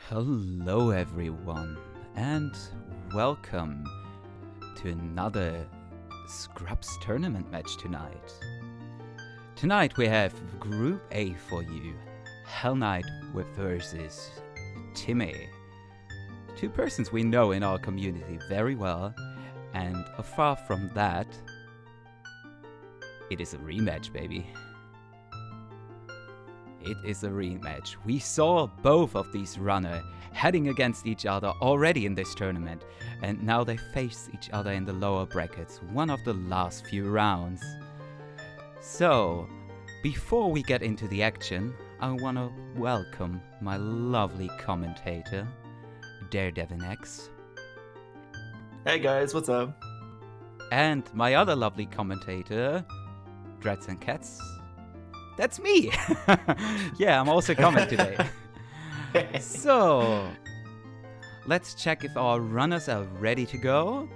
Hello everyone, and welcome to another Scrubs tournament match tonight. Tonight we have Group A for you, Hellknight versus Timmy. Two persons we know in our community very well, and far from that, it is a rematch, baby. It is a rematch. We saw both of these runners heading against each other already in this tournament, and now they face each other in the lower brackets, one of the last few rounds. So, before we get into the action, I want to welcome my lovely commentator, Daredevil86. Hey guys, what's up? And my other lovely commentator, Dreads and Cats. That's me! Yeah, I'm also coming today. So, let's check if our runners are ready to go.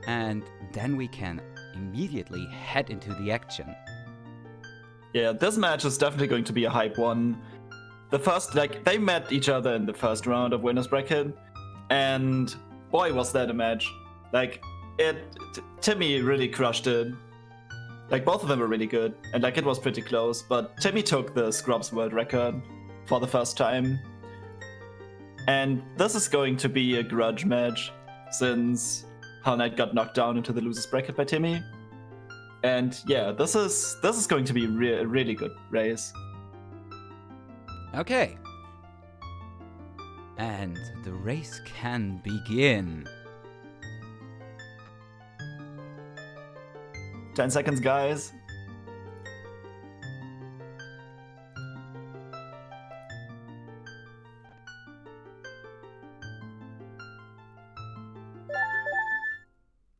And then we can immediately head into the action. Yeah, this match is definitely going to be a hype one. They met each other in the first round of Winners Bracket, and boy, was that a match. Timmy really crushed it. Both of them were really good, and it was pretty close, but Timmy took the Scrubs world record for the first time. And this is going to be a grudge match, since Hellknight got knocked down into the losers bracket by Timmy. And yeah, this is going to be a really good race. Okay. And the race can begin. 10 seconds, guys.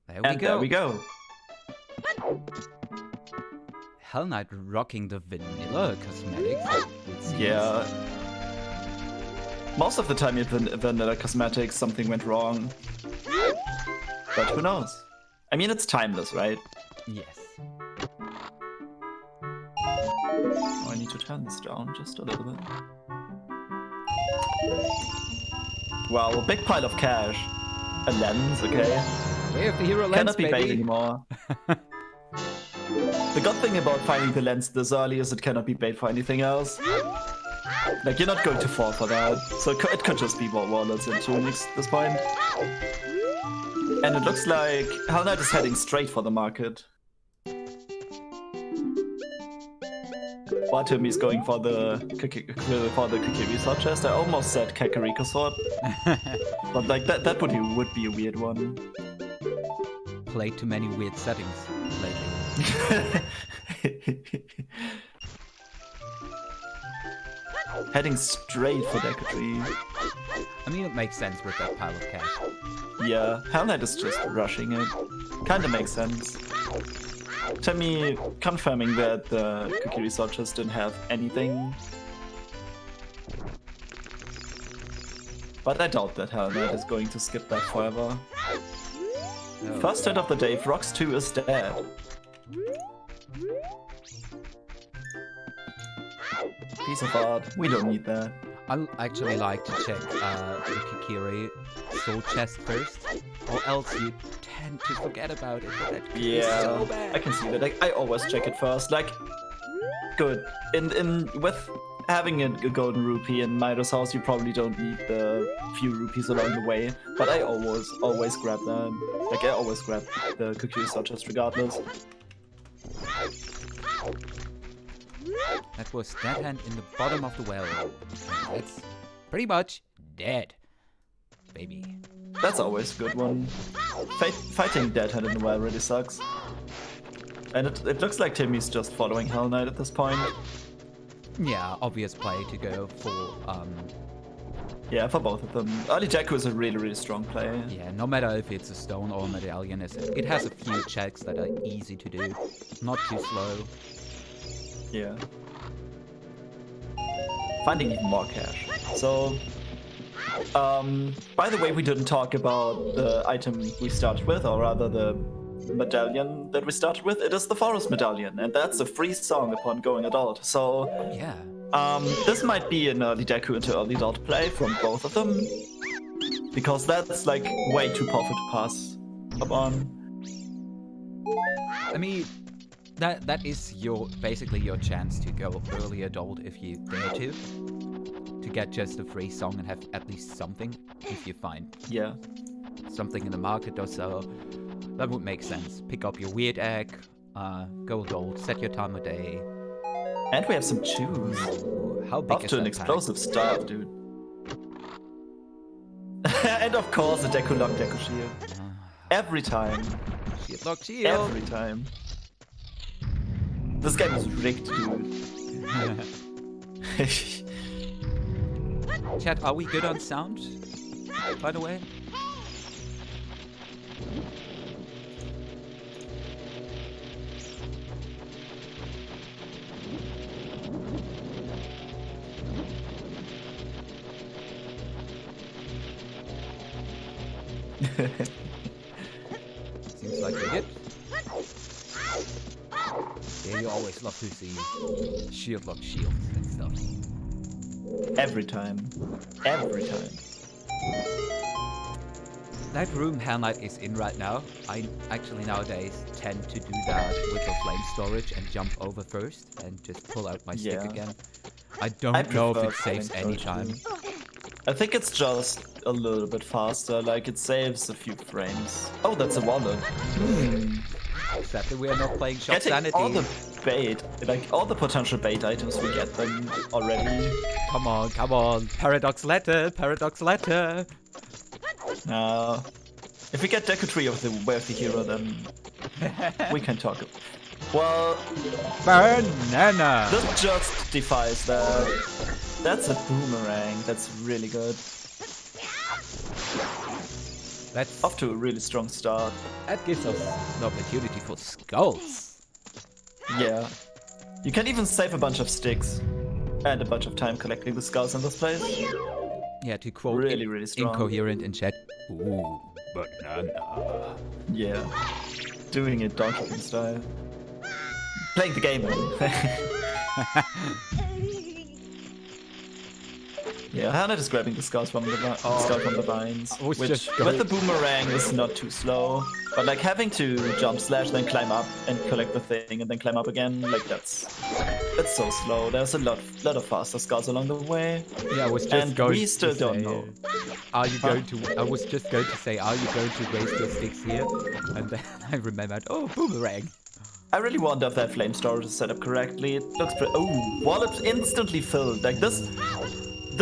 There we go. There we go. Hellknight rocking the vanilla cosmetics. Yeah. Most of the time with vanilla cosmetics, something went wrong. But who knows? I mean, it's timeless, right? Yes. Oh, I need to turn this down just a little bit. Wow, a big pile of cash. A lens, okay. We have the hero lens, Cannot be baby. bait anymore. The good thing about finding the lens this early is it cannot be bait for anything else. You're not going to fall for that. So it could just be more wallets and tunics at this point. And it looks like Hellknight is heading straight for the market. While Timmy's going for the Kikiri sword chest. I almost said Kakariko sword. But that would be a weird one. Played too many weird settings lately. Heading straight for Dekatri. I mean, it makes sense with that pile of cash. Yeah, Hellknight is just rushing it. Kinda makes sense. Timmy confirming that the Kikiri sword chest didn't have anything. But I doubt that Hellknight is going to skip that forever. Oh. First hit of the day, Frox 2 is dead. Piece of art, we don't need that. I actually like to check the Kikiri soul chest first, or else you tend to forget about it. But that could be so bad. I can see that. I always check it first. Good. With having a golden rupee in Mido's house, you probably don't need the few rupees along the way. But I always grab them. I always grab the Kikiri sword chest regardless. That was Dead Hand in the bottom of the well. That's pretty much dead, baby. That's always a good one. Fighting Dead Hand in the well really sucks. And it looks like Timmy's just following Hellknight at this point. Yeah, obvious play to go for, Yeah, for both of them. Early Jakku is a really, really strong play. yeah, no matter if it's a stone or a medallion, it has a few checks that are easy to do, not too slow. Yeah. Finding even more cash. So, by the way, we didn't talk about the item we started with, or rather the medallion that we started with. It is the Forest Medallion, and that's a free song upon going adult. So, Yeah. This might be an early Deku into early Dot play from both of them, because that's like way too powerful to pass up on. I mean, that is basically your chance to go early adult if you dare to get just a free song and have at least something if you find something in the market or so. That would make sense. Pick up your weird egg, go adult, set your time of day. And we have some chews. How big Off is to an that explosive start, dude. And of course, a Deku Lock, Deku Shield. Every time. Shield lock, shield. Every time. This game is rigged, dude. Chat, are we good on sound? By the way? Seems like we did. Yeah, you always love to see shield lock shields and stuff. Every time. Every time. That room Hellknight is in right now, I actually nowadays tend to do that with a flame storage and jump over first and just pull out my stick again. I don't know if it saves any time. I think it's just a little bit faster, like it saves a few frames. Oh, that's a wallet. Sadly, we are not playing Shop Getting Sanity. all the bait, like all the potential bait items, we get them already. Come on, come on. Paradox letter, paradox letter. If we get Deku Tree of the Way of the Hero, then we can talk. Well, banana. This just defies that. That's a boomerang. That's really good. That's off to a really strong start. That gives us an opportunity for skulls. Yeah. You can even save a bunch of sticks and a bunch of time collecting the skulls in this place. Yeah, to quote really strong. Incoherent in chat. Ooh, banana. Yeah. Doing it Donkey Kong style. Playing the game. Yeah, Hellknight is grabbing the skulls from the vines, which with the boomerang is not too slow. But like having to jump slash, then climb up and collect the thing, and then climb up again, like that's so slow. There's a lot of faster skulls along the way. Yeah, I was just and going we still to don't say, know. Are you going to? I was just going to say, are you going to waste your sticks here? And then I remembered, oh, boomerang. I really wonder if that flame storage is set up correctly. It looks pretty. Oh, wallet instantly filled. Like this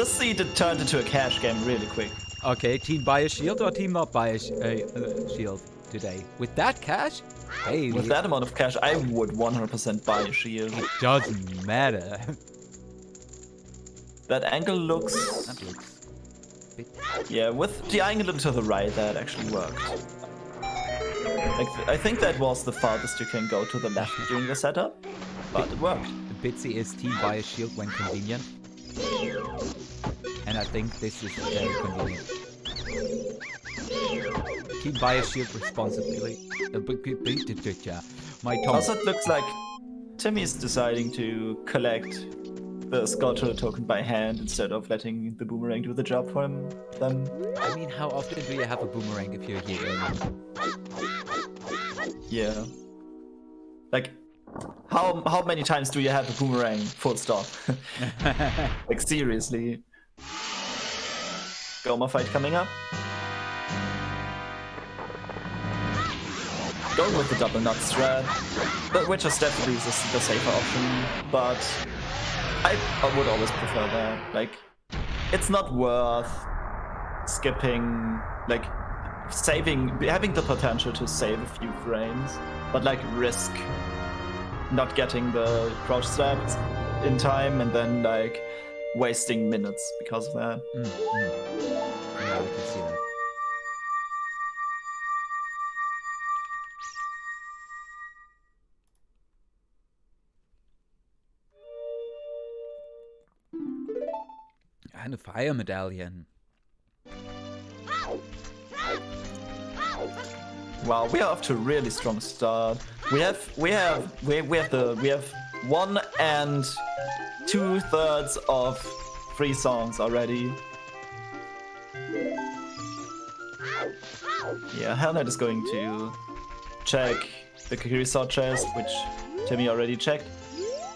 seed turned into a cash game really quick. Okay, team buy a shield or team not buy a shield today? With that cash? Hey, with that amount of cash, I would 100% buy a shield. It doesn't matter. That angle looks... That looks a bit... Yeah, with the angle to the right, that actually worked. Like, I think that was the farthest you can go to the left during the setup, but it worked. Bitsy is team buy a shield when convenient. And I think this is very convenient. Team buy a shield responsibly. My tongue. Also, it looks like Timmy's deciding to collect the sculptural token by hand instead of letting the boomerang do the job for him. Then. I mean, how often do you have a boomerang if you're here? Yeah. Like, how many times do you have a boomerang? Full stop. Like seriously. Goma fight coming up. Going with the double nut strat, which is definitely the safer option, but I would always prefer that. Like, it's not worth skipping, like, having the potential to save a few frames, but like risk not getting the crouch slapped in time and then like wasting minutes because of that. Yeah, I can see that. And a fire medallion. Wow, we are off to a really strong start. We have 1 and 2/3 of 3 songs already. Yeah, Hellknight is going to check the Kakiri Sword chest, which Timmy already checked.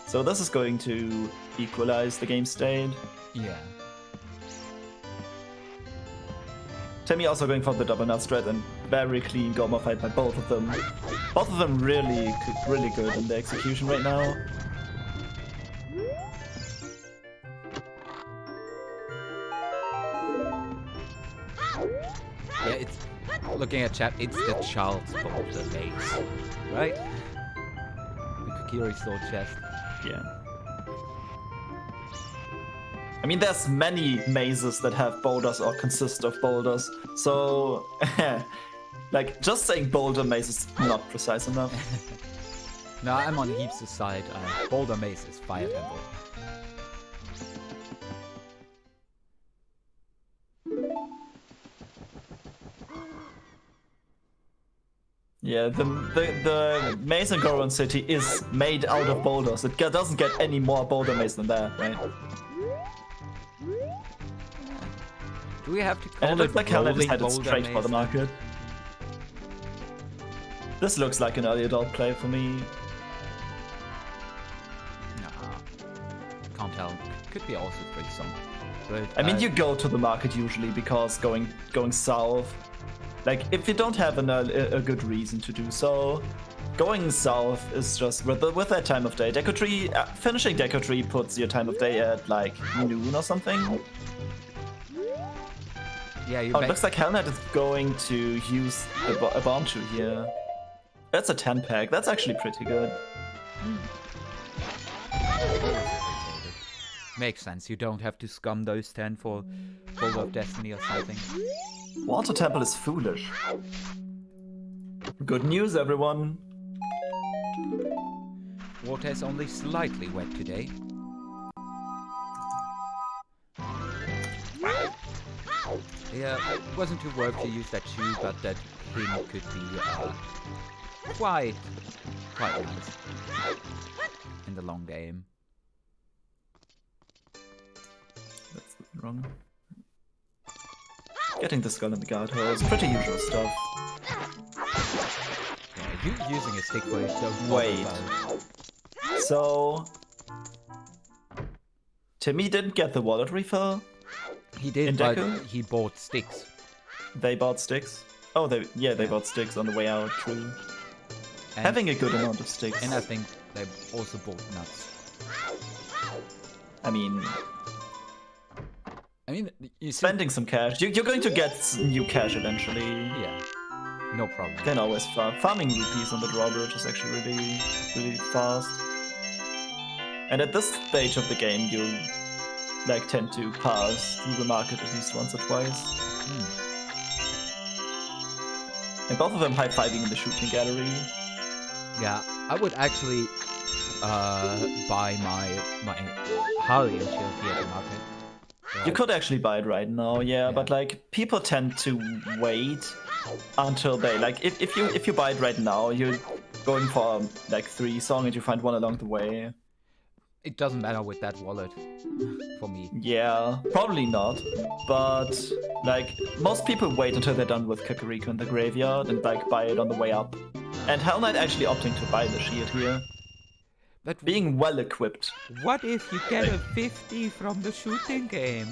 So this is going to equalize the game state. Yeah. Timmy also going for the double nut strat, and very clean Goma fight by both of them. Both of them really good in the execution right now. Yeah, it's looking at chat, it's the child's boulder maze, right? The Kakiri sword chest. Yeah. I mean, there's many mazes that have boulders or consist of boulders, so like just saying boulder maze is not precise enough. No, I'm on Heaps' side. Boulder maze is fire temple. Yeah, the maze in Goron City is made out of boulders. It doesn't get any more boulder maze than that, right? Do we have to call And it looks like Hellknight is headed straight for the maze? market. This looks like an early adult play for me. Nah, can't tell. Could be also pretty some. But I mean, you go to the market usually because going south, like if you don't have a good reason to do so, going south is just with that time of day. Deco Tree, finishing Deco Tree puts your time of day at like noon or something. yeah, you Oh, it looks like Hellknight is going to use a bomb shoe here. That's a 10 pack. That's actually pretty good. Makes sense. You don't have to scum those 10 for Boulder of Destiny or something. Water Temple is foolish. Good news, everyone. Water is only slightly wet today. Yeah, it wasn't too worth to use that shoe, but that hint could be quite nice in the long game. That's wrong. Getting the skull in the guardhole is pretty usual stuff. Yeah, you using a stick for it, don't Wait. So Timmy didn't get the wallet refill? He did, in but Deku? he bought sticks. They bought sticks? Oh, they bought sticks on the way out, true. And, Having a good amount of sticks. and I think they also bought nuts. I mean, You see, spending some cash. You're going to get new cash eventually. yeah, no problem. You can always farming rupees on the drawbridge is actually really fast. And at this stage of the game, you like tend to pass through the market at least once or twice. And both of them high-fiving in the shooting gallery. Yeah, I would actually buy my Harley shield here at the market. You could actually buy it right now, yeah, but like people tend to wait until they like if you buy it right now, you're going for like 3 songs and you find one along the way. It doesn't matter with that wallet for me. Yeah, probably not. But like most people wait until they're done with Kakariko in the graveyard and like buy it on the way up. And Hellknight actually opting to buy the shield here. But Being well equipped. what if you get a 50 from the shooting game?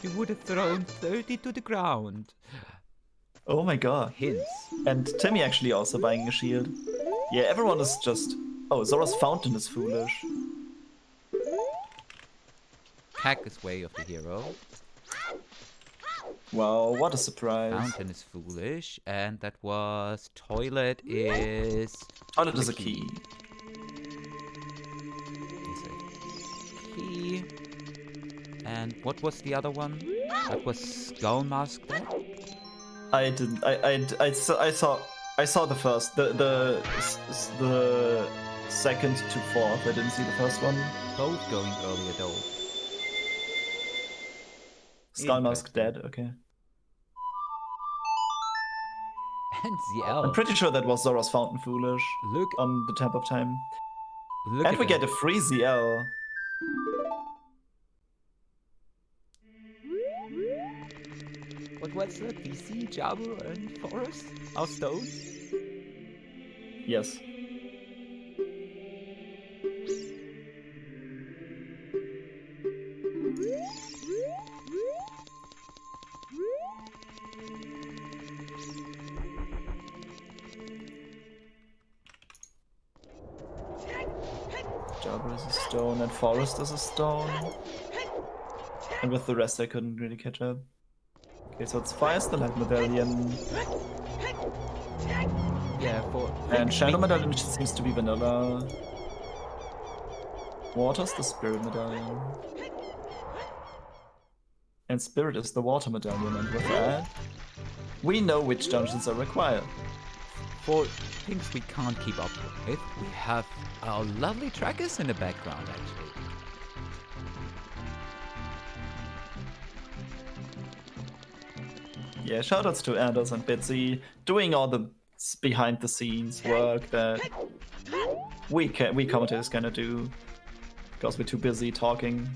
You would have thrown 30 to the ground. Oh my god. Hints. And Timmy actually also buying a shield. Yeah, everyone is just... Oh, Zora's Fountain is foolish. Cactus Way of the Hero. Wow, what a surprise. Fountain is foolish. And that was Toilet is... Toilet is a key. Key. And what was the other one? That was Skull Mask there? I didn't. I saw the first, the second to fourth. I didn't see the first one. Both going early adult. Skull Mask dead. Okay. And the I'm elf. pretty sure that was Zora's Fountain foolish. Look, On the Temp of Time. Look And at we that. get a free ZL. What's that? PC, Jabu, and Forest? Our stones? Yes. Jabu is a stone and Forest is a stone. And with the rest I couldn't really catch up. Okay, so it's Fire Stalagmite Medallion. Yeah, And Shadow Medallion, which seems to be vanilla. Water's the Spirit Medallion. And Spirit is the Water Medallion, and with that, we know which dungeons are required. For things we can't keep up with, we have our lovely trackers in the background, actually. Yeah, shoutouts to Anders and Bitsy, doing all the behind the scenes work that we commentators cannot do because we're too busy talking.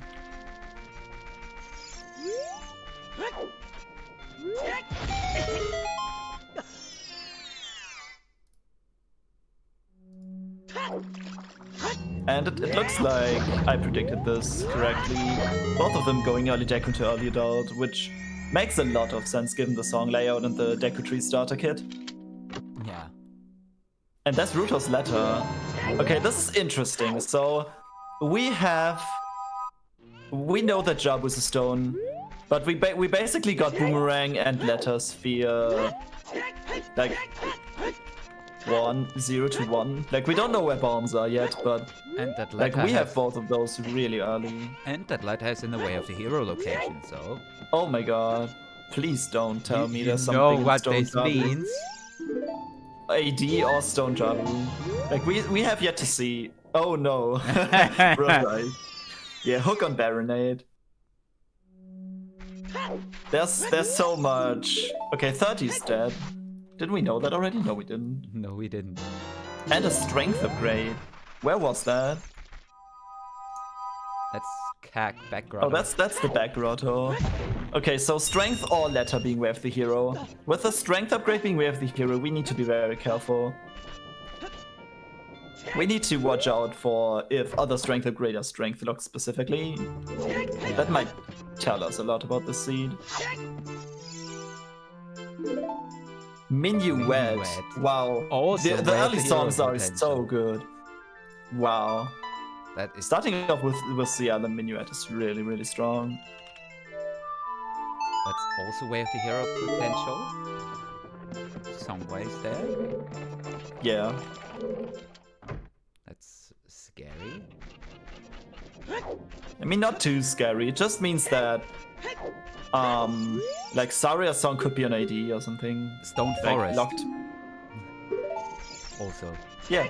And it looks like I predicted this correctly. Both of them going early Deku to early adult, which makes a lot of sense given the song layout and the Deku Tree starter kit. Yeah. And that's Ruto's letter. Okay, this is interesting. So we know that Jabu is a stone, but we basically got Boomerang and Letter Sphere, like 0 to 1. Like we don't know where bombs are yet, but And that like letter we have both of those really early. And that letter is in the way of the hero location, so... Oh my god. Please don't tell me there's you something know in what Stone this Jabu. means. AD or Stone Jabu. Like we have yet to see. Oh no. Right. Yeah, hook on Baronade. There's so much. Okay, 30's dead. Didn't we know that already? No, we didn't. No, we didn't. And a strength upgrade. Where was that? That's CAC background. Oh, that's the back grotto. Okay, so strength or letter being way of the hero. With the strength upgrade being way of the hero, we need to be very careful. We need to watch out for if other strength upgrade are strength locked specifically. That might tell us a lot about the seed. Minuet. Wow. Also The early the songs hero are potential. so good. Wow. That is... Starting off with the other Minuet is really, really strong. That's also way of the hero potential. Some ways there. Yeah. That's scary. I mean, not too scary. It just means that, like Saria's song could be an AD or something. Stone Like, Forest. locked. Also. Yeah.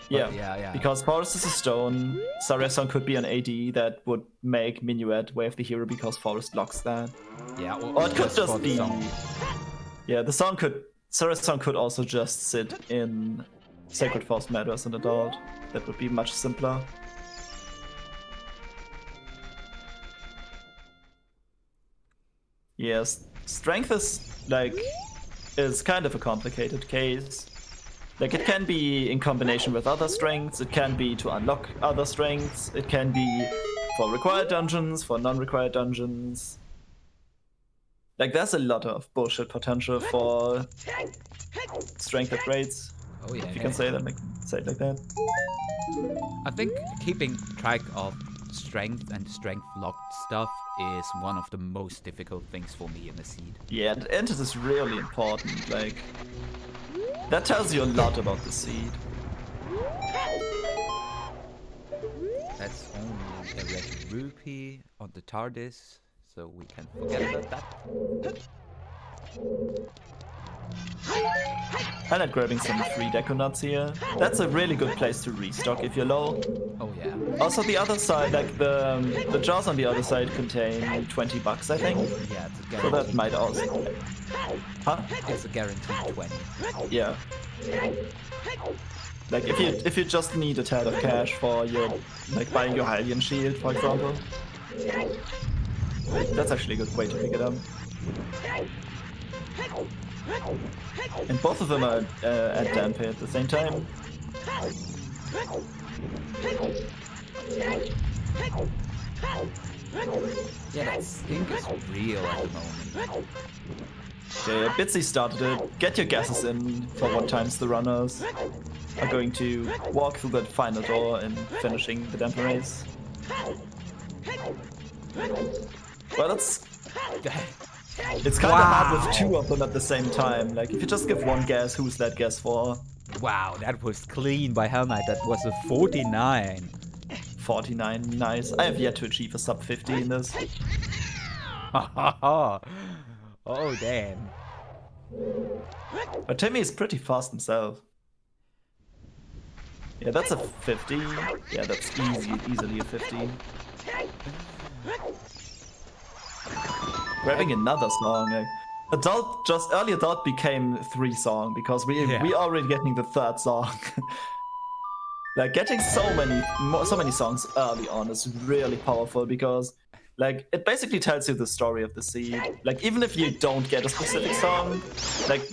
Yeah. Yeah. Because Forest is a stone. Saria's song could be an AD that would make Minuet way of the hero because Forest locks that. Yeah, Or it could for just the be. song. Yeah, the song could. Saria's song could also just sit in Sacred Force Matters and Adult. That would be much simpler. Yes, strength is kind of a complicated case. Like it can be in combination with other strengths, it can be to unlock other strengths, it can be for required dungeons, for non-required dungeons. Like there's a lot of bullshit potential for strength upgrades. Oh yeah. If you can say that, say it like that. I think keeping track of strength and strength locked stuff is one of the most difficult things for me in the seed. Yeah, and it is really important. Like that tells you a lot about the seed. That's only a red rupee on the TARDIS, so we can forget about that. I like grabbing some free deco nuts here. That's a really good place to restock if you're low. Oh yeah. Also the other side, like the jars on the other side contain $20, I think. Yeah, it's a So guaranteed. that might also. Huh? It's a guaranteed 20. Yeah. Like if you just need a tad of cash for your buying your Hylian shield, for example. That's actually a good way to pick it up. And both of them are at Dampe at the same time. Yeah, that stink is real at the moment. Okay, Bitsy started it. Get your guesses in for what times the runners are going to walk through that final door and finishing the Damper race. Well, it's kind of hard with two of them at the same time. Like, if you just give one guess, who's that guess for? Wow, that was clean by Hellknight. That was a 49. 49, nice. I have yet to achieve a sub 50 in this. Oh, damn. But Timmy is pretty fast himself. Yeah, that's a 50. Yeah, that's easily a 50. Grabbing another song. Like, early adult became 3 song because we already getting the 3rd song. Like, getting so many songs early on is really powerful because, like, it basically tells you the story of the seed. Like, even if you don't get a specific song, like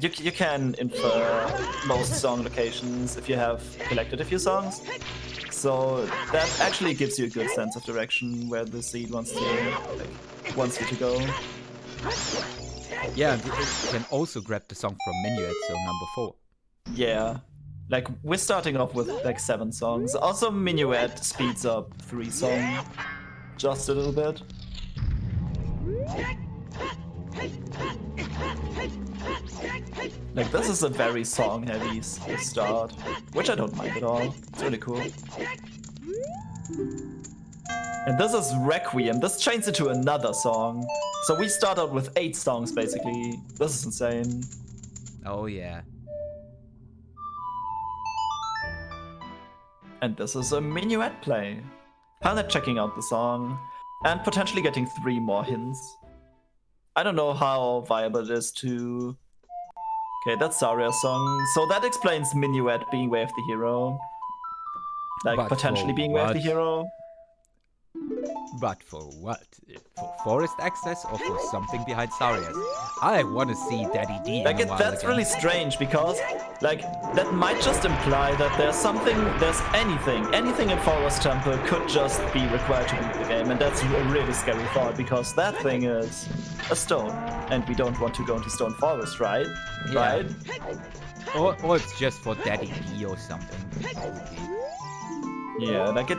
you can infer most song locations if you have collected a few songs. So that actually gives you a good sense of direction where the seed wants you to go. Yeah, you can also grab the song from Minuet, so number 4. Yeah. Like, we're starting off with like 7 songs. Also, Minuet speeds up 3 songs just a little bit. Like, this is a very song-heavy start, which I don't mind at all. It's really cool. And this is Requiem. This changes into another song. So we start out with 8 songs, basically. This is insane. Oh, yeah. And this is a Minuet play. Hellknight checking out the song, and potentially getting 3 more hints. I don't know how viable it is to... Okay, that's Saria's song. So that explains Minuet being Way of the Hero. Like, But potentially for being Way of the what? Hero. But for what? For forest access or for something behind Sarias? I want to see Daddy D in Like, a while that's again. really strange because, like, that might just imply that there's anything in Forest Temple could just be required to beat the game, and that's a really scary thought because that thing is a stone, and we don't want to go into Stone Forest, right? Yeah. Right? Or it's just for Daddy D or something. Yeah, like it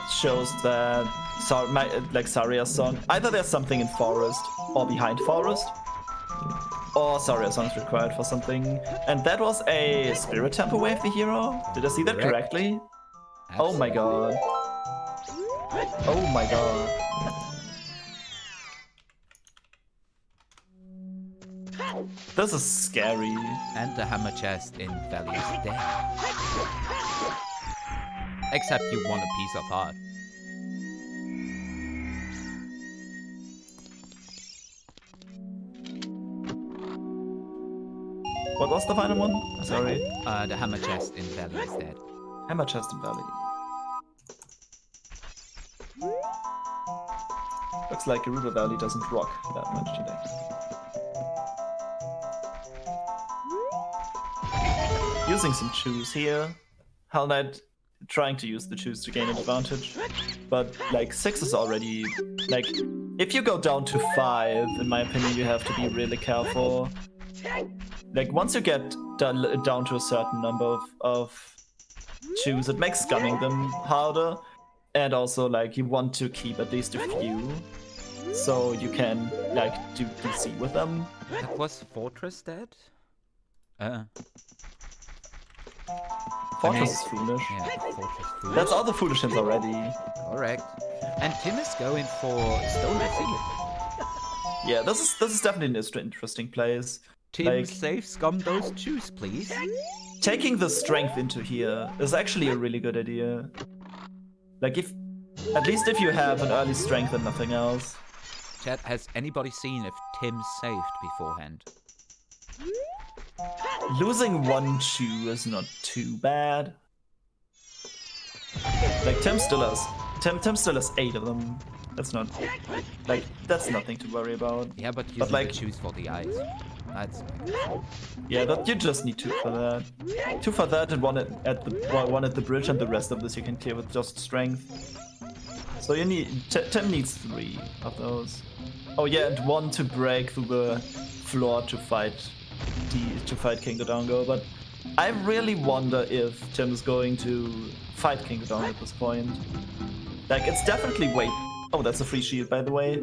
shows that Saria's song. Either there's something in Forest or behind Forest, or Saria's song is required for something. And that was a Spirit Temple Way of the Hero. Did I see that correctly? Absolutely. Oh my god. Oh my god. This is scary. And the hammer chest in Valley is dead. Except you want a piece of heart. What was the final one? Sorry. The hammer chest in Valley is dead. Hammer Chest in Valley. Looks like Gerudo Valley doesn't rock that much today. Using some chews here. Hellknight trying to use the chews to gain an advantage. But, like, 6 is already... Like, if you go down to 5, in my opinion, you have to be really careful. Like, once you get down to a certain number of chews, it makes scumming them harder. And also, like, you want to keep at least a few, so you can, like, do DC with them. That was Fortress dead? Fortress is foolish. Yeah, Fortress foolish. That's all the foolish hints already. Correct. And Tim is going for Stone Defeat. Yeah, this is definitely an interesting place. Tim, Like- save scum those chews, please. Taking the strength into here is actually a really good idea. Like, at least if you have an early strength and nothing else. Chat, has anybody seen if Tim saved beforehand? losing 1 chew is not too bad. Like Tim still has 8 of them. That's not like that's nothing to worry about. Yeah, but you like choose for the eyes. That's yeah, but you just need 2 for that. 2 for that and one at the bridge, and the rest of this you can clear with just strength. So you need Tim needs 3 of those. Oh yeah, and 1 to break through the floor to fight King Dodongo. But I really wonder if Tim is going to fight King Dodongo at this point. Like it's definitely oh, that's a free shield, by the way.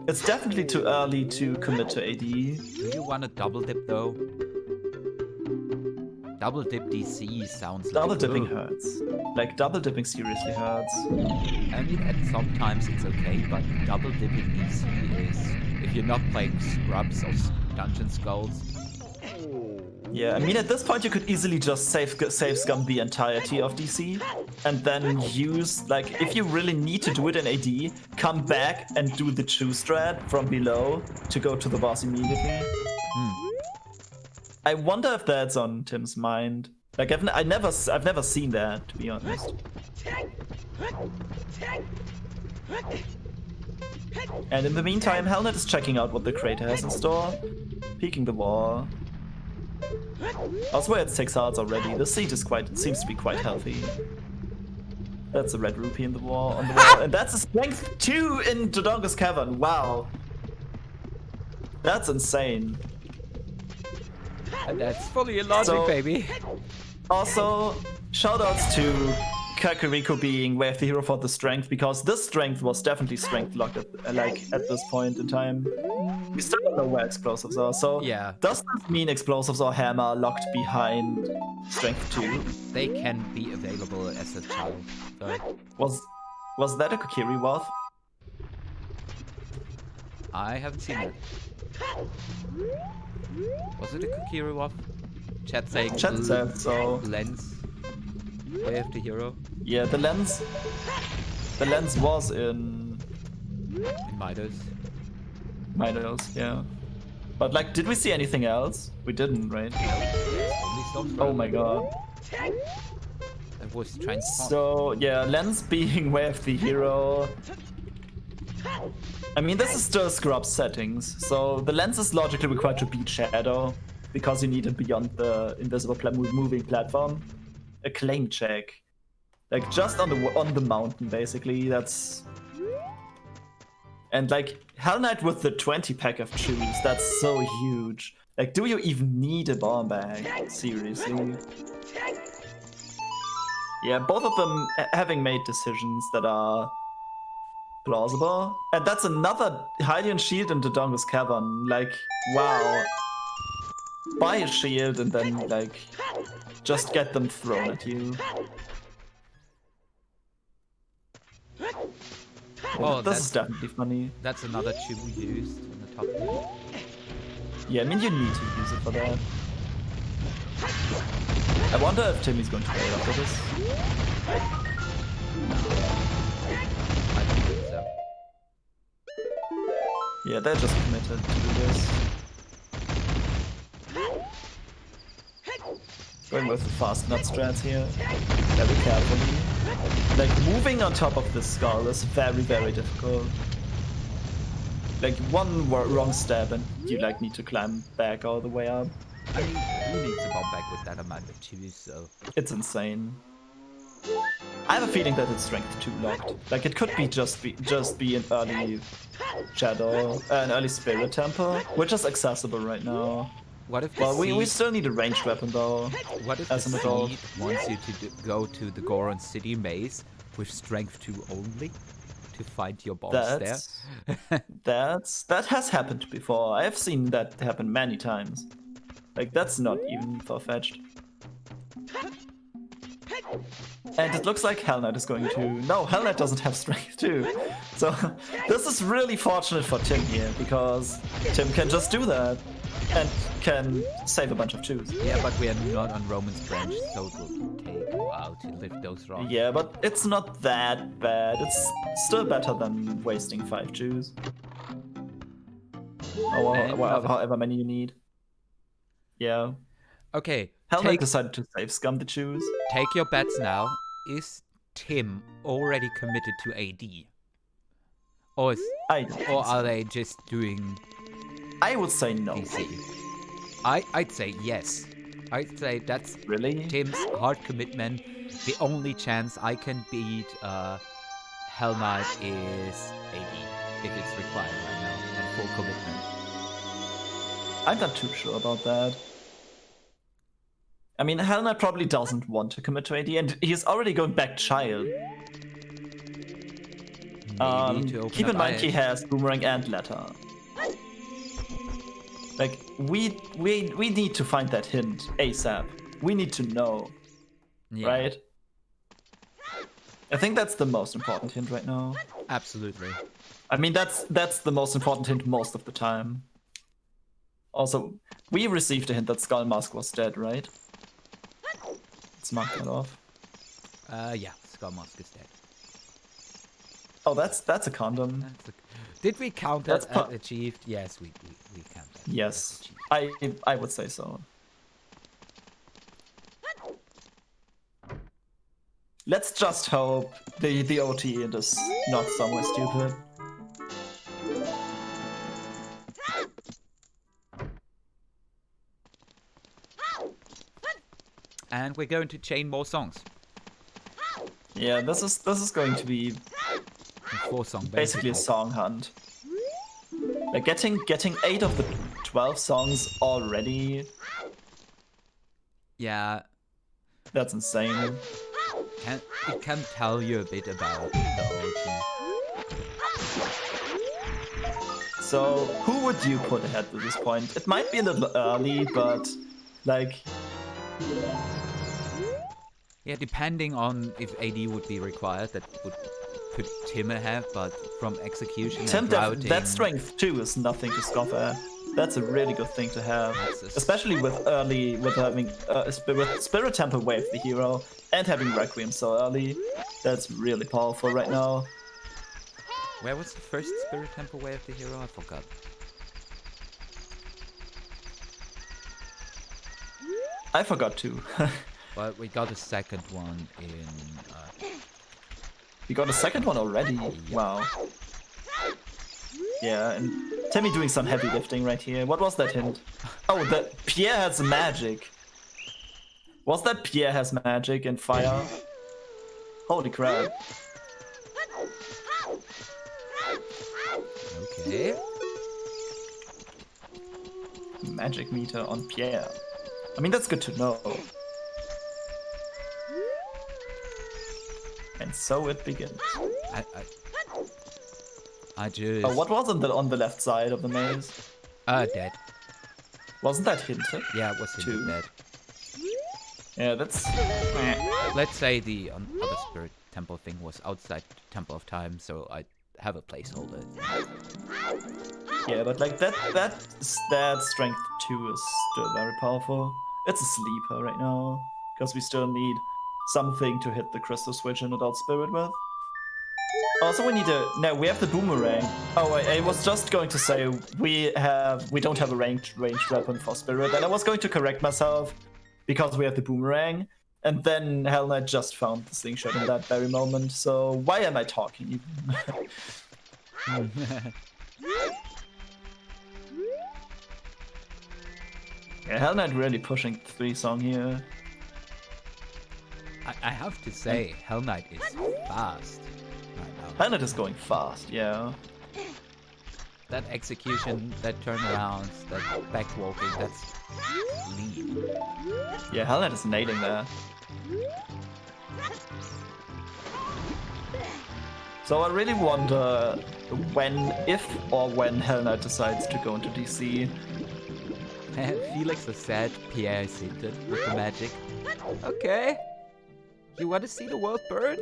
It's definitely too early to commit to AD. Do you want a double dip though? Double dip DC sounds double like dipping hurts. Like double dipping seriously hurts. I mean, and sometimes it's okay, but double dipping DC is if you're not playing scrubs or dungeon skulls. Yeah, I mean at this point you could easily just save scum the entirety of DC, and then use, like, if you really need to do it in AD, come back and do the chew strat from below to go to the boss immediately. I wonder if that's on Tim's mind. Like I've never seen that, to be honest. And in the meantime, Hellknight is checking out what the crater has in store, peeking the wall. Also, we're at 6 hearts already. The seat is seems to be quite healthy. That's a red rupee in the wall, on the wall, and that's a strength 2 in Dodongo's Cavern. Wow, that's insane. And that's fully illogic, baby. Also, shoutouts to Kakariko being Way of the Hero for the strength, because this strength was definitely strength locked at this point in time. We still don't know where explosives are, so yeah. Does this mean explosives or hammer are locked behind strength 2? They can be available as a child. So. Was that a Kokiri Wath? I haven't seen it. Was it a Kokiri Waff? Chat saying Chat said so. Lens. Way of the Hero. Yeah, the lens was in Midos. Midos, yeah. But like, did we see anything else? We didn't, right? Oh my god. That was transformed. So yeah, lens being Way of the Hero. I mean, this is still scrub settings, so the lens is logically required to beat Shadow because you need it beyond the invisible moving platform. A claim check, like just on the mountain, basically. That's and like Hellknight with the 20 pack of chews. That's so huge. Like, do you even need a bomb bag? Seriously. Yeah, both of them having made decisions that are plausible. And that's another Hylian shield in Dodongo's Cavern. Like, wow. Buy a shield and then, like, just get them thrown at you. Oh, this is definitely funny. That's another chew used on the top here. Yeah, I mean, you need to use it for that. I wonder if Timmy's going to play after this. I don't think so. Yeah, they're just committed to do this. Going with the fast nut strats here. Very carefully. Like, moving on top of this skull is very, very difficult. Like, one wrong step and you, like, need to climb back all the way up. I mean, who needs a bomb back with that amount of chews, so... It's insane. I have a feeling that it's strength 2 locked. Like, it could be just be an early Shadow, an early Spirit Temple, which is accessible right now. What if well, we still need a ranged weapon though. What if as the an adult? seed wants you to go to the Goron City maze with strength 2 only to find your bombs there? That has happened before. I have seen that happen many times. Like, that's not even far-fetched. And it looks like Hellknight is going to... No, Hellknight doesn't have strength 2. So this is really fortunate for Tim here, because Tim can just do that. And can save a bunch of chews. Yeah, but we are not on Roman's branch, so it will take a while to lift those rocks. Yeah, but it's not that bad. It's still better than wasting 5 chews. Or however many you need. Yeah. Okay, Hellknight decided to save Scum the choose. take your bets now. Is Tim already committed to AD? Or are they just doing I would say no. DC? I'd say yes. I'd say that's Really? Tim's hard commitment. The only chance I can beat Hell Knight is AD, if it's required right now, and full commitment. I'm not too sure about that. I mean, Hell Knight probably doesn't want to commit to AD, and he's already going back child. Keep in mind he has Boomerang and Letter. Like, we need to find that hint ASAP. We need to know, right? I think that's the most important hint right now. Absolutely. I mean, that's the most important hint most of the time. Also, we received a hint that Skull Mask was dead, right? Let's mark that off. Yeah, Skull Mask is dead. Oh, that's a condom. Did we count that as achieved? Yes, we count that. Yes, I would say so. Let's just hope the OT is not somewhere stupid. And we're going to chain more songs. Yeah, this is going to be 4 songs, basically a song hunt. Like getting 8 of the 12 songs already. Yeah, that's insane. It can tell you a bit about the origin. So, who would you put ahead at this point? It might be a little early, but like. Yeah, depending on if AD would be required, that would put Tim ahead, but from execution and routing... That strength too is nothing to scoff at. That's a really good thing to have, especially with having with Spirit Temple Wave the hero and having Requiem so early. That's really powerful right now. Where was the first Spirit Temple Wave the hero? I forgot. I forgot too. But we got a second one in... We got a second one already? Yep. Wow. Yeah, and Timmy doing some heavy lifting right here. What was that hint? Oh, that Pierre has magic. Was that Pierre has magic and fire? Holy crap. Okay. Magic meter on Pierre. I mean, that's good to know. And so it begins. I just... Oh, what was on the left side of the maze? Dead. Wasn't that hinted? Yeah, it was hinted dead. Yeah, that's... Let's say the other Spirit Temple thing was outside Temple of Time, so I have a placeholder. Yeah, but like that strength 2 is still very powerful. It's a sleeper right now, because we still need something to hit the crystal switch in Adult Spirit with. Also, we have the boomerang. Oh, I was just going to say we don't have a ranged weapon for Spirit, and I was going to correct myself because we have the boomerang, and then Hell Knight just found the slingshot in that very moment. So why am I talking even? Yeah, Hell Knight really pushing 3 song here. I have to say, Hell Knight is fast right now. Hell Knight is going fast, yeah. That execution, that turnarounds, that backwalking, that's clean. Yeah, Hell Knight is nailing that. So I really wonder if or when Hell Knight decides to go into DC. Felix has said Pierre is hinted with the magic. Okay. You want to see the world burn?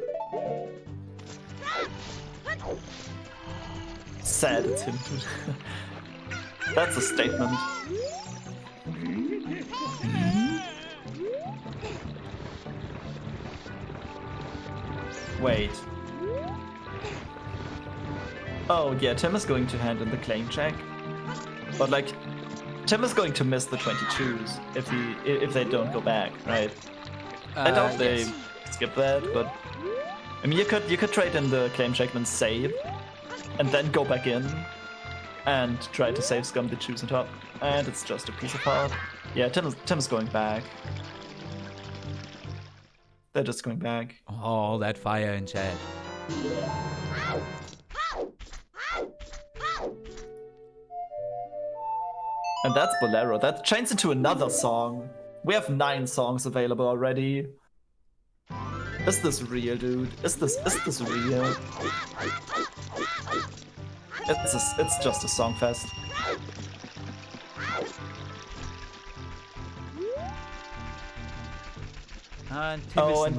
Sad it's hinted. That's a statement. Wait. Oh yeah, Tim is going to hand in the claim check. But like, Tim is going to miss the 22s if they don't go back, right? I doubt they skip that, but I mean you could trade in the claim check and save, and then go back in and try to save scum the choose on top, and it's just a piece of art. Yeah, Tim's going back. They're just going back. Oh, that fire in chat. And that's Bolero. That chains into another song. We have 9 songs available already. Is this real, dude? Is this real? It's just a song fest. And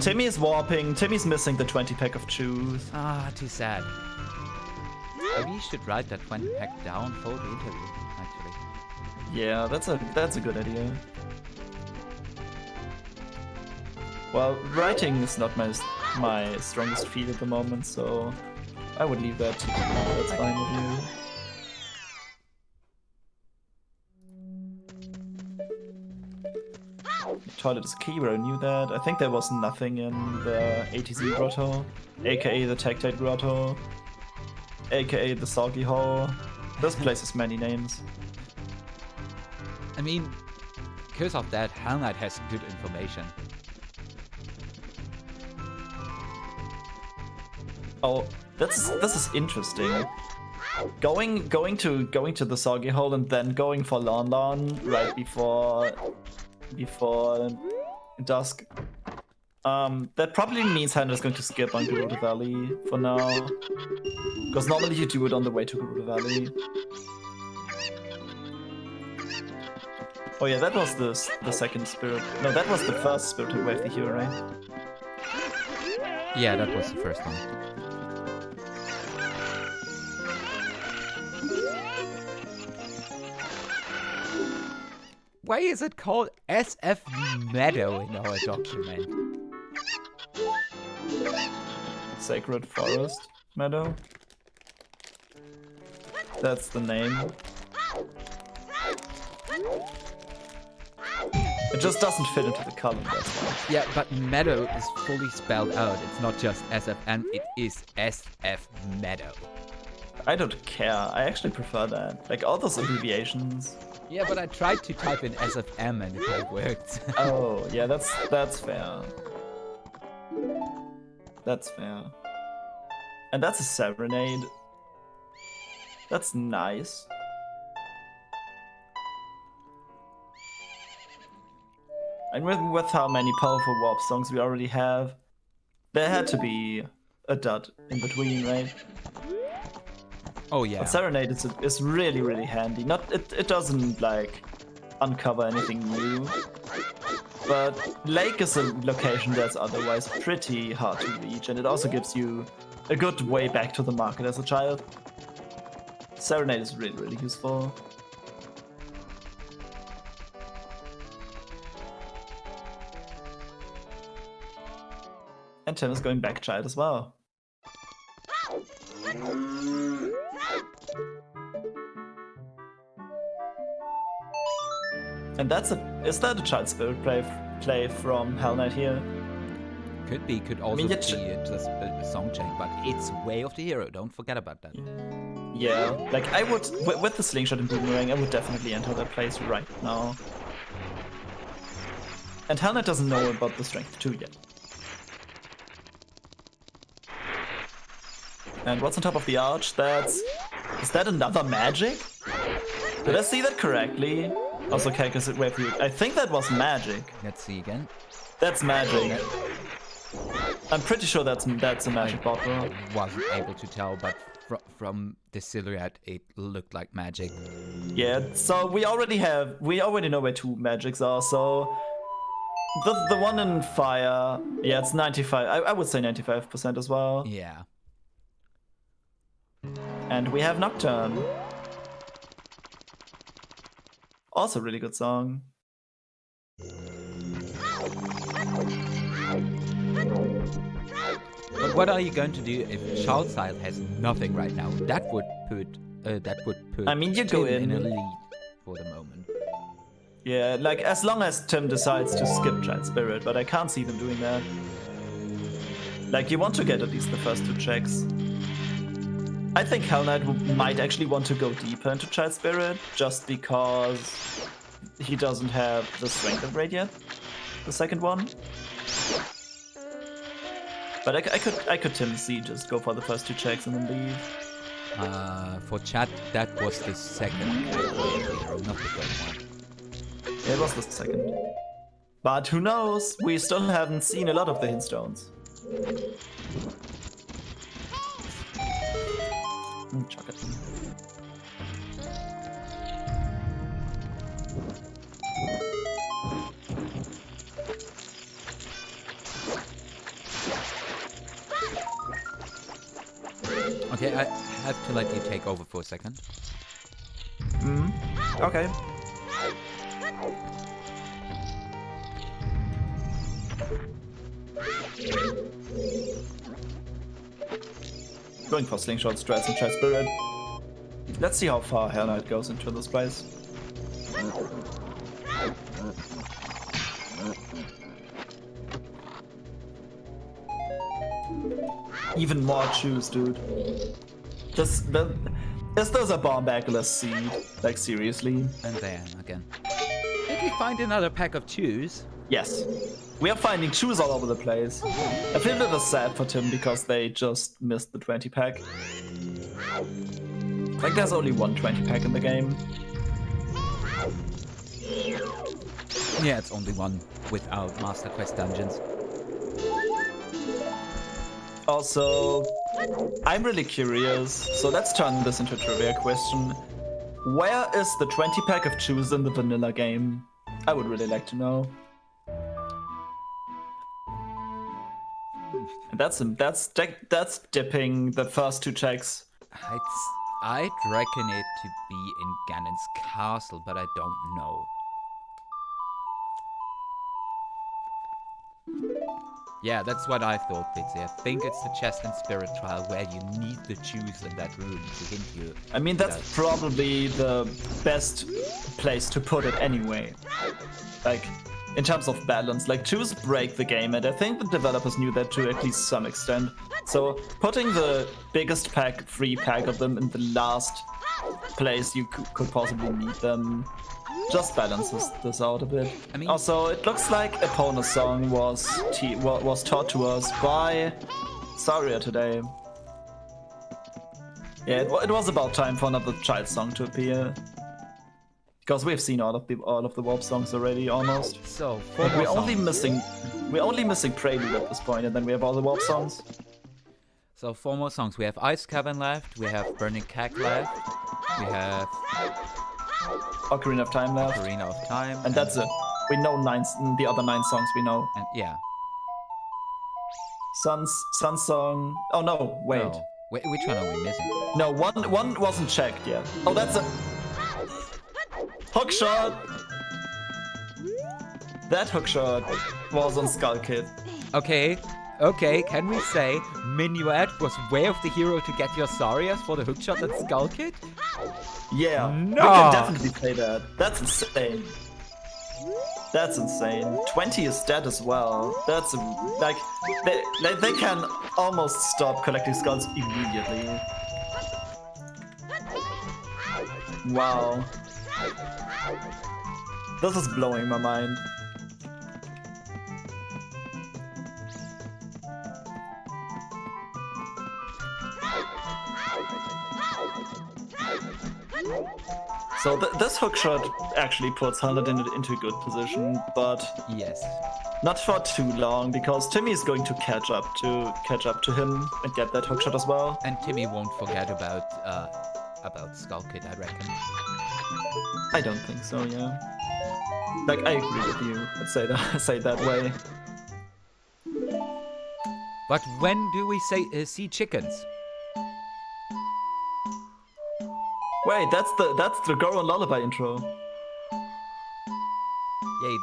Timmy is warping. Timmy's missing the 20 pack of choose. Ah, too sad. Maybe you should write that 20 pack down for the interview, actually. Yeah, that's a good idea. Well, writing is not my strongest feat at the moment, so I would leave that to you. That's fine with you. Toilet is key, but I knew that. I think there was nothing in the ATZ grotto, aka the Tectite grotto, aka the Soggy Hole. This place has many names. I mean, because of that, Hellknight has good information. Oh, this is interesting. Going to the Soggy Hole and then going for Lon right before dusk. That probably means Hannah's going to skip on Garuda Valley for now, because normally you do it on the way to Garuda Valley. Oh yeah, that was the second spirit. No, that was the first spirit to wave the hero, right? Yeah, that was the first one. Why is it called SF Meadow in our document? Sacred Forest Meadow. That's the name. It just doesn't fit into the column, that's why. Yeah, but Meadow is fully spelled out. It's not just SFM, it is SF Meadow. I don't care. I actually prefer that. Like all those abbreviations. Yeah, but I tried to type in SFM and it all worked. Oh, yeah, that's fair. That's fair. And that's a serenade. That's nice. And with how many powerful warp songs we already have, there had to be a dud in between, right? Oh yeah. But Serenade is really, really handy. It doesn't like uncover anything new, but Lake is a location that's otherwise pretty hard to reach, and it also gives you a good way back to the market as a child. Serenade is really, really useful. And Tim is going back child as well. And is that a child spirit play from Hellknight here? Could be, could also be just a song change, but it's Way of the Hero, don't forget about that. Yeah, like I would, with the Slingshot and Boomerang, I would definitely enter that place right now. And Hellknight doesn't know about the Strength 2 yet. And what's on top of the arch? Is that another magic? Did I see that correctly? Also, okay, because I think that was magic. Let's see again. That's magic. I'm pretty sure that's a magic bottle. I wasn't able to tell, but from the silhouette, it looked like magic. Yeah, so we already know where 2 magics are, so the one in fire, yeah, it's 95. I would say 95% as well. Yeah. And we have Nocturne. Also a really good song. But what are you going to do if Charleside has nothing right now? That would put I mean, you go in a lead for the moment. Yeah, like as long as Tim decides to skip Child Spirit, but I can't see them doing that. Like, you want to get at least the first 2 checks. I think Hellknight might actually want to go deeper into Child Spirit, just because he doesn't have the strength upgrade yet, the second one. But I could Tim see just go for the first 2 checks and then leave. For chat, that was the second hero, not the third one. Yeah, it was the second. But who knows? We still haven't seen a lot of the hint stones. Chuck it. Okay, I have to let you take over for a second. Okay. Going for slingshot strats and Child Spirit. Let's see how far Hellknight goes into this place. Even more choose, dude. Is this a bomb-backless seed? Like, seriously? And there again. Did we find another pack of chews? Yes. We are finding choose all over the place. I feel a little sad for Tim because they just missed the 20 pack. Like, there's only one 20 pack in the game. Yeah, it's only one without Master Quest dungeons. Also, I'm really curious, so let's turn this into a trivia question. Where is the 20 pack of choose in the vanilla game? I would really like to know. That's dipping the first 2 checks. I'd reckon it to be in Ganon's castle, but I don't know. Yeah, that's what I thought, Bitsy. I think it's the chest and spirit trial where you need the juice in that room to hint you. I mean, that's probably the best place to put it anyway. Like, in terms of balance, like, choose break the game, and I think the developers knew that to at least some extent. So, putting the biggest pack, free pack of them in the last place you could possibly need them just balances this out a bit. I mean, also, it looks like Epona's song was taught to us by Saria today. Yeah, it was about time for another child song to appear. Because we've seen all of the warp songs already, almost. So like, we're only missing Prelude at this point, and then we have all the warp songs. So 4 more songs. We have Ice Cavern left. We have Burning Cack left. We have Ocarina of Time left. Ocarina of Time. And that's it. We know the other 9 songs we know. And yeah. Sun Song. Oh no, wait. No. Wait, which one are we missing? No, one wasn't checked yet. Oh, that's a hookshot. That hookshot was on Skull Kid. Okay, can we say Minuet was way of the hero to get your Sarias for the hookshot at Skull Kid? Yeah, no. We can definitely say that. That's insane. That's insane. 20 is dead as well. That's like they can almost stop collecting skulls immediately. Wow. This is blowing my mind. So this hookshot actually puts Hellknight into a good position, but yes, not for too long, because Timmy is going to catch up to him and get that hookshot as well. And Timmy won't forget about Skull Kid, I reckon. I don't think so. Yeah, like I agree with you. Let's say that way. But when do we see chickens? Wait, that's the Girl and Lullaby intro. Yeah,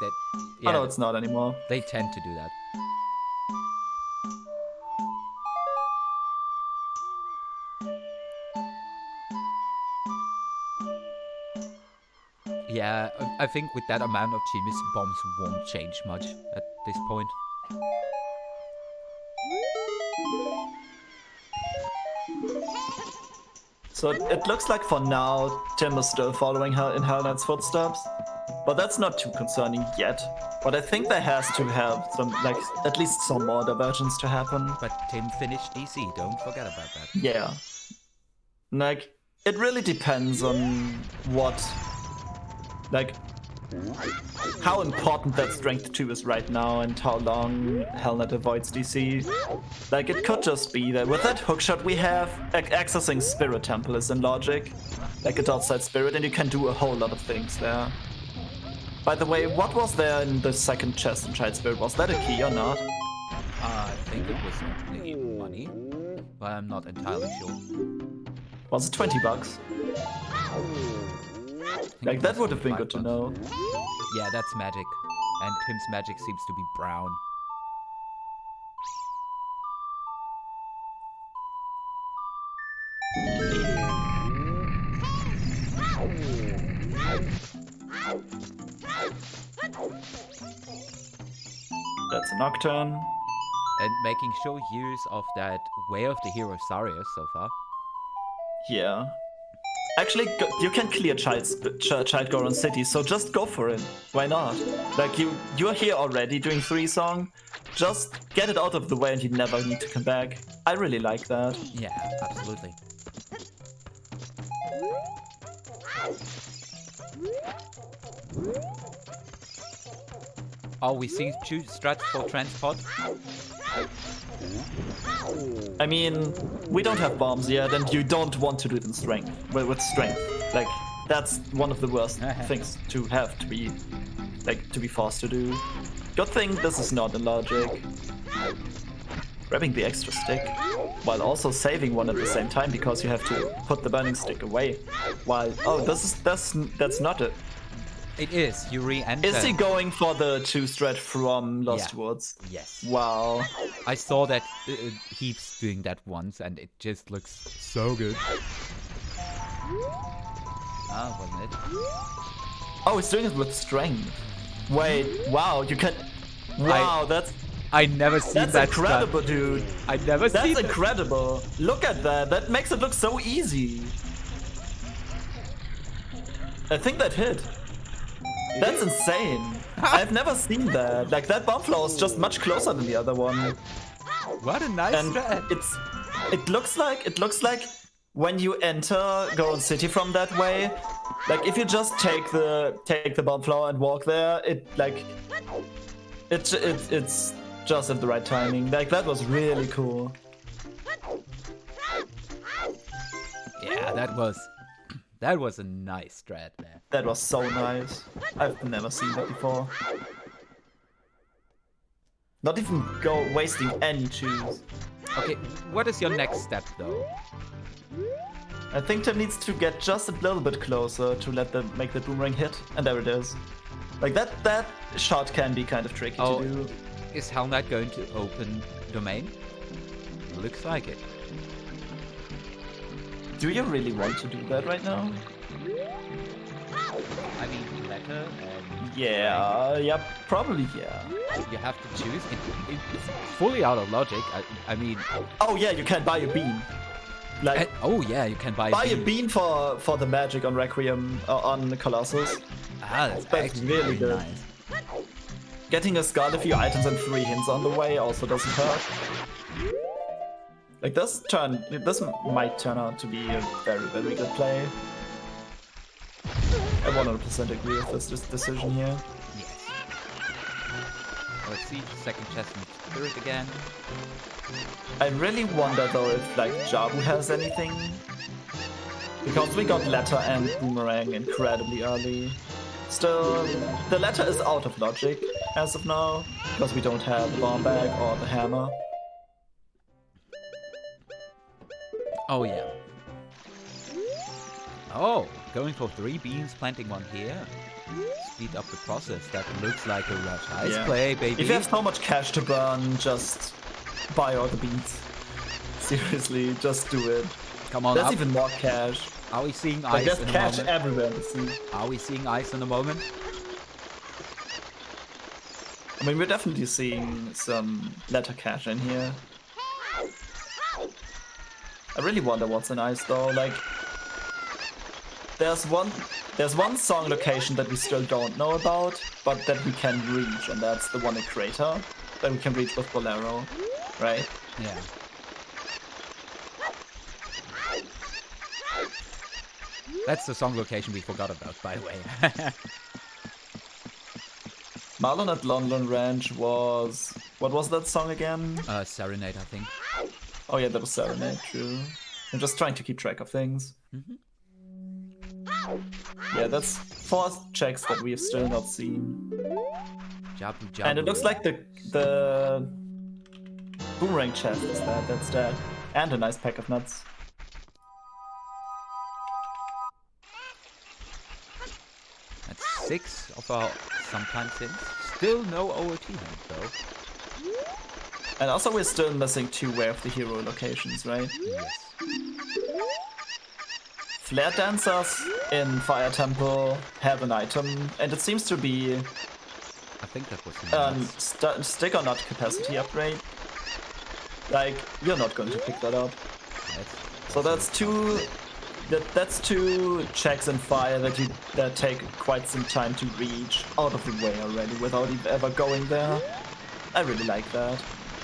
oh no, it's not anymore. They tend to do that. Yeah, I think with that amount of genius, bombs won't change much at this point. So it looks like for now, Tim is still following her in Hellknight's footsteps. But that's not too concerning yet. But I think there has to have some, like, at least some more divergence to happen. But Tim finished DC, don't forget about that. Yeah. Like, it really depends on what, like, how important that strength 2 is right now and how long Hellknight avoids DC. Like, it could just be that with that hookshot we have, accessing Spirit Temple is in logic. Like, it's outside Spirit, and you can do a whole lot of things there. By the way, what was there in the second chest in Child Spirit? Was that a key or not? I think it was only money, but I'm not entirely sure. Was it $20? Like, that would have been good to know. Yeah, that's magic. And Tim's magic seems to be brown. That's a Nocturne. And making sure use of that Way of the Hero Sarius so far. Yeah. Actually, you can clear Child Goron City, so just go for it. Why not? Like, you're here already doing 3-song. Just get it out of the way and you never need to come back. I really like that. Yeah, absolutely. Oh, we see 2 strats for transport. I mean, we don't have bombs yet, and you don't want to do it in strength. With strength, like, that's one of the worst things to have to be, like, to be forced to do. Good thing this is not in logic. Grabbing the extra stick, while also saving one at the same time because you have to put the burning stick away. While that's not it. It is. You re-enter. Is he going for the 2-strat from Lost Woods? Yes. Wow. I saw that Heaps doing that once, and it just looks so good. Ah, wasn't it? Oh, he's doing it with strength. Wait, wow, you can... Wow, I never seen that. That's incredible, dude. I never seen that. That's incredible. Look at that. That makes it look so easy. I think that hit. That's insane. I've never seen that. Like, that bomb flow is just much closer than the other one. What a nice strat. It looks like when you enter Goron City from that way, like, if you just take the bomb flower and walk there, it's just at the right timing. Like, that was really cool. Yeah, that was a nice strat there. That was so nice. I've never seen that before. Not even wasting any choose. Okay, what is your next step though? I think Tim needs to get just a little bit closer to make the boomerang hit, and there it is. Like, that shot can be kind of tricky to do. Is Hellknight going to open domain? Looks like it. Do you really want to do that right now? I mean, letter and... Yeah, probably, yeah. You have to choose. It's fully out of logic. I mean... Oh yeah, you can buy a bean. Like, oh yeah, you can buy a bean for the magic on Requiem, on the Colossus. Ah, that's really good. Nice. Getting a skull, a few items and 3 hints on the way also doesn't hurt. Like, this might turn out to be a very, very good play. I 100% agree with this decision here. Yes. Let's see, second chest and spirit again. I really wonder though if, like, Jabu has anything. Because we got letter and boomerang incredibly early. Still, the letter is out of logic as of now, because we don't have the bomb bag or the hammer. Oh yeah. Oh, going for 3 beans, planting 1 here. Speed up the process. That looks like a rush. Nice play, baby. If you have so much cash to burn, just buy all the beans. Seriously, just do it. Come on, That's even more cash. Are we seeing Like ice there's in a cash moment? everywhere to see. Are we seeing ice in a moment? I mean, we're definitely seeing some letter cache in here. I really wonder what's in ice though. Like, there's one song location that we still don't know about, but that we can reach, and that's the one in Crater that we can reach with Bolero, right? Yeah. That's the song location we forgot about, by the way. Marlon at London Ranch was... What was that song again? Serenade, I think. Oh yeah, that was Serenade, true. I'm just trying to keep track of things. Yeah, that's 4 checks that we have still not seen. Jabu Jabu. And it looks like the boomerang chest is that's that. And a nice pack of nuts. That's 6 of our sometimes hints. Still no OOT hint though. And also we're still missing 2 Where of the Hero locations, right? Yes. Flare Dancers in Fire Temple have an item, and it seems to be I think that was stick or nut capacity upgrade. Like, you're not going to pick that up. So that's that's 2 checks in fire that take quite some time to reach out of the way already without ever going there. I really like that.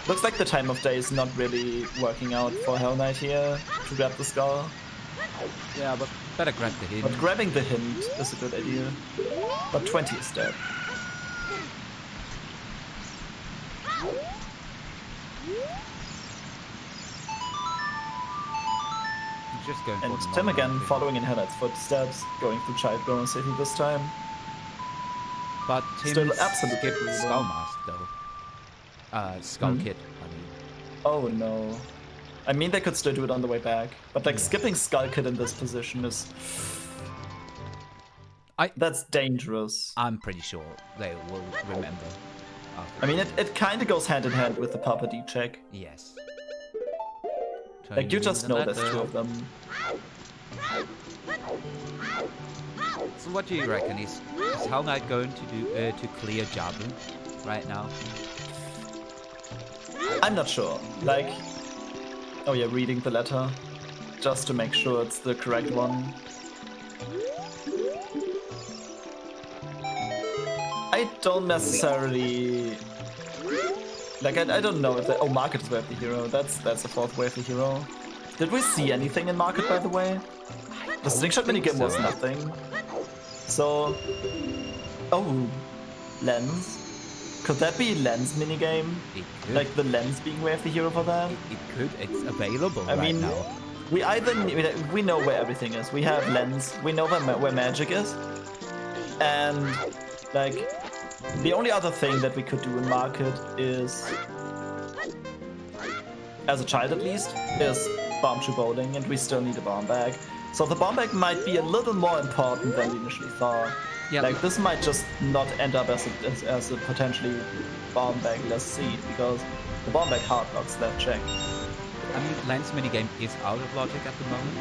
Looks like the time of day is not really working out for Hell Knight here to grab the skull. Yeah, but better grab the hint. But grabbing the hint is a good idea. But 20 is dead. Just going And for the Tim normal again hint. following in Hellknight's footsteps, going through Childborn City this time. But Tim Still absolutely skipped brutal. Skull Mask though. Skull Kid, I mean. Oh no. I mean, they could still do it on the way back, but like skipping Skull Kid in this position is... That's dangerous. I'm pretty sure they will remember. I mean, it kind of goes hand in hand with the Papa D check. Yes. Like, you just know there's 2 of them. So what do you reckon? Is Hell Knight going to do to clear Jabu right now? I'm not sure. Like, oh yeah, reading the letter just to make sure it's the correct one. I don't necessarily like. I don't know if oh, Market is Way of the Hero. That's the 4th Way of the Hero. Did we see anything in Market, by the way? The slingshot minigame was nothing. So, oh, lens. Could that be lens minigame? It could. Like the lens being Way of the Hero for that? It could. It's available I right mean, now. we either we know where everything is. We have lens. We know where magic is, and like the only other thing that we could do in Market is, as a child at least, is bomb shoe bowling, and we still need a bomb bag. So the bomb bag might be a little more important than we initially thought. Yeah. Like this might just not end up as a potentially bomb bag-less seed, because the bomb bag hard blocks that check. I mean, lens minigame is out of logic at the moment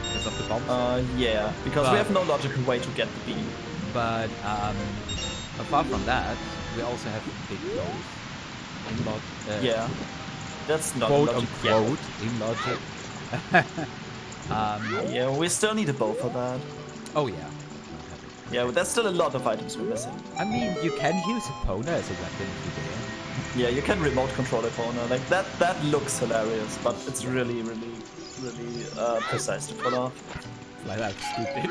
because of the bombs. Yeah, because we have no logical way to get the beam. But apart from that, we also have big goals in logic. Yeah, that's not Quote logic. unquote in logic. Yeah, we still need a bow for that. Oh yeah. Yeah, but there's still a lot of items we're missing. I mean, you can use Epona as a weapon if you dare. Yeah, you can remote control Epona. Like that looks hilarious, but it's really precise to pull off. Like that's stupid.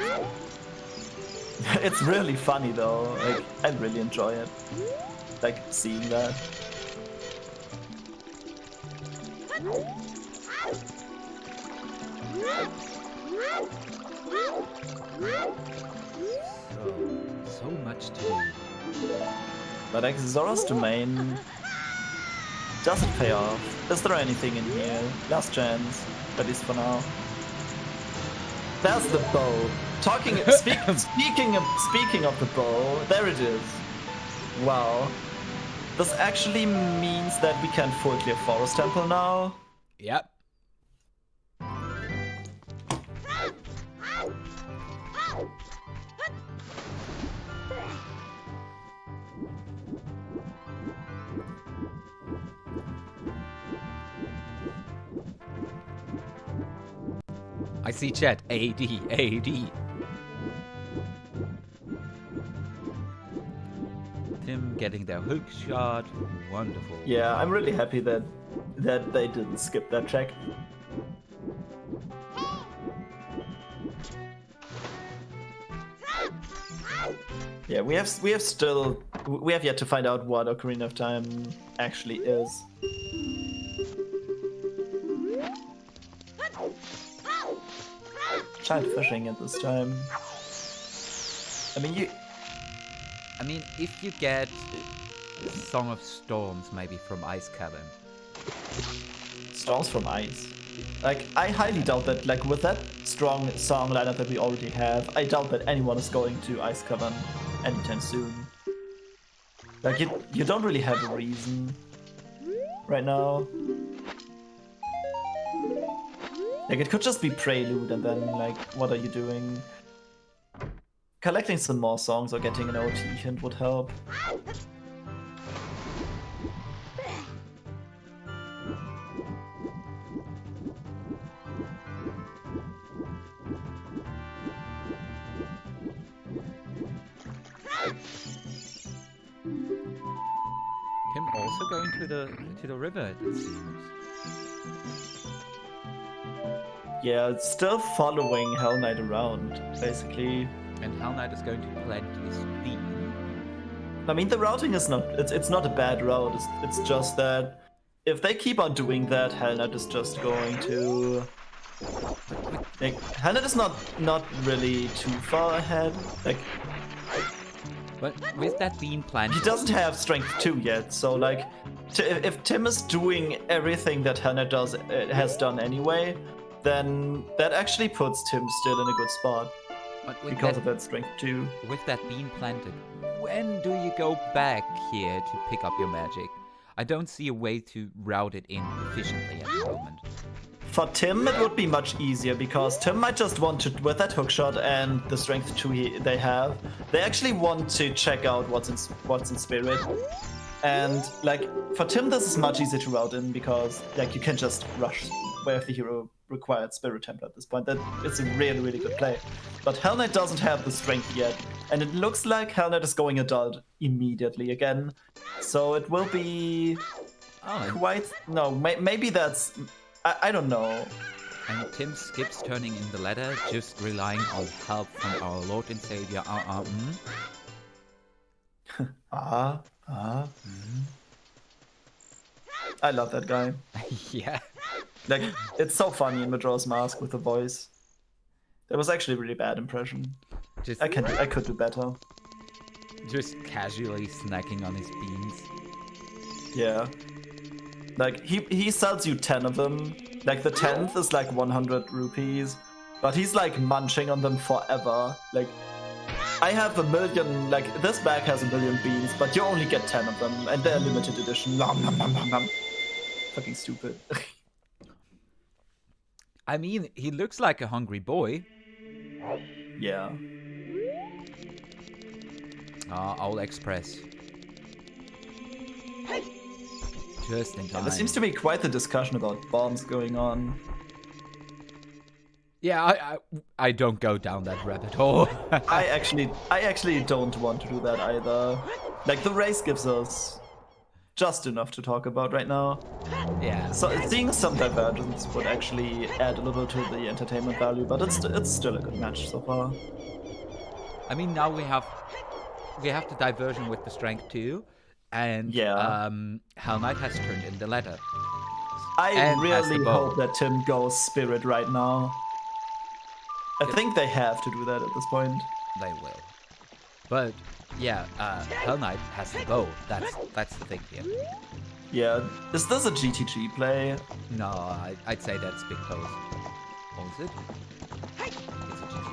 It's really funny though. Like I really enjoy it. Like seeing that. So much to do. But like Zora's domain, does it pay off? Is there anything in here? Last chance, at least for now. There's the bow. Speaking of the bow, there it is. Wow. This actually means that we can full clear Forest Temple now. Yep. I see chat. AD, AD. Tim getting their hook shot. Wonderful. Yeah, I'm really happy that they didn't skip that check. Yeah, we have yet to find out what Ocarina of Time actually is. Child fishing at this time. I mean, if you get Song of Storms, maybe from Ice Cavern. Storms from Ice. Like, I highly doubt that, like, with that strong song lineup that we already have, I doubt that anyone is going to Ice Cavern anytime soon. Like, you don't really have a reason right now. Like, it could just be Prelude, and then, like, what are you doing? Collecting some more songs or getting an OT hint would help. Him also going to the river, it seems. Yeah, it's still following Hellknight around, basically. And Hellknight is going to plant his beam. I mean, the routing is not... It's not a bad route. It's just that if they keep on doing that, Hellknight is just going to... Like, Hellknight is not really too far ahead. Like... But with that beam planted... He doesn't have Strength 2 yet, so like... If Tim is doing everything that Hellknight has done anyway, then that actually puts Tim still in a good spot. Because of that Strength 2. With that beam planted, when do you go back here to pick up your magic? I don't see a way to route it in efficiently at the moment. For Tim, it would be much easier, because Tim might just want to, with that hookshot and the Strength 2 they have, they actually want to check out what's in Spirit. And, like, for Tim, this is much easier to route in, because, like, you can just rush Way of the Hero required Spirit Temple at this point. That is a really, really good play. But Hellknight doesn't have the strength yet, and it looks like Hellknight is going adult immediately again. So it will be quite... No, maybe that's... I don't know. And Tim skips turning in the ladder, just relying on help from our Lord and Savior. I love that guy. Yeah. Like, it's so funny in Majora's Mask with the voice. That was actually a really bad impression. I could do better. Just casually snacking on his beans. Yeah. Like, he sells you 10 of them. Like, the 10th is like 100 rupees. But he's like munching on them forever. Like, I have 1 million, like, this bag has 1 million beans, but you only get 10 of them, and they're limited edition. Nom, nom, nom, nom, nom. Fucking stupid. I mean, he looks like a hungry boy. Yeah. Owl Express. Just in time. There seems to be quite the discussion about bombs going on. Yeah, I don't go down that rabbit hole. I actually don't want to do that either. Like, the race gives us just enough to talk about right now. Yeah. So seeing some divergence would actually add a little to the entertainment value, but it's still a good match so far. I mean, now we have the diversion with the strength too, and yeah. Hellknight has turned in the ladder. I really hope that Tim goes Spirit right now. I think they have to do that at this point. They will. But yeah, Hellknight has the bow. That's the thing here. Yeah. Is this a GTG play? No, I'd say that's big pose. Oh, is it?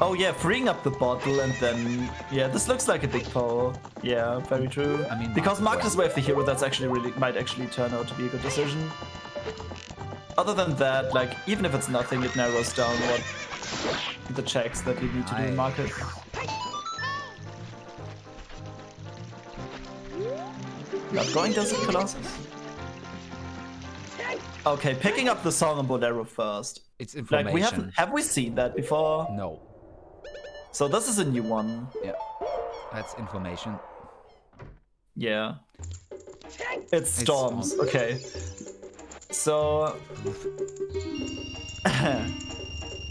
Oh yeah, freeing up the bottle and then... Yeah, this looks like a big pole. Yeah, very true. I mean, because Marcus Way of the Hero, that's actually might actually turn out to be a good decision. Other than that, like, even if it's nothing, it narrows down what the checks that you need to do in Marcus. Not going Desert Colossus. Okay, picking up the song on Bolero first. It's information. Like have we seen that before? No. So this is a new one. Yeah. That's information. Yeah. It's storms. Okay. So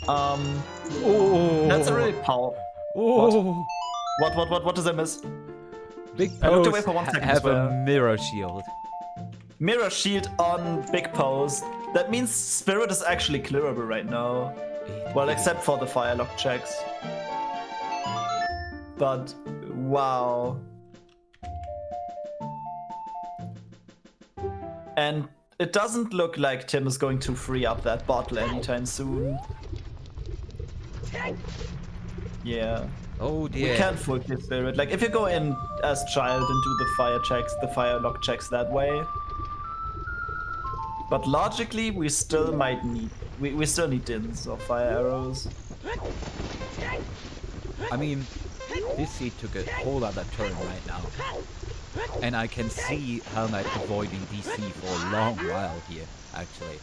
Oh. that's a really powerful. Oh. What does I miss? Big I looked pose away for 1 second. have a mirror shield. Mirror shield on big pose. That means Spirit is actually clearable right now. Well, except for the fire lock checks. But wow. And it doesn't look like Tim is going to free up that bottle anytime soon. Yeah. Oh dear. We can't full kill Spirit. Like, if you go in as child and do the fire checks, the fire lock checks that way. But logically, we still might need... We still need dins or fire arrows. I mean, this seed took a whole other turn right now. And I can see Hellknight avoiding DC for a long while here, actually.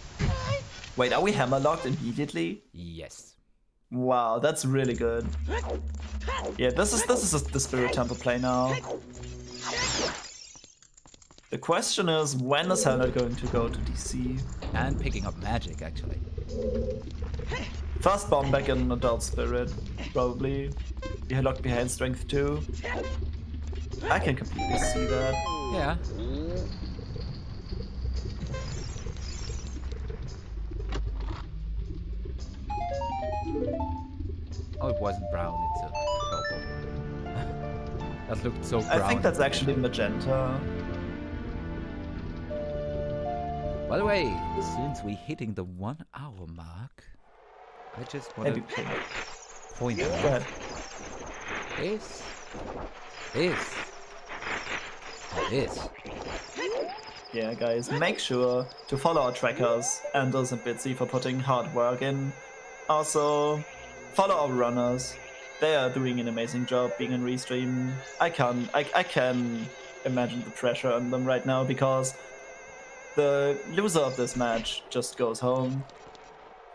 Wait, are we hammer locked immediately? Yes. Wow, that's really good. Yeah, this is the Spirit Temple play now. The question is, when is Hellknight going to go to DC? And picking up magic, actually. Fast bomb back in Adult Spirit, probably. You're locked behind Strength 2. I can completely see that. Yeah. Oh, it wasn't brown, it's a purple. That looked so brown. I think that's actually magenta. By the way, since we're hitting the 1 hour mark, I just want to point out this. Yeah, guys, make sure to follow our trackers, Anders and Bitsy, for putting hard work in. Also, follow our runners. They are doing an amazing job being in Restream. I can imagine the pressure on them right now because the loser of this match just goes home.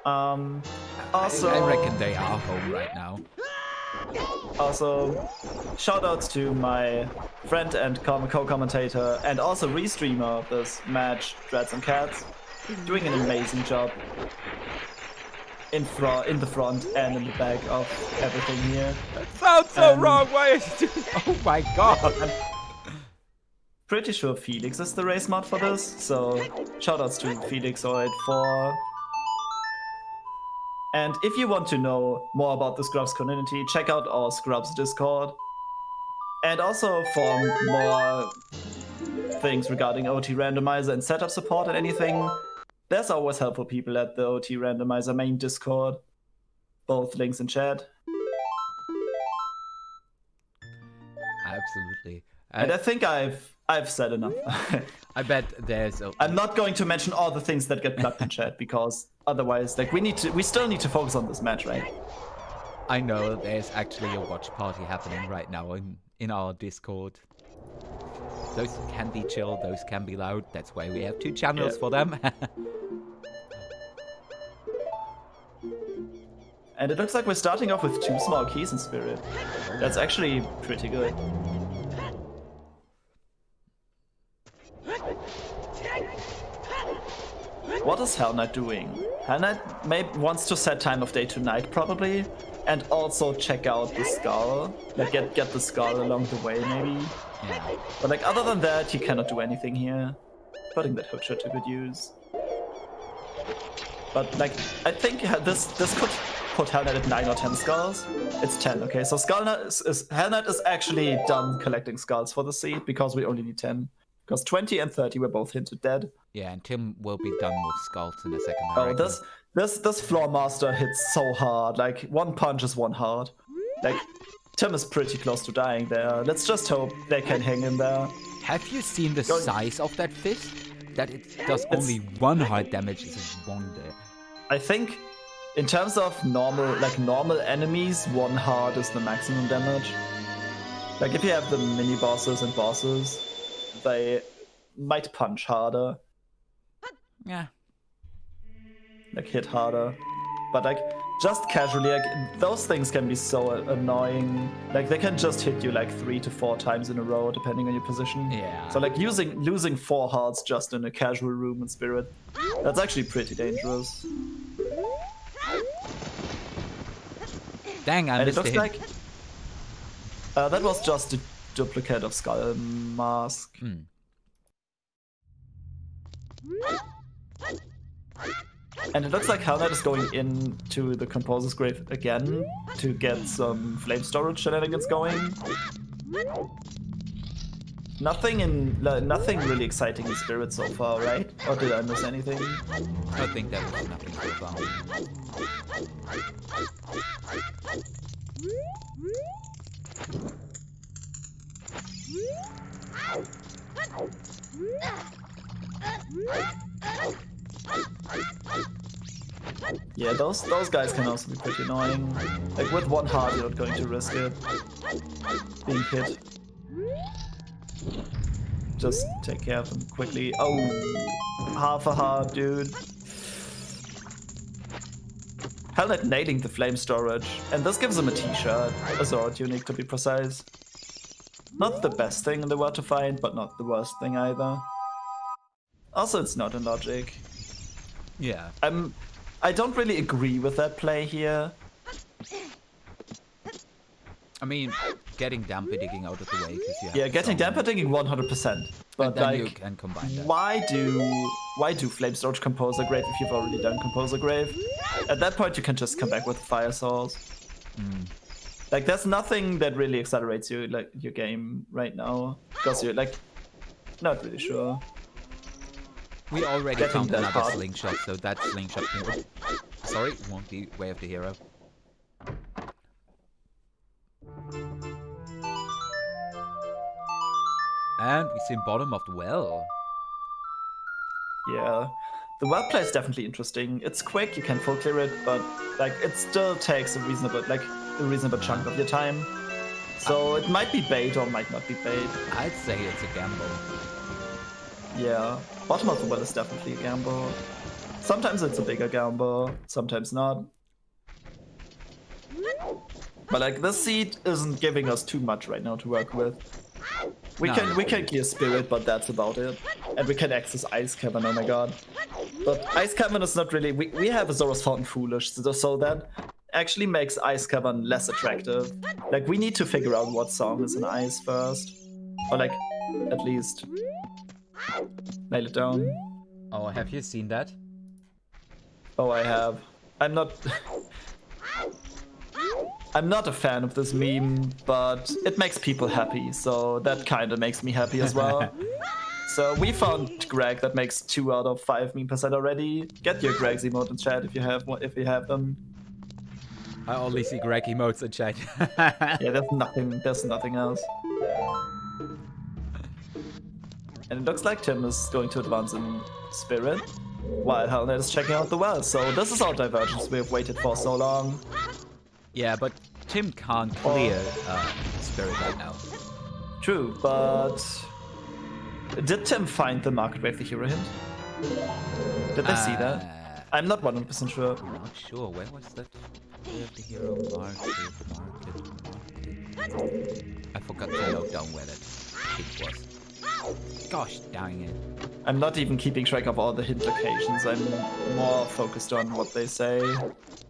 Also, I reckon they are home right now. Also, shoutouts to my friend and co-commentator and also restreamer of this match, Dreads and Cats, doing an amazing job in the front and in the back of everything here. That sounds so wrong. Why is it doing? Oh my god! I'm pretty sure Felix is the race mod for this, so shoutouts to Felixoid4. And if you want to know more about the Scrubs community, check out our Scrubs Discord. And also for more things regarding OT Randomizer and setup support and anything, there's always helpful people at the OT Randomizer main Discord. Both links in chat. Absolutely. And I think I've said enough. I bet there's a... I'm not going to mention all the things that get plugged in chat because otherwise, like, we still need to focus on this match, right? I know there's actually a watch party happening right now in our Discord. Those can be chill, those can be loud. That's why we have 2 channels for them. And it looks like we're starting off with 2 small keys in Spirit. That's actually pretty good. What is Hellknight doing? Hellknight wants to set time of day to night, probably, and also check out the skull. Like, get the skull along the way, maybe. Yeah. But like, other than that, he cannot do anything here. Putting that hookshot to good use. But like, I think this could put Hellknight at 9 or 10 skulls. It's 10, okay? So Hellknight is actually done collecting skulls for the seed because we only need 10. Because 20 and 30 were both hinted dead. Yeah, and Tim will be done with skulls in a second. Oh, this floor master hits so hard. Like, 1 punch is 1 heart. Like, Tim is pretty close to dying there. Let's just hope they can hang in there. Have you seen the size of that fist? That it does only 1 heart damage is a wonder. I think, in terms of normal enemies, 1 heart is the maximum damage. Like, if you have the mini bosses and bosses, they might punch harder. Yeah, like hit harder. But like just casually, like those things can be so annoying. Like they can just hit you like 3 to 4 times in a row, depending on your position. Yeah. So like losing 4 hearts just in a casual room in Spirit, that's actually pretty dangerous. Dang, I And it missed looks the hit. like that was just a duplicate of Skull Mask. And it looks like Hellknight is going into the Composer's Grave again to get some flame storage shenanigans going. Nothing really exciting in Spirit so far, right? Or did I miss anything? I think that was nothing so far. Yeah, those guys can also be pretty annoying. Like with 1 heart, you're not going to risk it being hit. Just take care of them quickly. Oh, half a heart, dude. Hellknight nailing the flame storage, and this gives him a t-shirt, a sword unique to be precise. Not the best thing in the world to find, but not the worst thing either. Also, it's not in logic. Yeah. I don't really agree with that play here. I mean, getting damper digging out of the way because you have getting damper digging 100%. But and then like, you can combine that. why do flame storage Composer Grave if you've already done Composer Grave? At that point, you can just come back with Fire Source. Like, there's nothing that really accelerates you like your game right now because you're like not really sure. We already Getting found that another part. slingshot, so that slingshot won't be Way of the Hero. And we see bottom of the well. Yeah, the well play is definitely interesting. It's quick, you can full clear it, but like it still takes a reasonable chunk of your time. So it might be bait or might not be bait. I'd say it's a gamble. Yeah, bottom of the well is definitely a gamble. Sometimes it's a bigger gamble, sometimes not. But like this seed isn't giving us too much right now to work with. We can clear Spirit, but that's about it. And we can access Ice Cavern, oh my god. But Ice Cavern is not really... We have Azorus Fountain Foolish, so that actually makes Ice Cavern less attractive. Like, we need to figure out what song is in Ice first. Or like, at least nail it down. Oh, have you seen that? Oh, I have. I'm not... I'm not a fan of this meme, but it makes people happy, so that kind of makes me happy as well. So we found Greg that makes 2 out of 5 meme% already. Get your Greg's emote in chat if you have them. I only see Greg emotes in chat. Yeah, there's nothing else. And it looks like Tim is going to advance in Spirit, while Hellknight is checking out the well. So this is our divergence we have waited for so long. Yeah, but Tim can't clear Spirit right now. True, but did Tim find the Market Wave the Hero hint? Did they see that? I'm not 100% sure. I'm not sure. Where was that? Where the Hero market. I forgot to note down where that hint was. Gosh dang it. I'm not even keeping track of all the hint locations. I'm more focused on what they say.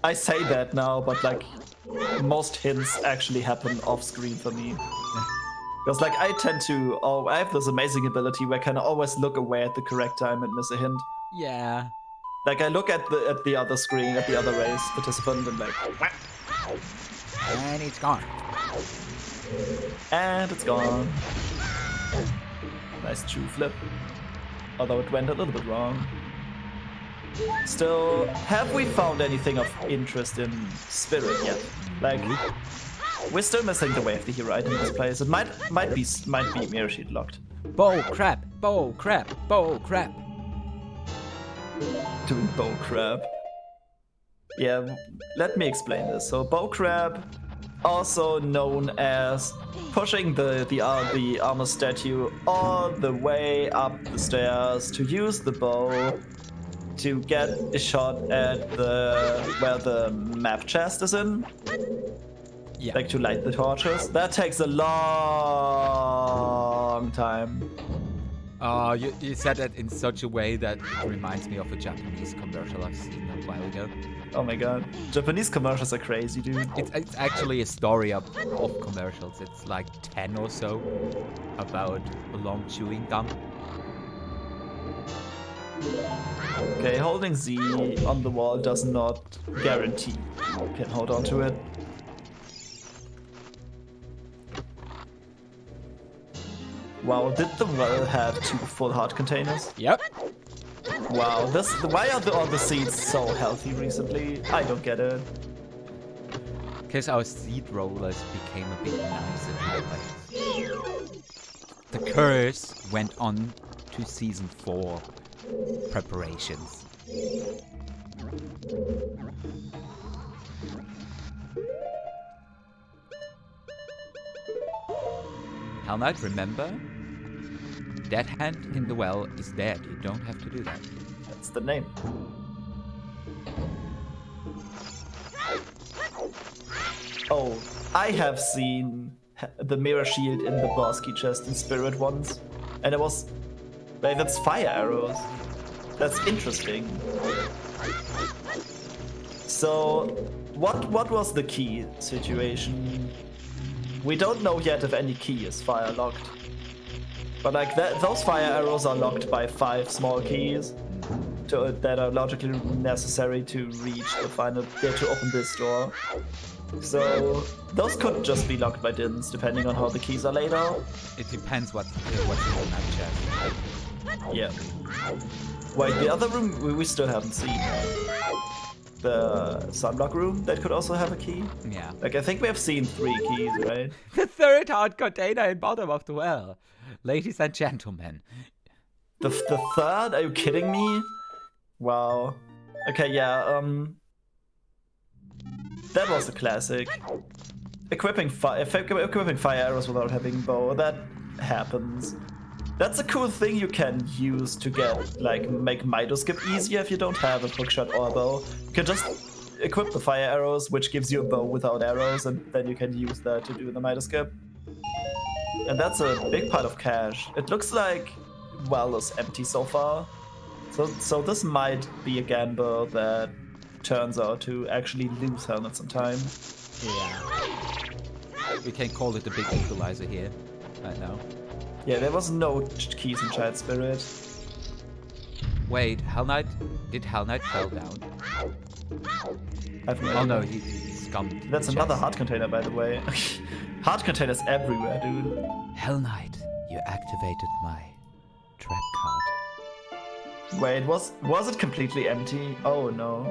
I say that now, but like most hints actually happen off screen for me. Because like I have this amazing ability where I can always look away at the correct time and miss a hint. Yeah. Like I look at the other screen, at the other race participant, and like, and it's gone. And it's gone. Nice chew flip. Although it went a little bit wrong. Still, have we found anything of interest in Spirit yet? Like, we're still missing the Way of the Hero item in this place. It might be mirror sheet locked. Bow crap! Bow crap! Bow crap! Doing bow crab. Yeah, let me explain this. So bow crab, also known as pushing the armor statue all the way up the stairs to use the bow to get a shot at where the map chest is in. Yeah. Like to light the torches. That takes a long time. You said that in such a way that it reminds me of a Japanese commercial I've seen a while ago. Oh my god. Japanese commercials are crazy, dude. It's actually a story of commercials. It's like 10 or so about a long chewing gum. Okay, holding Z on the wall does not guarantee you can hold on to it. Wow, did the well have 2 full heart containers? Yep. Wow, why are all the seeds so healthy recently? I don't get it. Because our seed rollers became a bit nicer to play. The curse went on to season 4 preparations. Hellknight, remember? Dead hand in the well is dead. You don't have to do that. That's the name. Oh, I have seen the mirror shield in the boss key chest in Spirit once. And it was... Wait, that's fire arrows. That's interesting. So, what was the key situation? We don't know yet if any key is fire locked. But like those fire arrows are locked by 5 small keys that are logically necessary to reach the final to open this door. So those could just be locked by dins, depending on how the keys are laid out. It depends what's in the map chest. Yeah. Wait, the other room we still haven't seen. The sunblock room that could also have a key. Yeah. Like I think we have seen 3 keys, right? The 3rd heart container in bottom of the well. Ladies and gentlemen. The 3rd? Are you kidding me? Wow. Okay, yeah, that was a classic. Equipping fire arrows without having bow, that happens. That's a cool thing you can use to get, like, make Mido skip easier if you don't have a hookshot or a bow. You can just equip the fire arrows, which gives you a bow without arrows, and then you can use that to do the Mido skip. And that's a big part of cache. It looks like well is empty so far. So this might be a gamble that turns out to actually lose Hellknight some time. Yeah. We can call it a big equalizer here, right now. Yeah, there was no keys in Child Spirit. Wait, Hellknight? Did Hellknight fall down? I've no Oh idea. no, he scummed. That's the another chest. heart container, by the way. Heart containers everywhere, dude. Hellknight, you activated my trap card. Wait, was it completely empty? Oh no.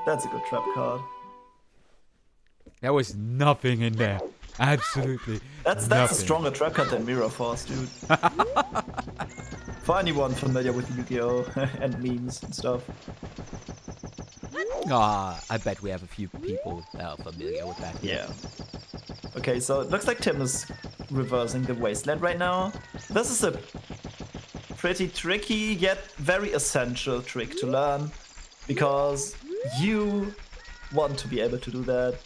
That's a good trap card. There was nothing in there. Absolutely. That's a nothing. stronger trap card than Mirror Force, dude. For anyone familiar with Yu-Gi-Oh! And memes and stuff. Ah, I bet we have a few people that are familiar with that. Yeah. Okay, so it looks like Tim is reversing the Wasteland right now. This is a pretty tricky yet very essential trick to learn, because you want to be able to do that.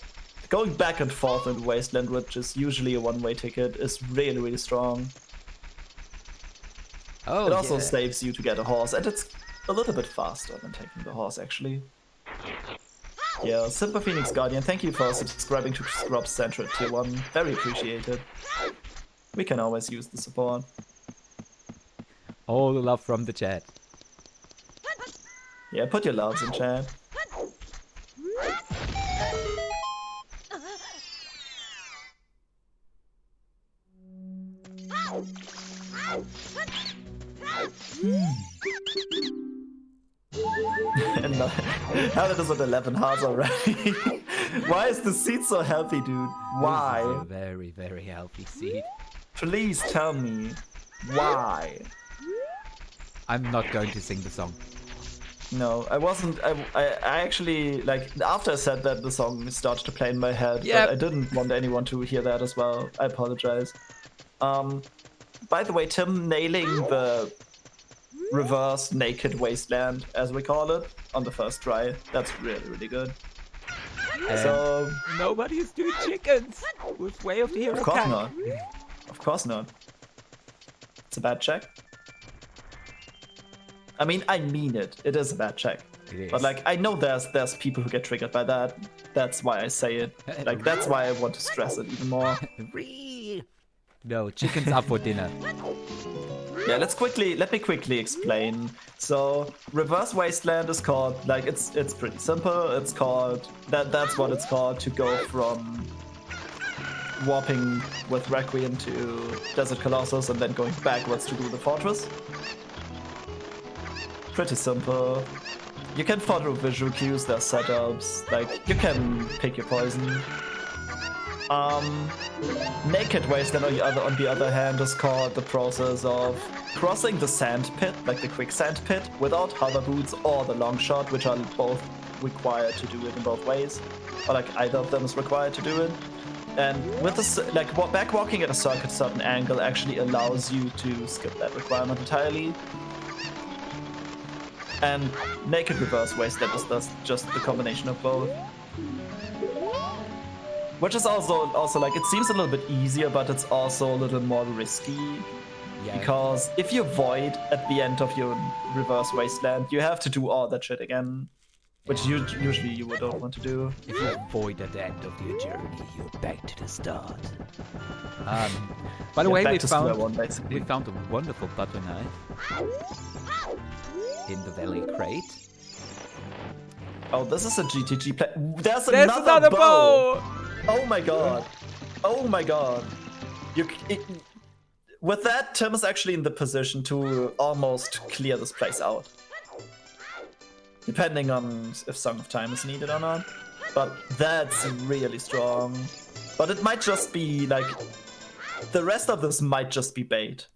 Going back and forth in the Wasteland, which is usually a one-way ticket, is really, really strong. Oh, It also yeah. saves you to get a horse, and it's a little bit faster than taking the horse, actually. Yeah, Simple Phoenix Guardian, thank you for subscribing to Scrubs Central Tier 1. Very appreciated. We can always use the support. All the love from the chat. Yeah, put your loves in chat. And now that is at 11 hearts already. Why is the seed so healthy, dude? This is Why? a very, very healthy seed. Please tell me why. I'm not going to sing the song. No, I wasn't. I actually, like, after I said that, the song started to play in my head. Yep. But I didn't want anyone to hear that as well. I apologize. By the way, Tim nailing the reverse naked wasteland, as we call it, on the first try. That's really, really good. So nobody is doing chickens with Way of the Hero. Of course not. Of course not. It's a bad check. I mean it. It is a bad check. It is. But like, I know there's people who get triggered by that. That's why I say it. Like, that's why I want to stress it even more. No, chicken's up for dinner. Yeah, let me quickly explain. So, Reverse Wasteland is called, like, it's pretty simple. It's called, that's what it's called, to go from warping with Requiem to Desert Colossus and then going backwards to do the fortress. Pretty simple. You can follow visual cues, there's setups, like, you can pick your poison. Naked Wasteland on the other hand is called the process of crossing the sand pit, like the quicksand pit, without hover boots or the long shot, which are both required to do it in both ways, or like either of them is required to do it. And with this, like backwalking at a certain angle actually allows you to skip that requirement entirely. And Naked Reverse Wasteland is thus just the combination of both. Which is also like, it seems a little bit easier, but it's also a little more risky. Yeah. Because if you void at the end of your Reverse Wasteland, you have to do all that shit again. Which usually you don't want to do. If you void at the end of your journey, you're back to the start. By the way, we found a wonderful butter knife in the Valley Crate. Oh, this is a GTG play. There's another bow! Oh my god. Oh my god. With that, Tim is actually in the position to almost clear this place out. Depending on if Song of Time is needed or not. But that's really strong. But it might just be like... The rest of this might just be bait.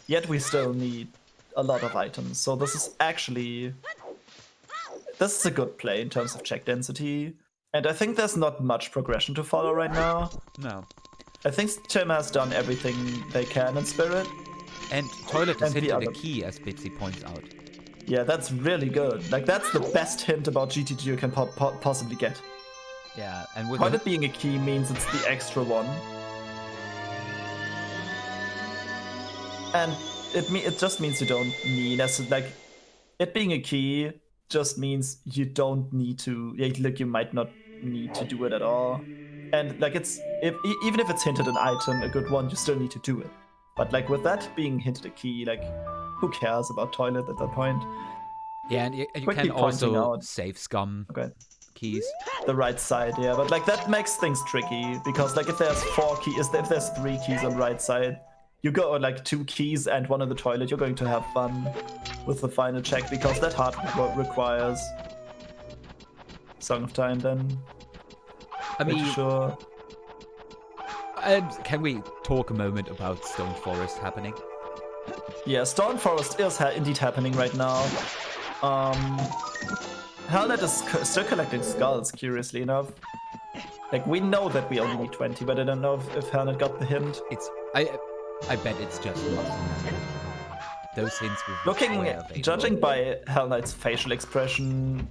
Yet we still need a lot of items. So this is actually... This is a good play in terms of check density. And I think there's not much progression to follow right now. No. I think Tim has done everything they can in Spirit. And Toilet is hitting the key, as Bitsy points out. Yeah, that's really good. Like, that's the best hint about GTG you can possibly get. Yeah, and with Toilet being a key means it's the extra one. And it just means you don't need... Like, it being a key just means you don't need to... Like, you might not need to do it at all. And like, even if it's hinted an item, a good one, you still need to do it. But like, with that being hinted a key, like, who cares about Toilet at that point? Yeah, and you can also save scum keys. The right side, yeah, but like, that makes things tricky, because like, if there's 3 keys on right side, you go like 2 keys and one in the Toilet, you're going to have fun with the final check, because that hard requires Song of Time then. I mean, sure. Can we talk a moment about Stone Forest happening? Yeah, Stone Forest is indeed happening right now. Hellknight is still collecting skulls, curiously enough. Like, we know that we only need 20, but I don't know if Hellknight got the hint. I bet it's just those hints were Judging by Hellknight's facial expression,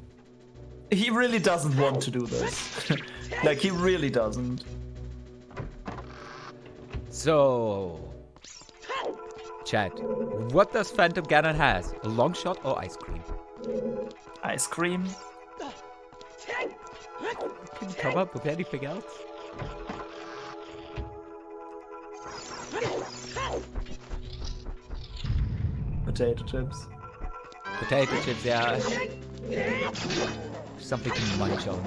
he really doesn't want to do this. Like, he really doesn't. So, chat, what does Phantom Ganon has? A long shot or ice cream? Ice cream? Can you come up with anything else? Potato chips. Potato chips, yeah. Something to munch on.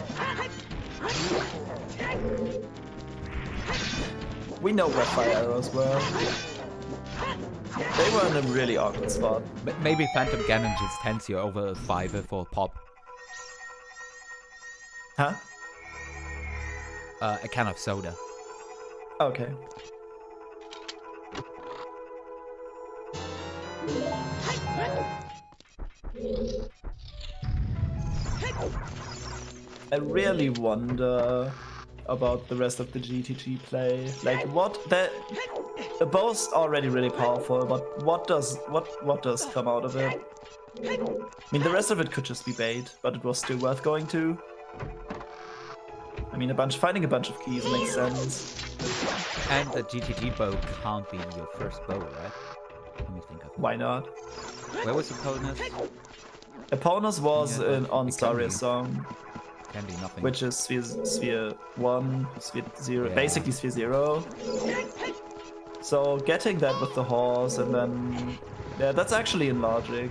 We know where fire arrows were. They were in a really awkward spot. But maybe Phantom Ganon just hands you over a $5 for a pop. Huh? A can of soda. Okay. I really wonder about the rest of the GTG play. Like, the bow's already really powerful, but what does come out of it? I mean, the rest of it could just be bait, but it was still worth going to. I mean, finding a bunch of keys makes sense. And the GTG bow can't be your first bow, right? Let me think of it. Why not? Where was Opponus? Opponus was on it Staria's song, Can be nothing. which is Sphere 1, Sphere 0, Yeah. basically Sphere 0. So getting that with the horse and then... Yeah, that's actually in logic.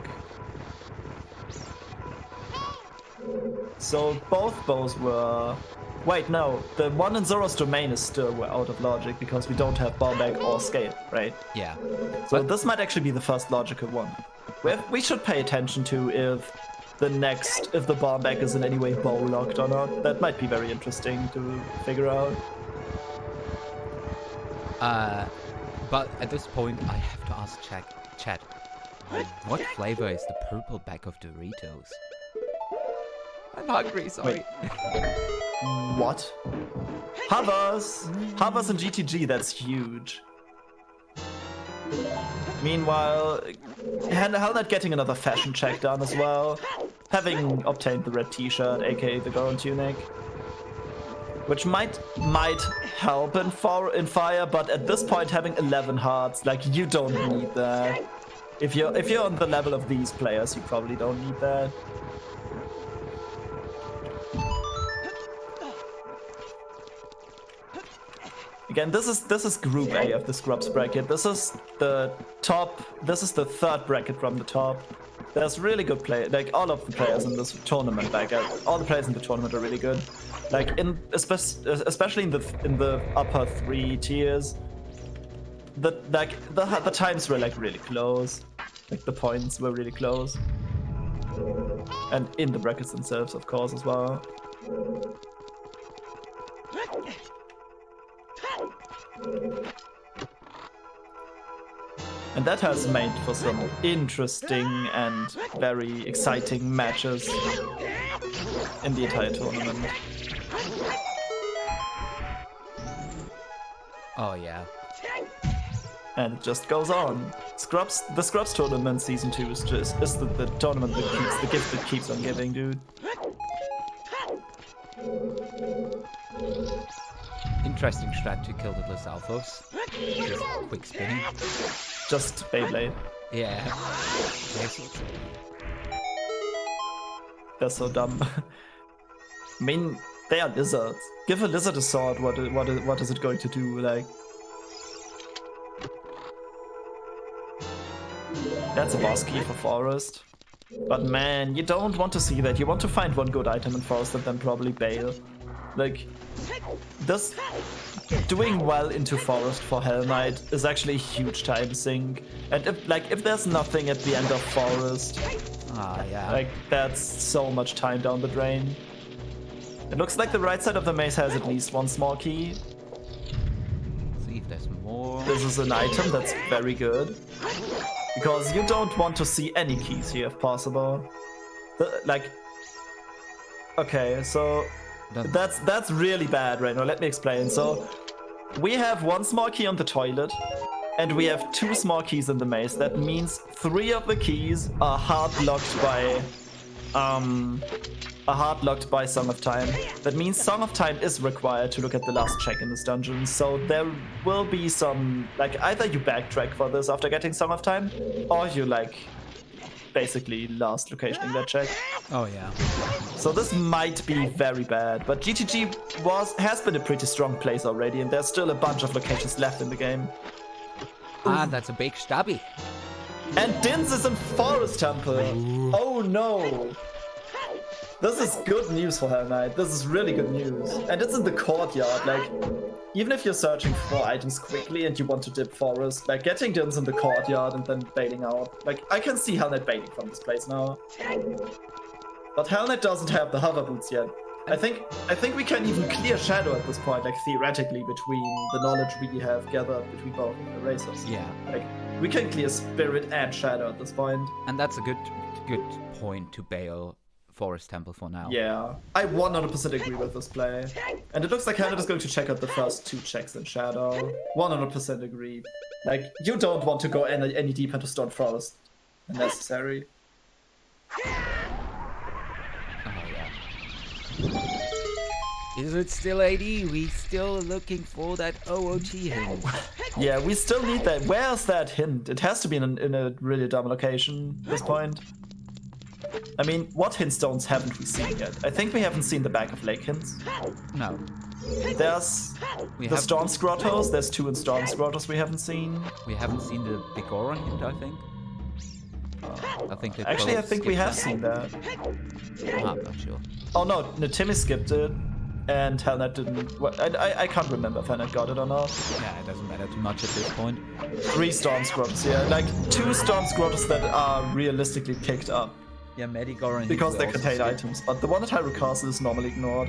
So both bows were... Wait, no, the one in Zoro's domain is still out of logic because we don't have ballback or scale, right? Yeah. So this might actually be the first logical one. We should pay attention to if the ballback is in any way bow locked or not. That might be very interesting to figure out. But at this point, I have to ask chat. What flavor is the purple bag of Doritos? I'm hungry, sorry. What? Hovers! Hovers in GTG, that's huge. Meanwhile, Hellknight getting another fashion check done as well. Having obtained the red t-shirt, aka the Goron tunic. Which might help in fire, but at this point having 11 hearts, like, you don't need that. If you're on the level of these players, you probably don't need that. Again, this is Group A of the Scrubs bracket. This is the third bracket from the top. There's really good play. Like, all of the players in this tournament, all the players in the tournament are really good. Like, especially in the upper 3 tiers. The times were like really close. Like, the points were really close. And in the brackets themselves, of course, as well. And that has made for some interesting and very exciting matches in the entire tournament. Oh yeah. And it just goes on. The Scrubs tournament season 2 is the tournament that keeps the gift that keeps on giving, dude. Interesting strat to kill the Lysalphos. Just quick spinning. Just Beyblade. Yeah. They're so true. They're so dumb. I mean, they are lizards. Give a lizard a sword, what is it going to do? Like, that's a boss key for Forest. But man, you don't want to see that. You want to find one good item in Forest and then probably bail. Like, this doing well into Forest for Hellknight is actually a huge time sink. And if there's nothing at the end of Forest, yeah. like, that's so much time down the drain. It looks like the right side of the maze has at least one small key. Let's see if there's more. This is an item that's very good. Because you don't want to see any keys here if possible. Okay, so that's really bad right now. Let me explain. So we have one small key on the toilet, and we have 2 small keys in the maze. That means 3 of the keys are hard locked by Song of Time. That means Song of Time is required to look at the last check in this dungeon. So there will be some, like, either you backtrack for this after getting Song of Time, or you, like, basically last locationing that check. Oh yeah. So this might be very bad, but GTG has been a pretty strong place already, and there's still a bunch of locations left in the game. That's a big stabby. And Dins is in Forest Temple. Ooh. Oh no. This is good news for Hellknight. This is really good news. And it's in the courtyard. Like, even if you're searching for items quickly and you want to dip Forest, like, getting Dins in the courtyard and then bailing out. Like, I can see Hellknight bailing from this place now. But Hellknight doesn't have the hover boots yet. I think we can even clear Shadow at this point, like, theoretically, between the knowledge we have gathered between both the races. Yeah. Like, we can clear Spirit and Shadow at this point. And that's a good point to bail Forest Temple for now. Yeah, I 100% agree with this play. And it looks like Hellknight is going to check out the first 2 checks in Shadow. 100% agree. Like, you don't want to go any deeper into Stone Forest than necessary. Oh, yeah. Is it still AD? We still looking for that OOT hint. Yeah, we still need that. Where's that hint? It has to be in a really dumb location at this point. I mean, what hint stones haven't we seen yet? I think we haven't seen the back of Lake hints. No. There's the Storm's Grottos. There's 2 in Storm's Grottos we haven't seen. We haven't seen the Bigoron hint, I think. I think Actually, I think we have seen that. I'm not sure. Oh no, Timmy skipped it, and Hellknight didn't. Well, I can't remember if Hellknight got it or not. Yeah, it doesn't matter too much at this point. 3 Storm's Grottos, yeah. Like, 2 Storm's Grottos that are realistically picked up. Yeah, Medigoron because they contain items, but the one at Hyrule Castle is normally ignored.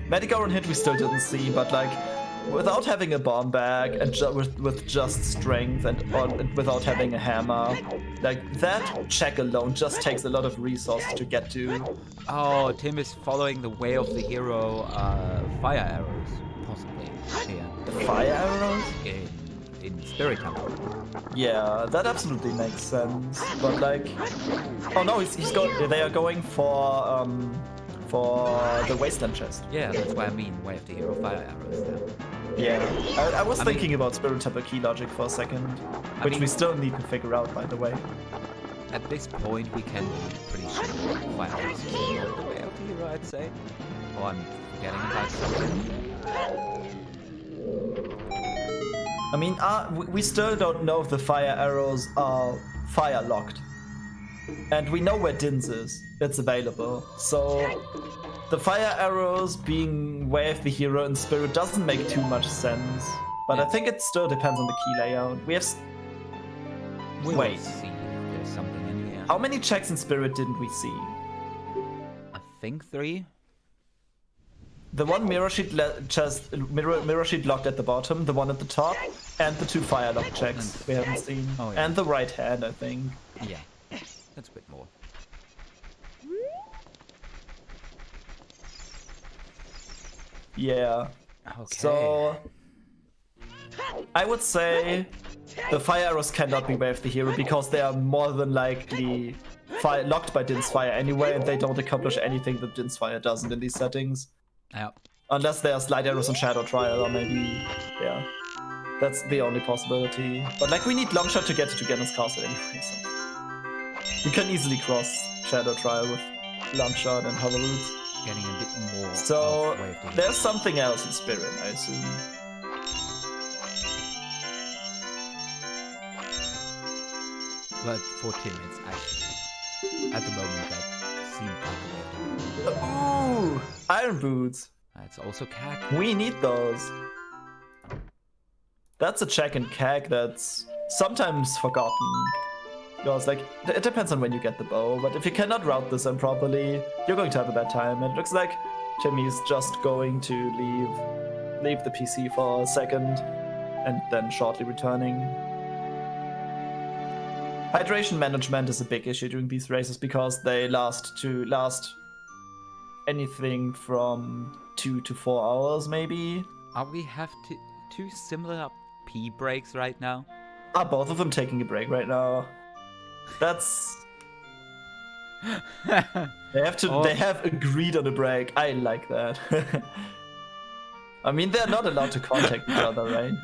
Medigoron hint we still didn't see, but like, without having a bomb bag and with just strength and without having a hammer, like that check alone just takes a lot of resources to get to. Oh, Tim is following the way of the hero, fire arrows, possibly. Yeah. The fire arrows? In Spirit Temple. Yeah, that absolutely makes sense. But like, oh no, he's going. They are going for the Wasteland chest. Yeah, that's what I mean. Way of the hero, fire arrows. Yeah, I was thinking about Spirit Temple key logic for a second, which we still need to figure out, by the way. At this point, we can be pretty sure fire arrows is not the way of the hero, I'd say. Oh, I'm forgetting about something. I mean, we still don't know if the fire arrows are fire locked. And we know where Din's is. It's available. So the fire arrows being way of the hero in Spirit doesn't make too much sense. But yeah. I think it still depends on the key layout. We have... We Wait. will see if there's something in here. How many checks in Spirit didn't we see? I think 3. The one mirror sheet mirror sheet locked at the bottom, the one at the top, and the 2 fire lock checks we haven't seen. Oh, yeah. And the right hand, I think. Yeah, that's a bit more. Yeah. Okay. So I would say the fire arrows cannot be way of the hero because they are more than likely locked by Din's fire anyway, and they don't accomplish anything that Din's fire doesn't in these settings. Yeah. Unless they are slide arrows on Shadow Trial, or maybe, yeah. That's the only possibility. But like, we need Longshot to get to Ganon's Castle anyway, so you can easily cross Shadow Trial with Longshot and Hollow Roots. Getting a bit more. So way of the hero. there's something else in Spirit, I assume. But for Tim, it's actually at the moment that seemed like a way of the hero. Ooh! Iron Boots! It's also CAC. We need those. That's a check in CAG that's sometimes forgotten. Because, like, it depends on when you get the bow, but if you cannot route this in properly, you're going to have a bad time. And it looks like Timmy's just going to leave the PC for a second and then shortly returning. Hydration management is a big issue during these races because they last anything from 2 to 4 hours, maybe. Are we have two similar pee breaks right now? Are both of them taking a break right now? That's... They have agreed on a break. I like that. I mean, they're not allowed to contact each other, right?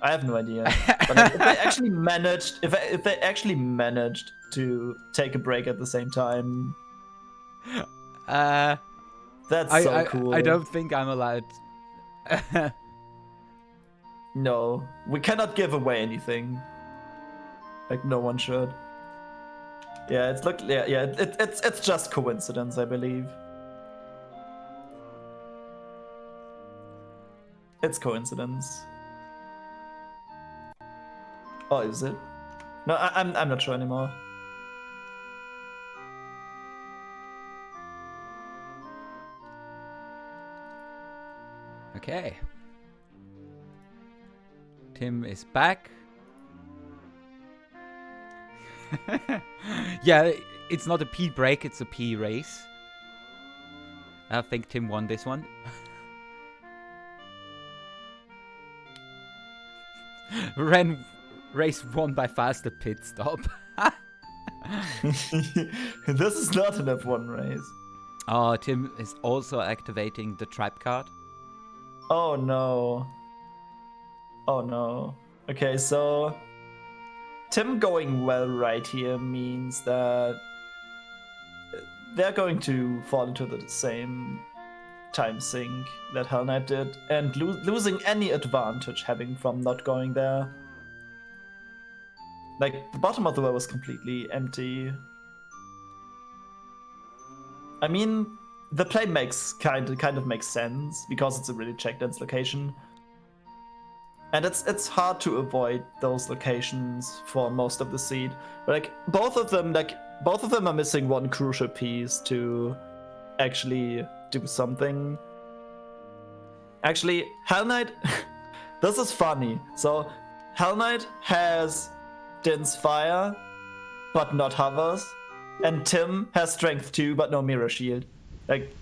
I have no idea. But if they actually managed to take a break at the same time, that's so cool. I don't think I'm allowed. No, we cannot give away anything. Like no one should. Yeah, it's just coincidence, I believe. It's coincidence. Oh, is it? No, I'm not sure anymore. Okay. Tim is back. Yeah, it's not a P break, it's a P race. I think Tim won this one. Race won by faster pit stop. This is not an F1 race. Oh, Tim is also activating the trap card. Oh no. Oh no. Okay, so Tim going well right here means that they're going to fall into the same time sink that Hellknight did, and losing any advantage having from not going there. Like, the bottom of the well was completely empty. I mean, the play makes kind of makes sense because it's a really check dense location. And it's hard to avoid those locations for most of the seed. But like both of them are missing one crucial piece to actually do something. Actually, Hellknight, this is funny. So Hellknight has Din's Fire, but not Hovers, and Tim has Strength 2, but no Mirror Shield. Like,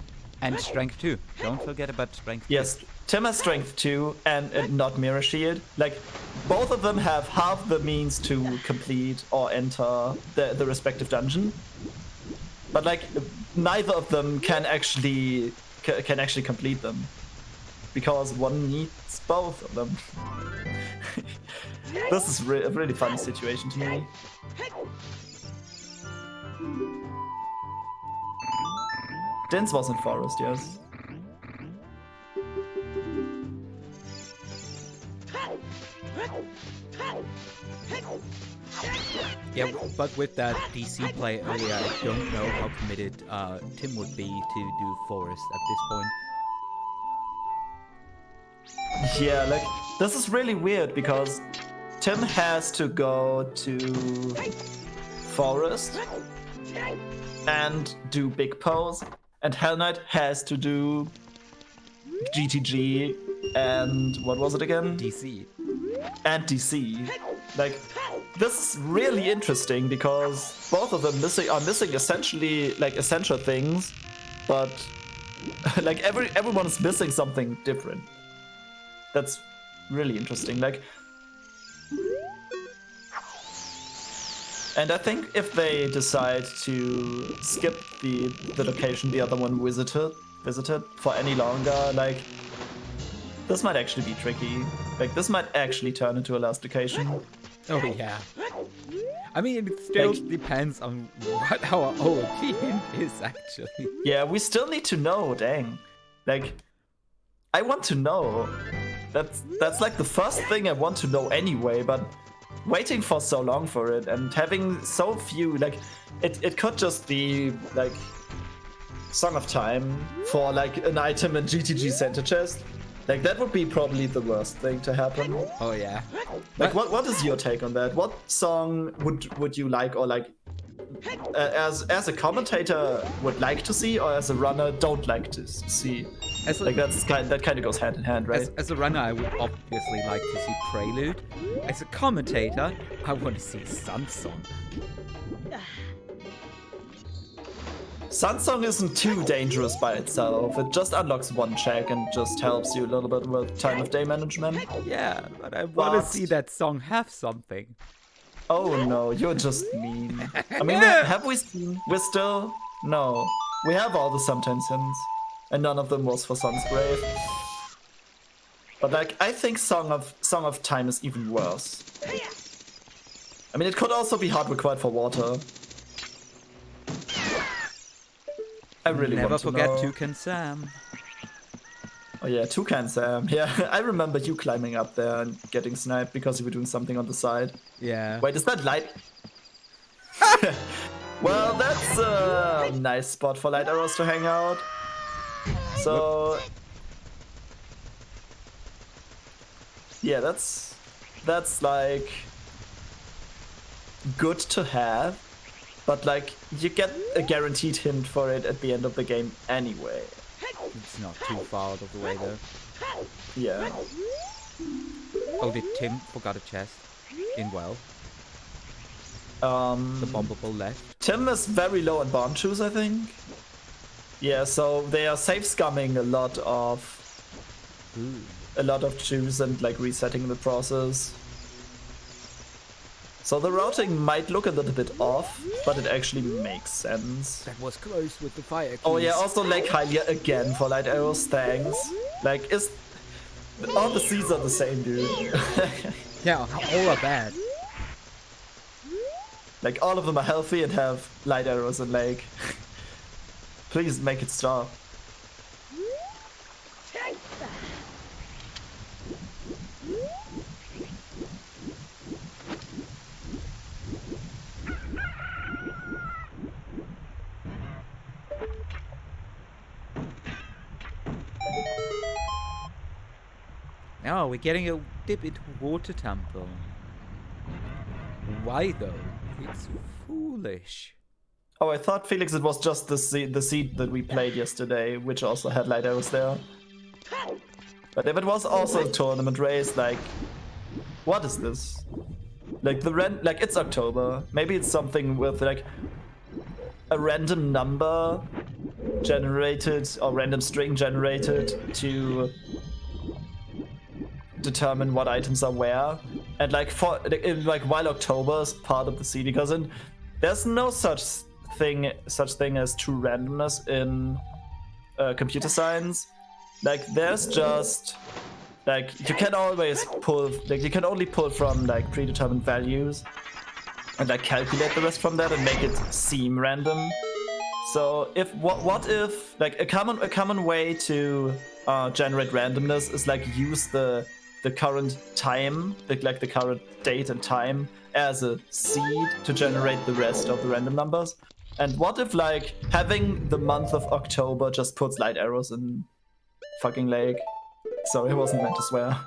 and Strength 2. Don't forget about Strength 2. Yes, Tim has Strength 2 and not Mirror Shield. Like, both of them have half the means to complete or enter the respective dungeon. But like, neither of them can actually complete them, because one needs both of them. This is a really funny situation to me. Dins was in Forest, yes. Yeah, but with that DC play earlier, I don't know how committed Tim would be to do Forest at this point. Yeah, like, this is really weird because Tim has to go to Forest and do Big Pose, and Hellknight has to do GTG and what was it again? DC. And DC. Like, this is really interesting because both of them are missing essentially like essential things, but like everyone's missing something different. That's really interesting. Like, and I think if they decide to skip the location the other one visited for any longer, like, this might actually be tricky. Like, this might actually turn into a last location. Oh yeah. I mean, it still depends on what our OP is actually. Yeah, we still need to know, dang. Like, I want to know. That's like the first thing I want to know anyway, but waiting for so long for it and having so few, like, it could just be like Song of Time for like an item in GTG center chest. Like, that would be probably the worst thing to happen. Oh yeah. Like, what is your take on that? What song would you like, or like as a commentator would like to see, or as a runner don't like to see? Like, that kind of goes hand in hand, right? As a runner, I would obviously like to see Prelude. As a commentator, I want to see Sunsong. Sunsong isn't too dangerous by itself. It just unlocks one check and just helps you a little bit with time of day management. Yeah, but I want to see that song have something. Oh no, you're just mean. I mean, have we seen? We're still... No. We have all the Sometimes hints, and none of them was for Sun's Grave. But like, I think Song of Time is even worse. I mean, it could also be hard required for water. I really Never want to forget know. Toucan Sam. Oh yeah, Toucan Sam. Yeah, I remember you climbing up there and getting sniped because you were doing something on the side. Yeah. Wait, is that light? Well, that's a nice spot for light arrows to hang out. So... yeah, that's like... good to have. But like, you get a guaranteed hint for it at the end of the game anyway. It's not too far out of the way though. Yeah. Oh, did Tim forgot a chest in well? The bombable left. Tim is very low on bomb choose, I think. Yeah, so they are safe scumming a lot of choose and like resetting the process. So the routing might look a little bit off, but it actually makes sense. That was close with the fire keys. Oh yeah, also Lake Hylia again for light arrows, thanks. Like, all the seeds are the same, dude. Yeah, all are bad. Like, all of them are healthy and have light arrows in Lake. Please make it stop. Oh, we're getting a dip into water temple. Why though? It's foolish. Oh, I thought, Felix, it was just the seed that we played yesterday, which also had light arrows there. But if it was also a tournament race, like, what is this? Like like it's October. Maybe it's something with like a random number generated or random string generated to determine what items are where, and like while October is part of the seed, because there's no such thing as true randomness in computer science. Like there's just like you can always pull, like you can only pull from like predetermined values and like calculate the rest from that and make it seem random. So what if like a common way to generate randomness is like use the current time, like the current date and time as a seed to generate the rest of the random numbers. And what if like having the month of October just puts light arrows in fucking Lake? Sorry, I wasn't meant to swear.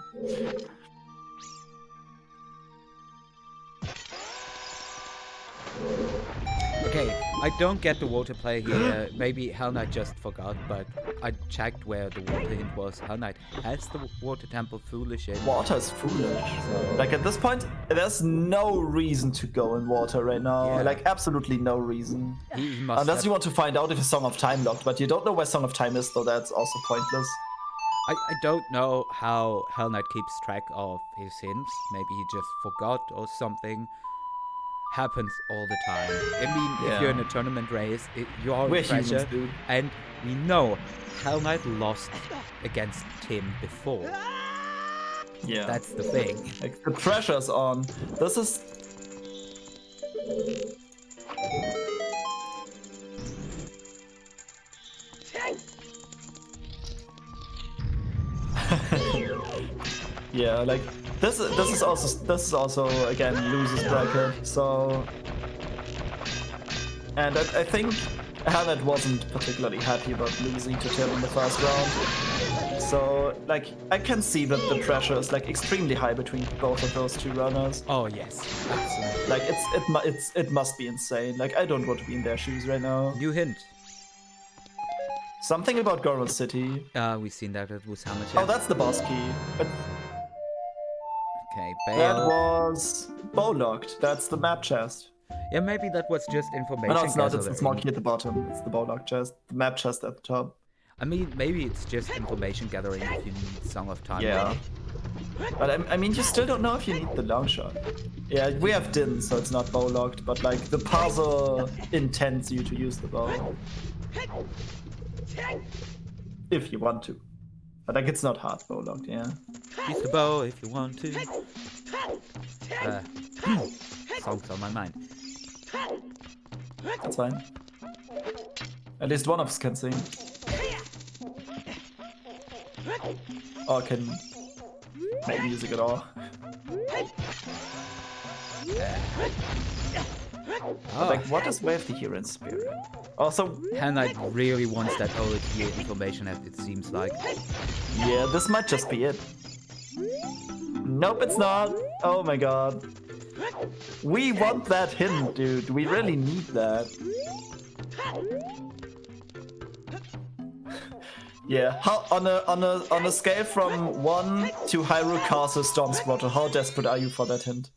Okay, I don't get the water play here. Maybe Hellknight just forgot, but I checked where the water hint was. Hellknight has the water temple foolish in. Water is foolish. So, like at this point, there's no reason to go in water right now. Yeah. Like absolutely no reason. He must Unless you want to find out if it's Song of Time locked, but you don't know where Song of Time is, so that's also pointless. I don't know how Hellknight keeps track of his hints. Maybe he just forgot or something. Happens all the time. I mean, if you're in a tournament race, you're all We're pressure, humans, dude. and we know Hellknight lost against Tim before. Yeah. That's the thing. Like the pressure's on. This is yeah, like this is also again losers bracket. So, and I think Hellknight wasn't particularly happy about losing to Tim in the first round. So like I can see that the pressure is like extremely high between both of those two runners. Oh yes, absolutely. Like it must be insane. Like I don't want to be in their shoes right now. New hint. Something about Goron City. We've seen that it was how much. Oh, that's the boss key. But okay, that bail. was bow locked. That's the map chest. Yeah, maybe that was just information. No, it's not. It's the gathering. small key at the bottom. It's the bow locked chest. The map chest at the top. I mean, maybe it's just information gathering if you need Song of Time. Yeah. But I mean, you still don't know if you need the long shot. Yeah, we have Din, so it's not bow locked. But like the puzzle intends you to use the bow. If you want to. But like it's not hard bow locked, yeah. Use the bow if you want to. Songs on my mind. That's fine. At least one of us can sing. Or can make music at all. Oh, Like, what is Wave the Hero in Spirit? Also, Hellknight really wants that OLT information, as it seems like. yeah, this might just be it. Nope, it's not. Oh my god. We want that hint, dude. We really need that. Yeah, how on a scale from 1 to Hyrule Castle Storm Squatter, how desperate are you for that hint?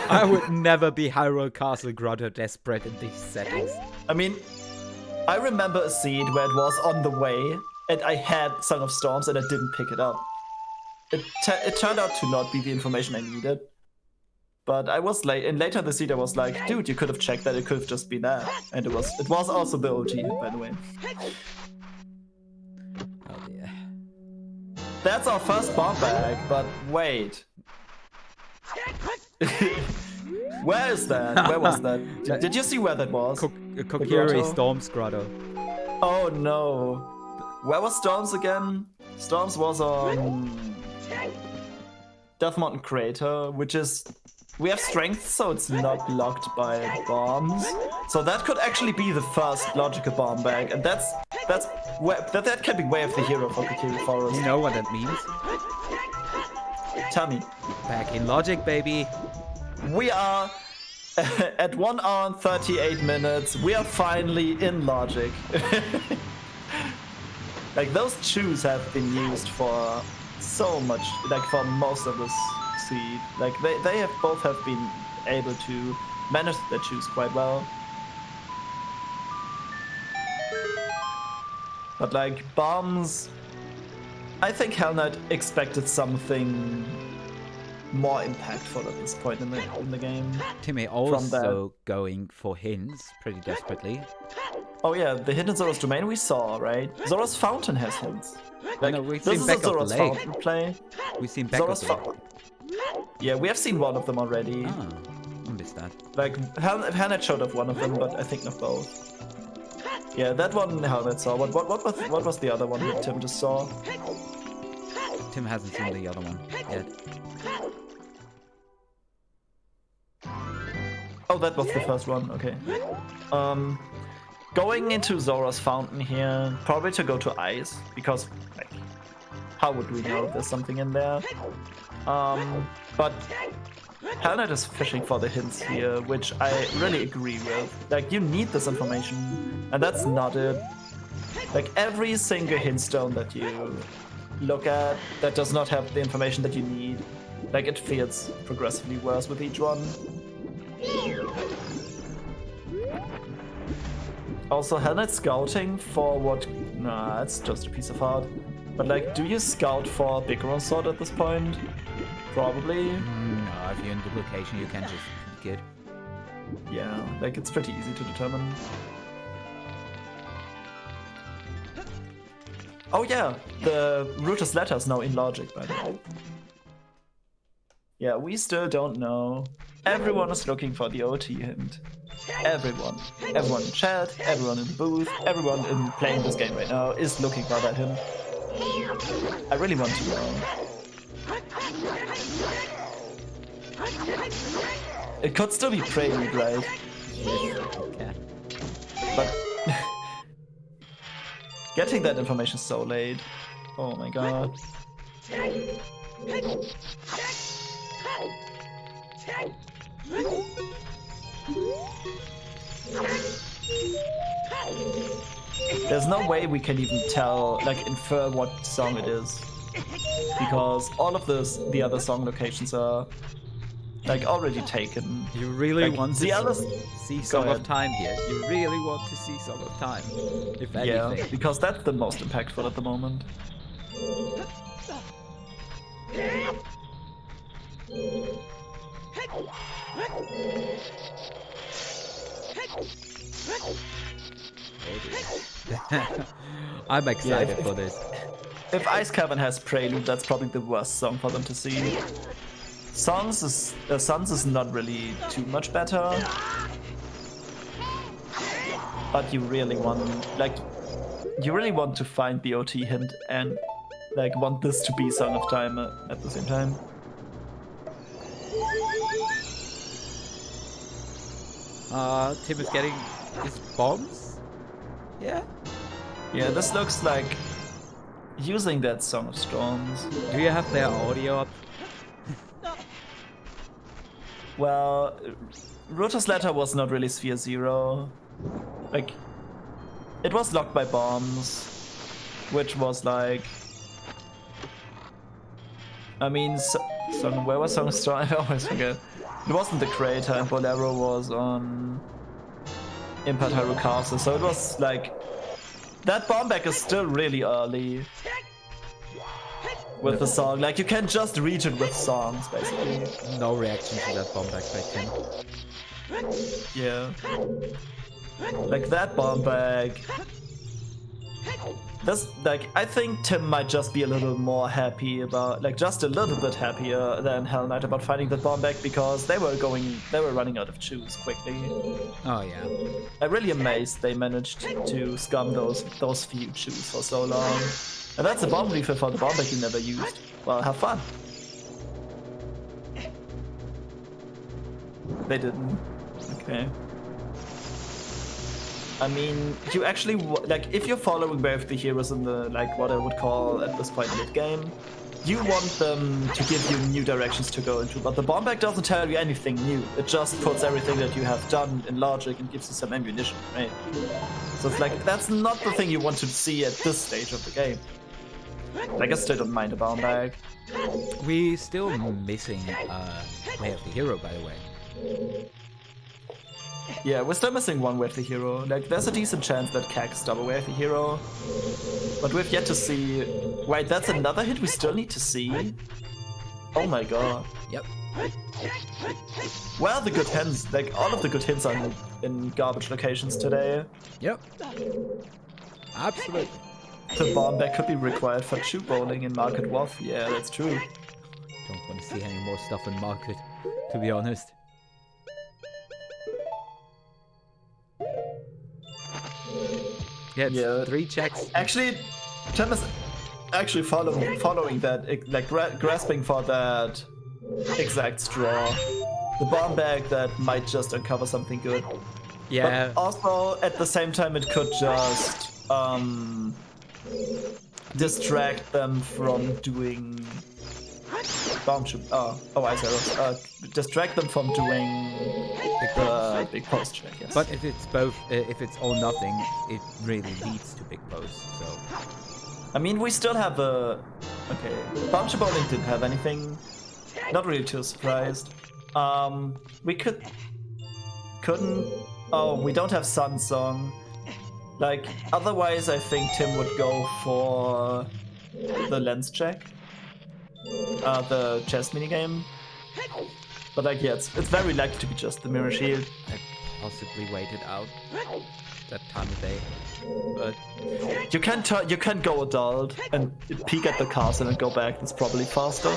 I would never be Hyrule Castle Grotto desperate in these settings. I mean, I remember a seed where it was on the way, and I had Song of Storms, and I didn't pick it up. It turned out to not be the information I needed. But I was late, and later in the seed I was like, dude, you could have checked that, it could have just been that. And it was also the OT, by the way. Oh dear. That's our first bomb bag, but wait. Where is that? Where was that? Did you see where that was? Kokiri Storm's Grotto. Oh no. Where was Storms again? Storms was on Death Mountain Crater, which is... We have strength, so it's not locked by bombs. So that could actually be the first logical bomb bag, and that can be Way of the Hero for Kokiri Forest. You know what that means? Tell me. Back in logic, baby. We are at 1 hour and 38 minutes. We are finally in logic. Like, those chews have been used for so much, like for most of this seed. Like, they have both have been able to manage their chews quite well. But like bombs, I think Hellknight expected something more impactful at this point in the game. Timmy also going for hints pretty desperately. Oh yeah, the hint in Zora's Domain we saw, right? Zora's Fountain has hints. Like, no, we've this seen is Back a of Zora's the Lake. Fountain play. We've seen Back Zora's of the Lake. Fountain. Yeah, we have seen one of them already. Ah, I missed that. Like, Hellknight showed off one of them, but I think not both. Yeah, that one Hellknight saw. What was the other one that Tim just saw? Tim hasn't seen the other one yet. Oh, that was the first one, okay. Going into Zora's Fountain here, probably to go to Ice, because, like, how would we know there's something in there? But Hellknight is fishing for the hints here, which I really agree with. Like, you need this information, and that's not it. Like, every single hint stone that you look at that does not have the information that you need, like, it feels progressively worse with each one. Also, Hellknight scouting for what? Nah, it's just a piece of art. But like, do you scout for Bigron Sword at this point? Probably. No, if you're in the location, you can just peek it. Yeah, like it's pretty easy to determine. Oh yeah, the Router's letter is now in logic, by the way. Yeah, we still don't know. Everyone is looking for the OT hint. Everyone. Everyone in chat, everyone in the booth, everyone in playing this game right now is looking for that hint. I really want to know. It could still be Prelude, right? Okay. But getting that information so late. Oh my god. There's no way we can even tell, like, infer what song it is. Because all of the other song locations are, like, already taken. You really Like, want to the others... see Song of Time here. You really want to see Song of Time, if anything. Yeah, because that's the most impactful at the moment. I'm excited for this. If Ice Cavern has Prelude, that's probably the worst song for them to see. Suns is not really too much better. But you really want, like, you really want to find the OT hint and, like, want this to be Song of Time at the same time. Tim is getting his bombs? Yeah? Yeah, this looks like using that Song of Storms. Do you have their audio up? Well, Router's letter was not really Sphere Zero. Like, it was locked by bombs, which was like... I mean, where was Song Strong? I always forget. It wasn't the creator, and Bolero was on Impact Harukasa, so it was like that bomb back is still really early with the song. Like you can just reach it with songs, basically. No reaction to that bomb back then. Yeah. Like that bomb bag. This, like, I think Tim might just be a little more happy about, like, just a little bit happier than Hellknight about finding the bomb bag because they were running out of chews quickly. Oh yeah. I'm really amazed they managed to scum those few chews for so long. And that's a bomb refill for the bomb bag you never used. Well, have fun. They didn't. Okay. I mean, you actually, like, if you're following both of the heroes in the, like, what I would call at this point mid-game, you want them to give you new directions to go into, but the bomb bag doesn't tell you anything new. It just puts everything that you have done in logic and gives you some ammunition, right? So it's like, that's not the thing you want to see at this stage of the game. Like, I still don't mind a bomb bag. We still missing Way of the Hero, by the way. Yeah, we're still missing one Way of the Hero. Like, there's a decent chance that Kag's double Way of the Hero. But we've yet to see... Wait, that's another hit we still need to see? Oh my god. Yep. Where are the good hints? Like, all of the good hints are in garbage locations today. Yep. Absolutely. The bomb bag could be required for chew bowling in Market Wolf. Yeah, that's true. Don't want to see any more stuff in Market, to be honest. Yeah, 3 checks. Actually, Tim is actually following that, like grasping for that exact straw. The bomb bag that might just uncover something good. Yeah. But also, at the same time, it could just distract them from doing bomb shoot. Distract them from doing big post check. Yes. But if it's both, if it's all nothing, it really leads to big posts. So. I mean, we still have a. Okay, bomb shoot bowling didn't have anything. Not really too surprised. We couldn't. Oh, we don't have Sun Song. Like, otherwise, I think Tim would go for the lens check. The chess minigame. But like, yeah, it's very likely to be just the mirror shield. I possibly waited out that time of day, but you can go adult and peek at the castle and go back. That's probably faster.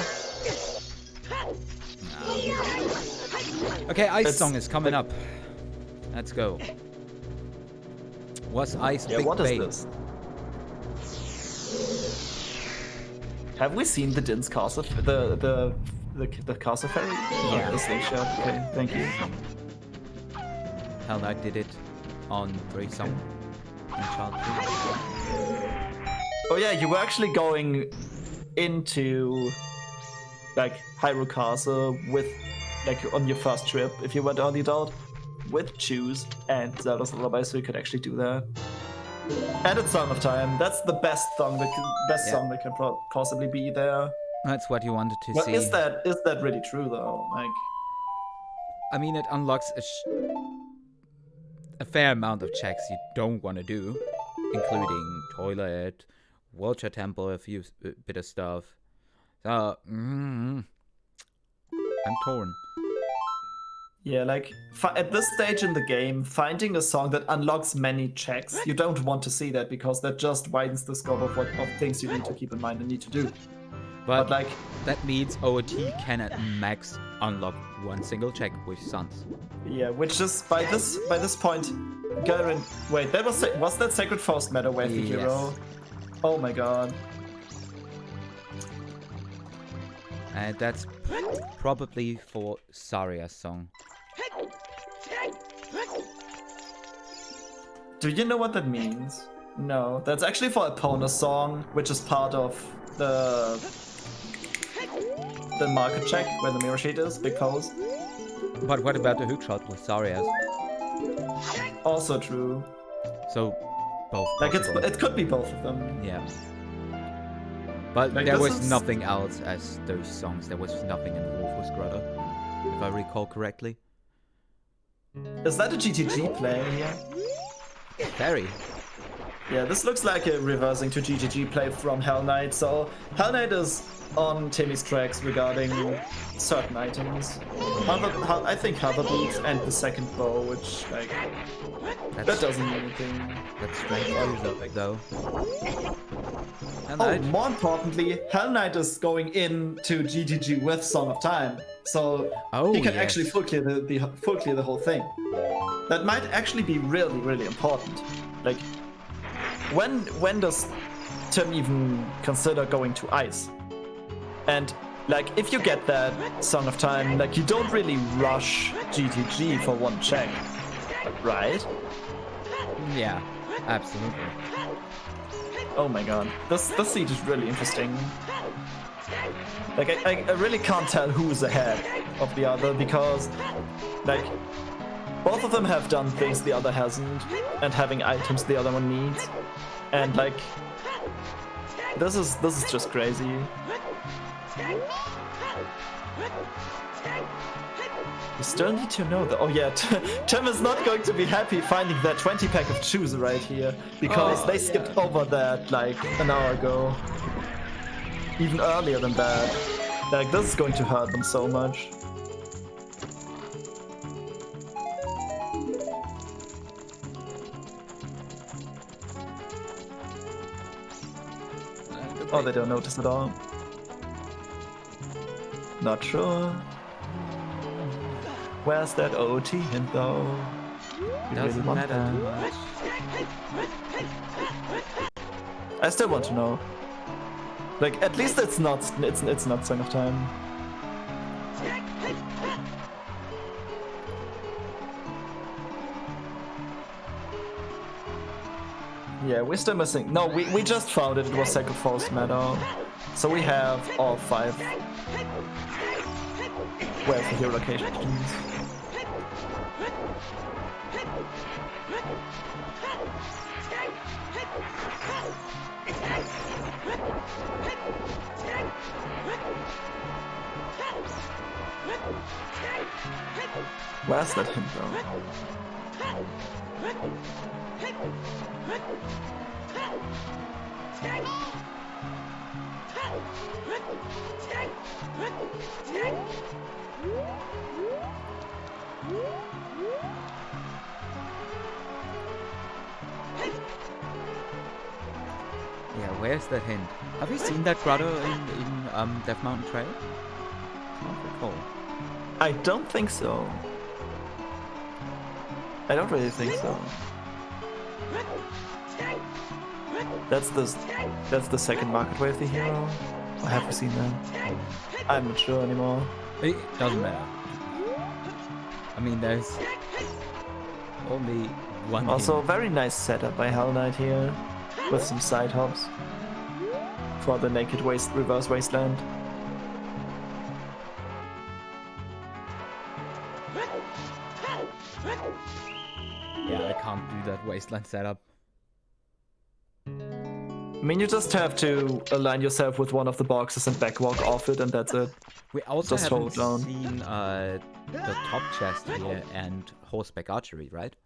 Okay, Ice Song is coming up. Let's go. Was Ice big what bait? is this? Have we seen the Din's castle? The castle ferry? Yeah. The station. Okay, thank you. Hellknight did it on Grey Song in Child 2. Oh yeah, you were actually going into like Hyrule Castle with like on your first trip if you went on the adult with Choose and Zelda's Lullaby, so you could actually do that. And it's Song of Time. That's the best song that can possibly be there. That's what you wanted to But see. is that really true though? Like, I mean, it unlocks a fair amount of checks you don't want to do, including toilet, Vulture Temple, a few bit of stuff. So, I'm torn. yeah, like at this stage in the game, finding a song that unlocks many checks, you don't want to see that because that just widens the scope of things you need to keep in mind and need to do. But like that means OOT can at max unlock one single check with Suns. Yeah, which is by this point, wait, that was that Sacred Forest meta Way of the Hero? Oh my god. And that's probably for Saria's song. Do you know what that means? No, that's actually for Epona's song, which is part of the market check where the mirror sheet is, big pose. But what about the hookshot with Saria's? Also true. So both. Like it could be both of them. Yeah. But Like, there this was is- nothing else as those songs. There was nothing in Wolf's Grotto, if I recall correctly. Is that a GTG play here? Very. Yeah, this looks like a reversing to GGG play from Hellknight. So Hellknight is on Timmy's tracks regarding certain items. I think hover boots and the second bow, which like that doesn't mean anything. That's strange news, though. And Oh, more importantly, Hellknight is going into GGG with Song of Time, so he can actually full clear the whole thing. That might actually be really, really important. Like, when does Tim even consider going to ice? And like, if you get that Song of Time, like, you don't really rush GTG for one check, right? Yeah, absolutely. Oh my god, this siege is really interesting. Like, I really can't tell who's ahead of the other, because like both of them have done things the other hasn't, and having items the other one needs, and like this is just crazy. You still need to know that. Oh yeah, Tim is not going to be happy finding that 20 pack of shoes right here, because they skipped over that like an hour ago. Even earlier than that. Like, this is going to hurt them so much. Oh, they don't notice at all. Not sure. Where's that OT hint though? Doesn't want matter that. too much. I still want to know. Like, at least it's not Song of Time. Yeah, we're still missing. No, we just found it. It was Sacred Forest Meadow. So we have all 5. Where's the hero locations? Where's that hint though? Yeah, where's that hint? Have you seen that grotto in Death Mountain Trail? Can't recall. I don't think so. I don't really think so. That's the second market wave the hero. Or have we seen that? I'm not sure anymore. It doesn't matter. I mean, there's only one Also, hint. very nice setup by Hellknight here, with some side hops for the naked reverse wasteland. Yeah, I can't do that wasteland setup. I mean, you just have to align yourself with one of the boxes and backwalk off it, and that's it. We also Just haven't hold down. seen the top chest here and horseback archery, right?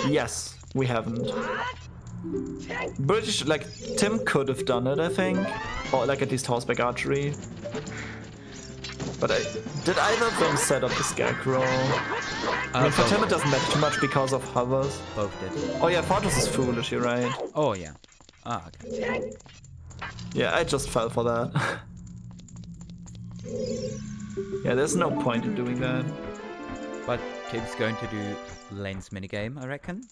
Yes, we haven't. British, like, Tim could have done it, I think. Or, like, at least horseback archery. But did either of them set up the scarecrow? I mean, for Tim it doesn't matter too much because of hovers. Both did. Oh yeah, Fortress is foolish, you're right. Oh, yeah. Ah, okay. Yeah, I just fell for that. Yeah, there's no point in doing that. But Tim's going to do Lane's minigame, I reckon.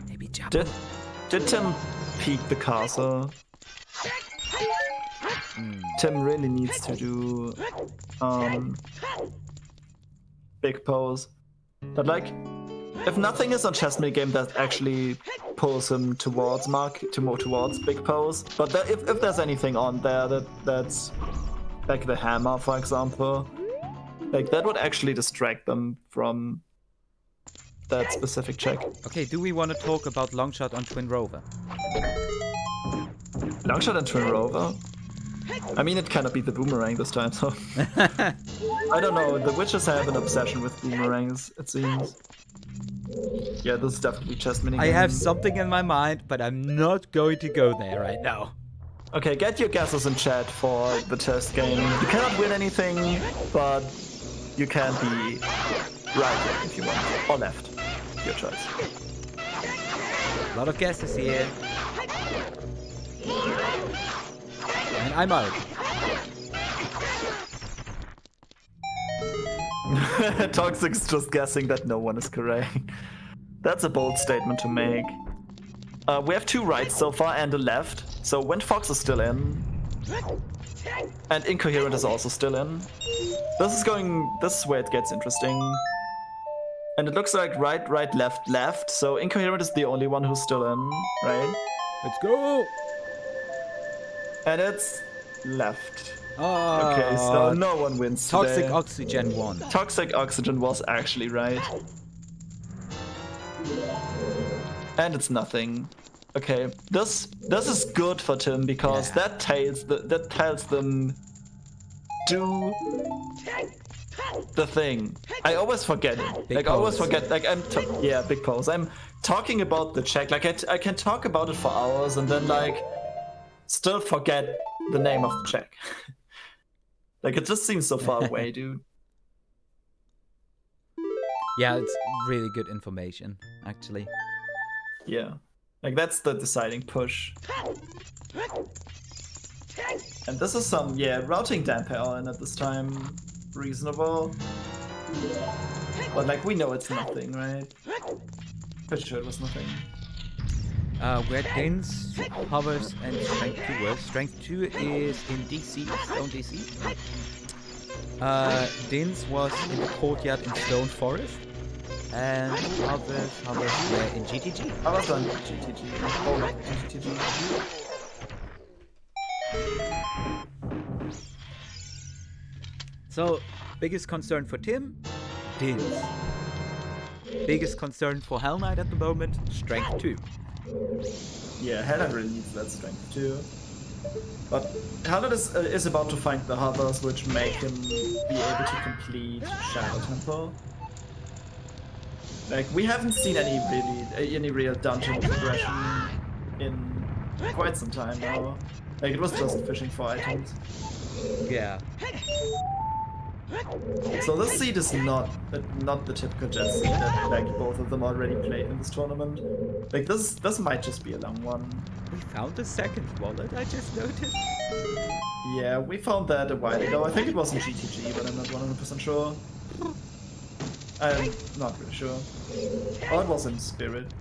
Maybe jump. Did Tim peek the castle? Tim really needs to do big pose. But like, if nothing is on chess game that actually pulls him towards towards big pose, but if there's anything on there that's like the hammer, for example, like that would actually distract them from that specific check. Okay, do we want to talk about Longshot on Twin Rover? Longshot and Twin Rover? I mean, it cannot be the boomerang this time, so... I don't know, the witches have an obsession with boomerangs, it seems. Yeah, this is definitely chess minigame. I have something in my mind, but I'm not going to go there right now. Okay, get your guesses in chat for the test game. You cannot win anything, but you can be right if you want, or left. Your choice. A lot of guesses here. And I'm out. Toxic's just guessing that no one is correct. That's a bold statement to make. We have 2 rights so far and a left. So Wind Fox is still in. And Incoherent is also still in. This is where it gets interesting. And it looks like right, left. So Incoherent is the only one who's still in, right? Let's go! And it's left. Oh, Okay, so no one wins Toxic today. Oxygen won. Toxic Oxygen was actually right. And it's nothing. Okay, this is good for Tim because that tells them do the thing. I always forget it. Big I always pose. forget. Like big pose. I'm talking about the check. Like I can talk about it for hours and then like still forget the name of the check. Like it just seems so far away, dude. Yeah, it's really good information, actually. Yeah. Like that's the deciding push. And this is some, routing damper in at this time. Reasonable. But like we know it's nothing, right? Pretty sure it was nothing. Where Dins hovers and Strength 2 was. Strength 2 is in DC, Stone DC. Dins was in the courtyard in Stone Forest. And hovers were in GTG. I was on GTG. Oh, no, GTG. So, biggest concern for Tim? Dins. Biggest concern for Hellknight at the moment? Strength 2. Yeah, Hellknight really needs that strength too. But Hellknight is about to find the hovers which make him be able to complete Shadow Temple. Like we haven't seen any real dungeon progression in quite some time now. Like it was just fishing for items. Yeah. So this seed is not the typical jet seed that like both of them already played in this tournament. Like this might just be a long one. We found the second wallet, I just noticed. Yeah, we found that a while ago. I think it was in GTG, but I'm not 100% sure. I'm not really sure. Or it was in Spirit.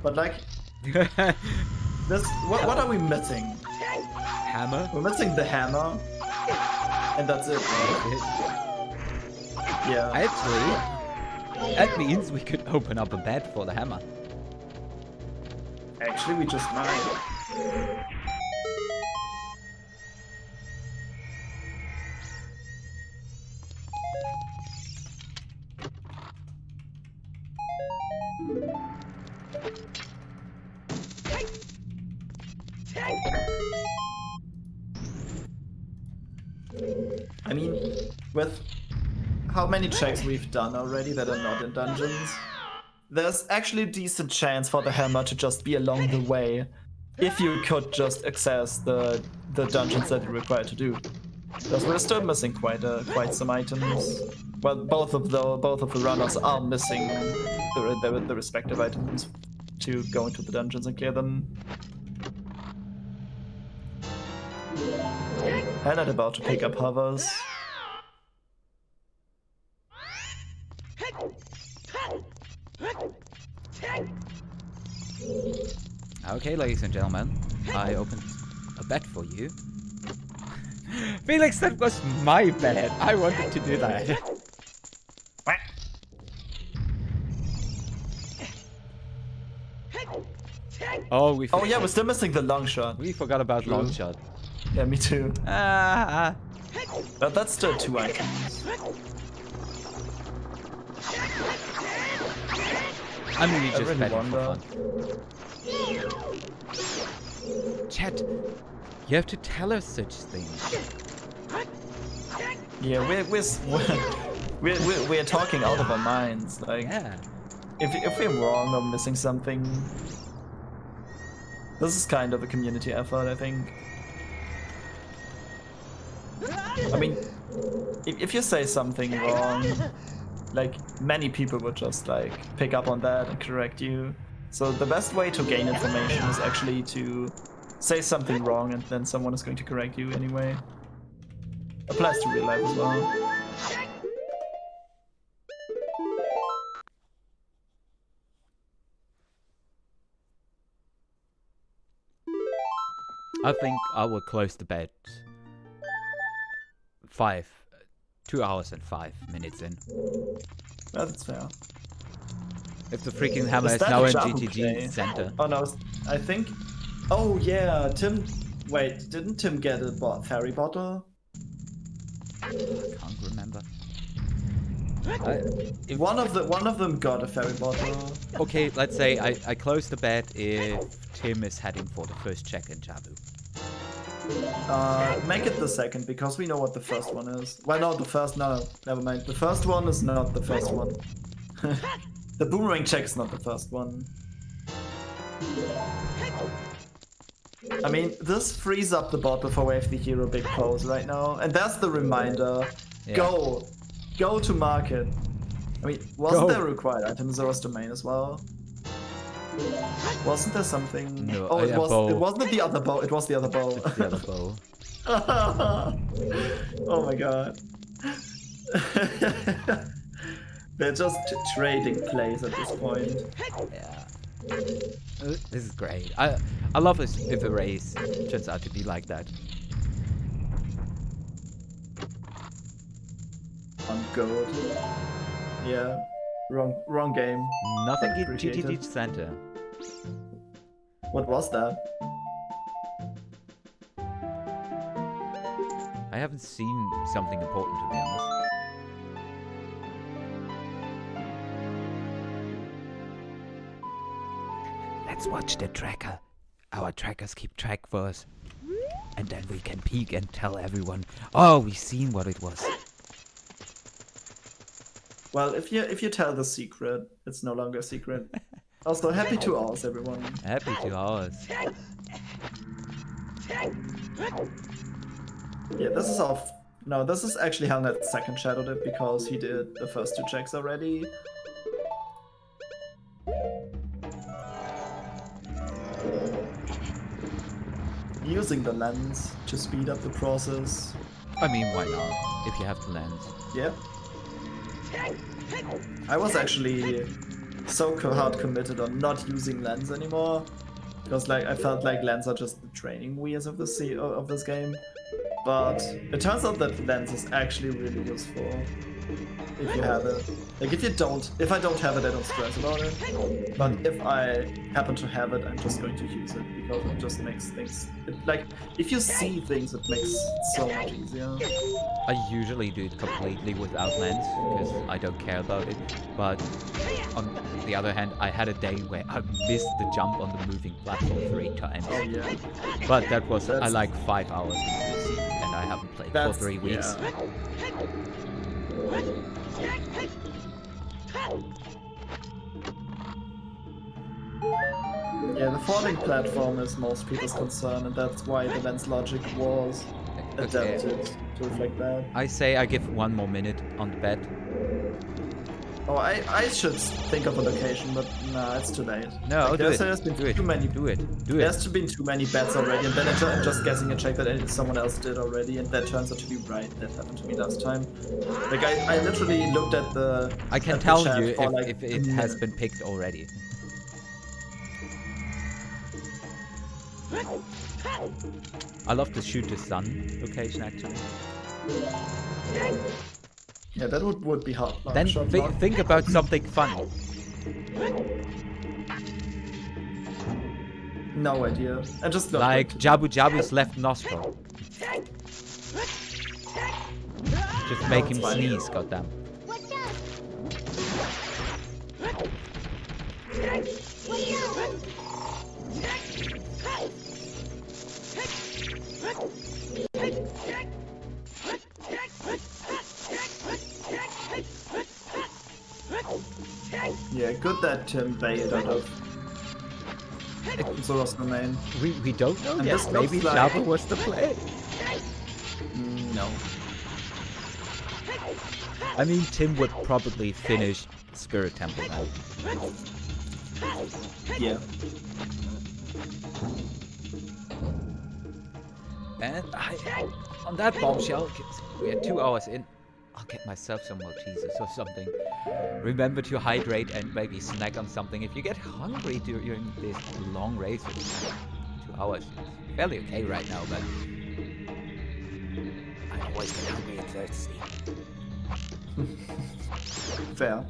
But like, this what are we missing? Hammer? We're missing the hammer. And that's it, right? Yeah. Actually, that means we could open up a bed for the hammer. Actually, we just might. I mean, with how many checks we've done already that are not in dungeons, there's actually a decent chance for the hammer to just be along the way if you could just access the dungeons that you're required to do. Because we're still missing quite some items. Well, both of the runners are missing the respective items to go into the dungeons and clear them. Hellknight about to pick up hovers. Okay, ladies and gentlemen, I opened a bet for you. Felix, that was my bet. I wanted to do that. Oh, Oh yeah, we're still missing the long shot. we forgot about long shot. Yeah, me too. Ah, But that's still 2 items. I mean, we I just really betting wonder. for fun. Chat, you have to tell us such things. Yeah, we're talking out of our minds. Like, Yeah. if we're wrong or missing something, this is kind of a community effort, I think. I mean, if you say something wrong, like, many people would just like pick up on that and correct you. So the best way to gain information is actually to say something wrong, and then someone is going to correct you anyway. Applies to real life as well. I think I will close the bet 2 hours and 5 minutes in. That's fair. If the freaking hammer Is is that now a in Jabu GTG play? center. Oh no, I think. Oh yeah, Tim. Wait, didn't Tim get a fairy bottle? I can't remember. One of them got a fairy bottle. Okay, let's say I close the bet if Tim is heading for the first check in Jabu. Make it the second, because we know what the first one is. Well, no, the first. No, never mind. The first one is not the first one. The boomerang check is not the first one. I mean, this frees up the bot before we have the hero big pose right now, and that's the reminder. Yeah. Go to market. I mean, wasn't there a required item in Zora's domain as well? Wasn't there something? No, oh, it was. bow. It wasn't the other bow. It was the other bow. It's the other bow. Oh my god. They're just trading plays at this point. Yeah. This is great. I love this if a race turns out to be like that. On gold. Yeah. Wrong game. Nothing in Appreciated. GTG center. What was that? I haven't seen something important, to be honest. Let's watch the tracker. Our trackers keep track for us. And then we can peek and tell everyone, oh, we've seen what it was. Well, if you tell the secret, it's no longer a secret. Also, happy 2 hours, everyone. Happy 2 hours. Yeah, this is off. No, this is actually Hellknight's second shadow dip, because he did the first 2 checks already. Using the lens to speed up the process. I mean, why not? If you have the lens. Yeah. I was actually so hard committed on not using lens anymore, because like I felt like lens are just the training wheels of this game. But it turns out that lens is actually really useful if you have it. Like if I don't have it, I don't stress about it. But if I happen to have it, I'm just going to use it, because it just makes things like if you see things, it makes it so much easier. I usually do it completely without lens, because I don't care about it. But on the other hand, I had a day where I missed the jump on the moving platform 3 times. Oh yeah. But that was like 5 hours into the season, and I haven't played for 3 weeks. Yeah, the falling platform is most people's concern, and that's why the lens logic was adapted to reflect that. I say I give 1 more minute on the bet. Oh, I should think of a location, but nah, it's too late. No, like, do it. There's been too many. Do it. There's been too many bets already, and then I'm just guessing a check that someone else did already, and that turns out to be right. That happened to me last time. Like I literally looked at the. I can tell you if it has been picked already. I love the shoot the sun location actually. Yeah, that would be hard. Then think about something fun. No idea. I just like Jabu Jabu's left nostril. Just make him sneeze, goddamn. Yeah, good that Tim bailed out of Zora's domain. We don't know And yet. this Maybe looks like- Java was the play. No. I mean, Tim would probably finish Spirit Temple now. Yeah. And on that bombshell, we are 2 hours in. I'll get myself some Maltesers or something. Remember to hydrate and maybe snack on something. If you get hungry during this long race, which is 2 hours, it's fairly okay right now, but I always get hungry and thirsty. Fair.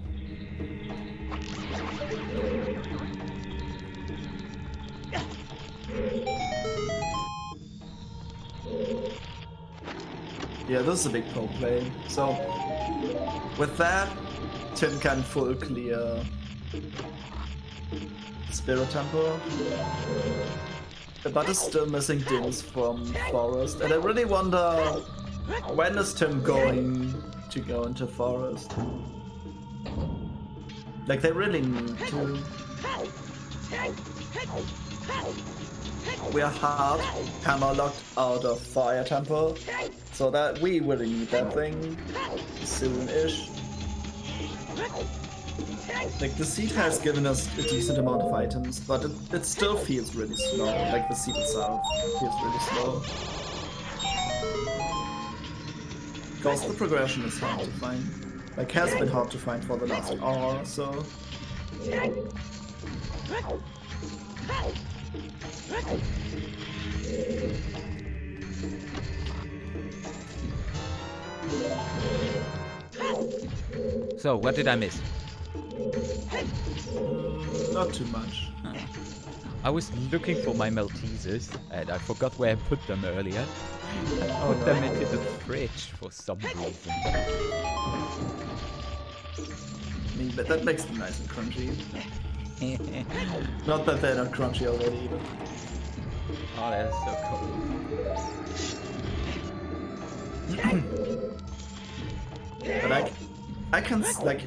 Yeah, this is a big pro play. So, with that, Tim can full clear Spirit Temple. But is still missing Dins from Forest. And I really wonder, when is Tim going to go into Forest? Like, they really need to. We are hard hammer locked out of Fire Temple, so that we really need that thing soon-ish. Like, the seed has given us a decent amount of items, but it still feels really slow. Like, the seed itself feels really slow. Because the progression is hard to find. Like, has been hard to find for the last hour or so. So, what did I miss? Not too much. I was looking for my Maltesers, and I forgot where I put them earlier. I put no. them into the fridge for some reason. I mean, but that makes them nice and crunchy. Not that they're not crunchy already either. Oh, that's so cool. But I can like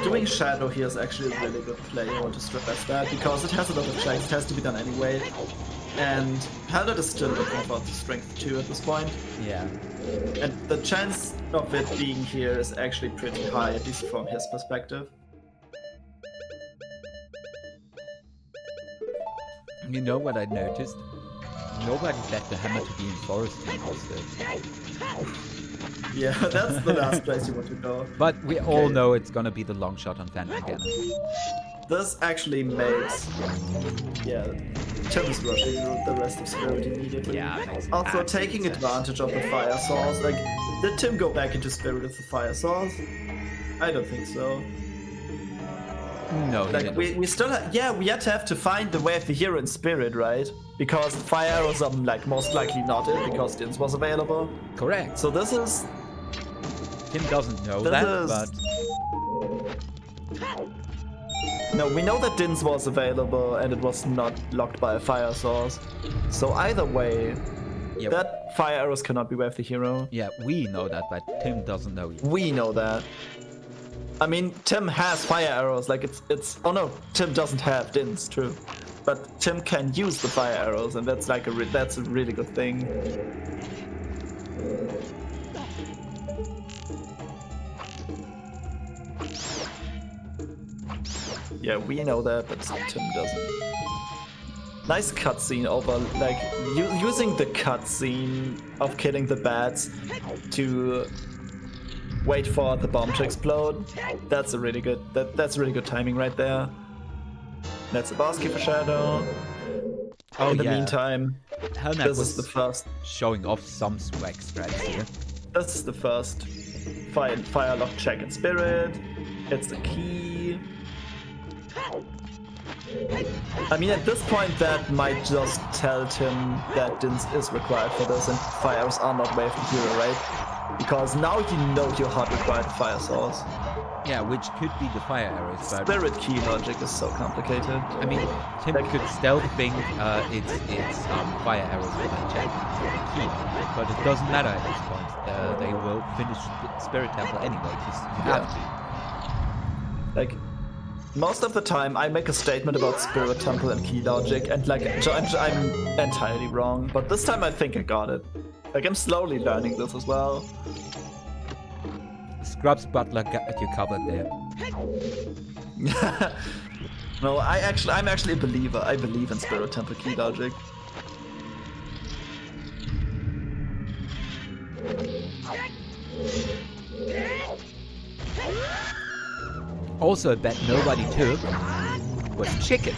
doing Shadow here is actually a really good play. I want to stress that because it has a lot of checks. It has to be done anyway, and Hellknight is still looking for the strength 2 at this point. Yeah. And the chance of it being here is actually pretty high, at least from his perspective. You know what I noticed? Nobody bet the hammer to be in Forest Temple. Yeah, that's the last place you want to go. But we all know it's gonna be the long shot on Phantom Cannon. This actually makes... Yeah, Tim is rushing the rest of Spirit immediately. Yeah, makes also, absolute taking sense. advantage of the Fire Source. Like, did Tim go back into Spirit with the Fire Source? I don't think so. No, he Like, didn't. we still we yet have to find the way of the hero in Spirit, right? Because Fire Arrows are, like, most likely not it, because Dins was available. Correct. So this is... Tim doesn't know This that, is- but No, we know that Dins was available and it was not locked by a Fire Source. So either way, yeah, that Fire Arrows cannot be way of the hero. yeah, we know that, but Tim doesn't know yet. We know that. I mean, Tim has Fire Arrows, like it's... Oh no, Tim doesn't have Dins, true. But Tim can use the Fire Arrows, and that's like that's a really good thing. Yeah, we know that, but Tim doesn't. Nice cutscene over, like, using the cutscene of killing the bats to wait for the bomb to explode. That's a really good. That's really good timing right there. That's a boss key for Shadow. Oh, In the yeah. meantime, Hellknight this was is the first. showing off some swag strats here. This is the first fire lock check in Spirit. It's the key. I mean, at this point, that might just tell Tim that Dins is required for this, and fires are not way of the hero, right? Because now you know you're hard required fire source. Yeah, which could be the fire arrows, but Spirit key logic is so complicated. I mean, Tim could still think it's fire arrows for that check, the key, but it doesn't matter at this point. They will finish Spirit Temple anyway, because you have to. Like, most of the time I make a statement about Spirit Temple and key logic, and like, I'm entirely wrong, but this time I think I got it. Like, I'm slowly learning this as well. Scrubs Butler got you covered there. No, I'm actually a believer. I believe in Spirit Temple key logic. Also, a bet nobody took was chickens.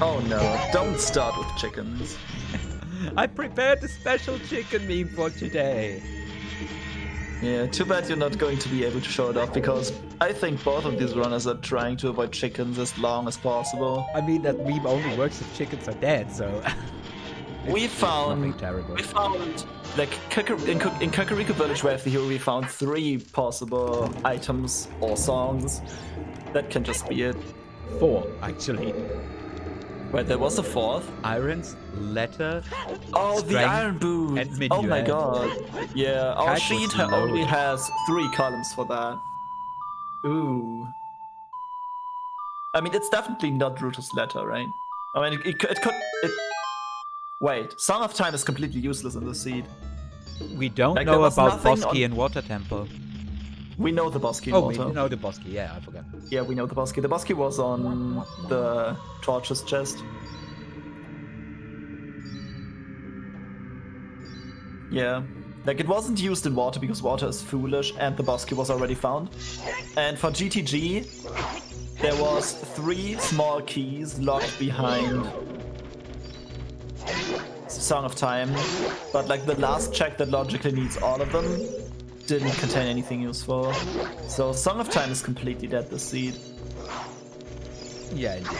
Oh no, don't start with chickens. I prepared a special chicken meme for today. Yeah, too bad you're not going to be able to show it off, because I think both of these runners are trying to avoid chickens as long as possible. I mean, that meme only works if chickens are dead, so... We found, like, in Kakariko Village Where the Hero, we found 3 possible items or songs. That can just be it. 4, actually. Wait, there was a 4th? Irons, Letter, Oh, the Iron Boot! and Oh my Minuet. god. Yeah, our Cat sheet was only loaded. has 3 columns for that. Ooh. I mean, it's definitely not Brutus' Letter, right? I mean, it could... Wait, Song of Time is completely useless in this seed. We don't Like, know there was about nothing Bosky on- and Water Temple. We know the Bosky Oh, we Water. know the Bosky, yeah, I forgot. Yeah, we know the Bosky. The Bosky was on the Torches chest. Yeah. Like, it wasn't used in water because water is foolish and the Bosky was already found. And for GTG, there was 3 small keys locked behind Song of Time. But like the last check that logically needs all of them didn't contain anything useful. So Song of Time is completely dead this seed. Yeah, indeed.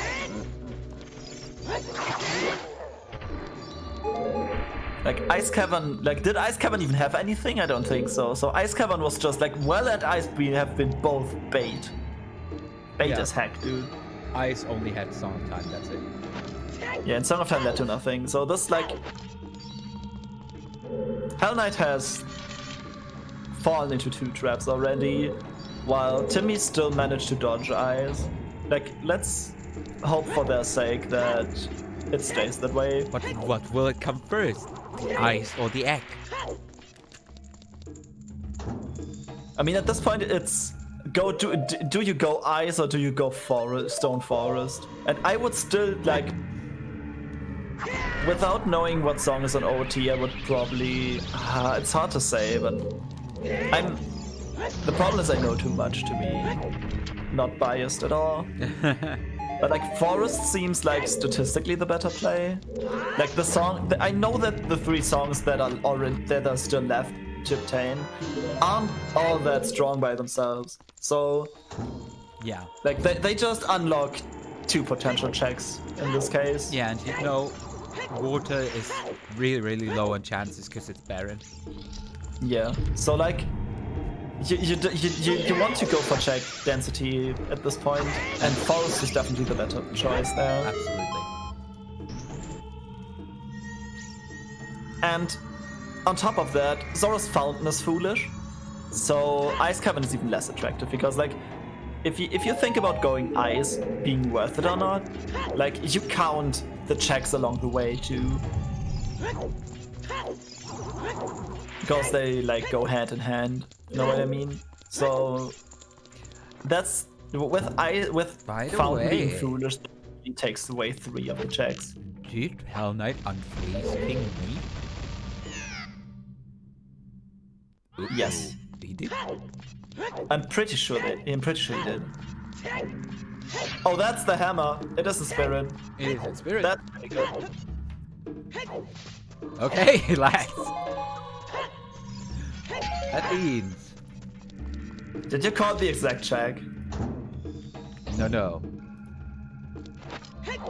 Like Ice Cavern, like did Ice Cavern even have anything? I don't think so. So Ice Cavern was just like, well, and Ice Beam have been both bait. Bait Yeah. as heck, dude. Ice only had Song of Time, that's it. Yeah, and Song of Time led to nothing. So this like Hell Knight has fallen into 2 traps already, while Timmy still managed to dodge Ice. Like, let's hope for their sake that it stays that way. But what will it come first? The ice or the egg? I mean, at this point, it's do you go Ice or do you go forest, Stone Forest? And I would still like, without knowing what song is on OT, I would probably. It's hard to say, but the problem is I know too much to be not biased at all. But like Forest seems like statistically the better play. Like the song, I know that the 3 songs that are still left to obtain aren't all that strong by themselves. So Yeah. like they just unlock 2 potential checks in this case. Yeah, and you know, water is really, really low on chances because it's barren. Yeah. So like you want to go for check density at this point, and Forest is definitely the better choice there. Absolutely. And on top of that, Zora's Fountain is foolish, so Ice Cavern is even less attractive because like if you think about going Ice being worth it or not, like you count the checks along the way too. Because they like go hand in hand, you know what I mean? So that's with By the Fountain being way- foolish, it takes away 3 of the checks. Did Hell Knight unfreeze King me? Yes. He did? I'm pretty sure he did. Oh, that's the hammer. It is the spirit. It is in spirit. That's pretty good. Okay, lads. That means... Did you call the exact check? No.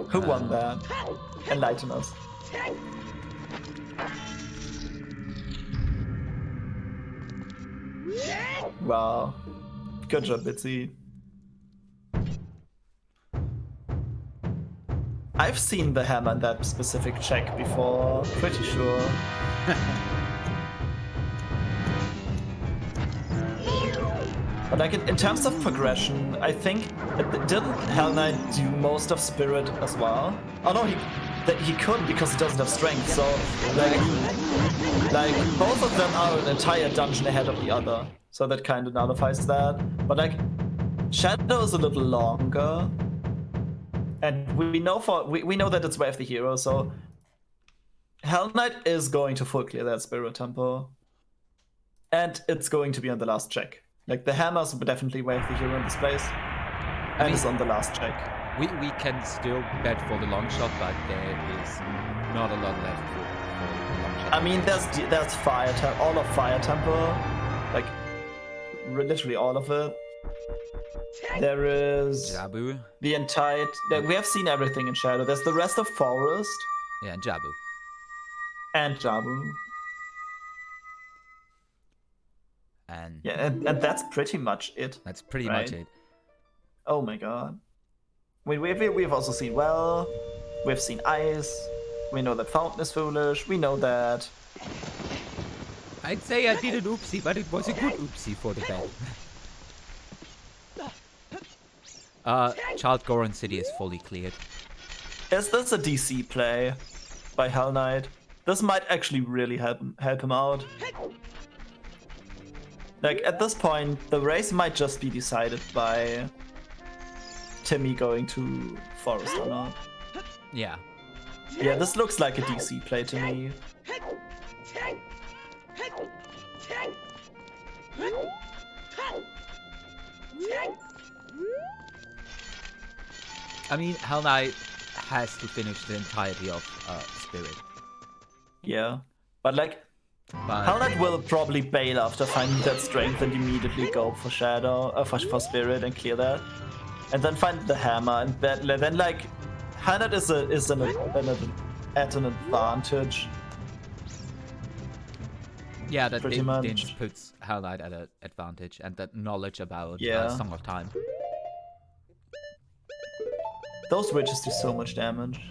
Who won that? Enlighten us. Wow. Good job, Bitsy. I've seen the hammer in that specific check before, pretty sure. But like in terms of progression, I think didn't Hell Knight do most of Spirit as well? Oh no, he couldn't because he doesn't have strength. So like both of them are an entire dungeon ahead of the other. So that kind of nullifies that. But like Shadow is a little longer, and we know that it's Way of the Hero. So Hell Knight is going to full clear that Spirit Temple, and it's going to be on the last check. Like, the hammers will definitely Way of the Hero in this place. And it's on the last check. We can still bet for the long shot, but there is not a lot left for the long shot. I mean, there's all of Fire Temple. Like, literally all of it. There is... Jabu. The entire... We have seen everything in Shadow. There's the rest of Forest. Yeah, and Jabu. And Jabu. And yeah, and that's pretty much it. That's pretty much it. Oh my god. We've also seen Well, we've seen Ice, we know that Fountain is foolish, we know that... I'd say I did an oopsie, but it was a good oopsie for the bet. Child Goron City is fully cleared. Is this a DC play by Hell Knight? This might actually really help him out. Like, at this point, the race might just be decided by Timmy going to Forest or not. Yeah. Yeah, this looks like a DC play to me. I mean, Hell Knight has to finish the entirety of Spirit. Yeah, but like... Hell Knight will probably bail after finding that strength and immediately go for Shadow, for Spirit and clear that, and then find the hammer and then like Hell Knight is at an advantage. Yeah, that pretty Dinge puts Hell Knight at an advantage, and that knowledge about Song of Time. Those witches do so much damage.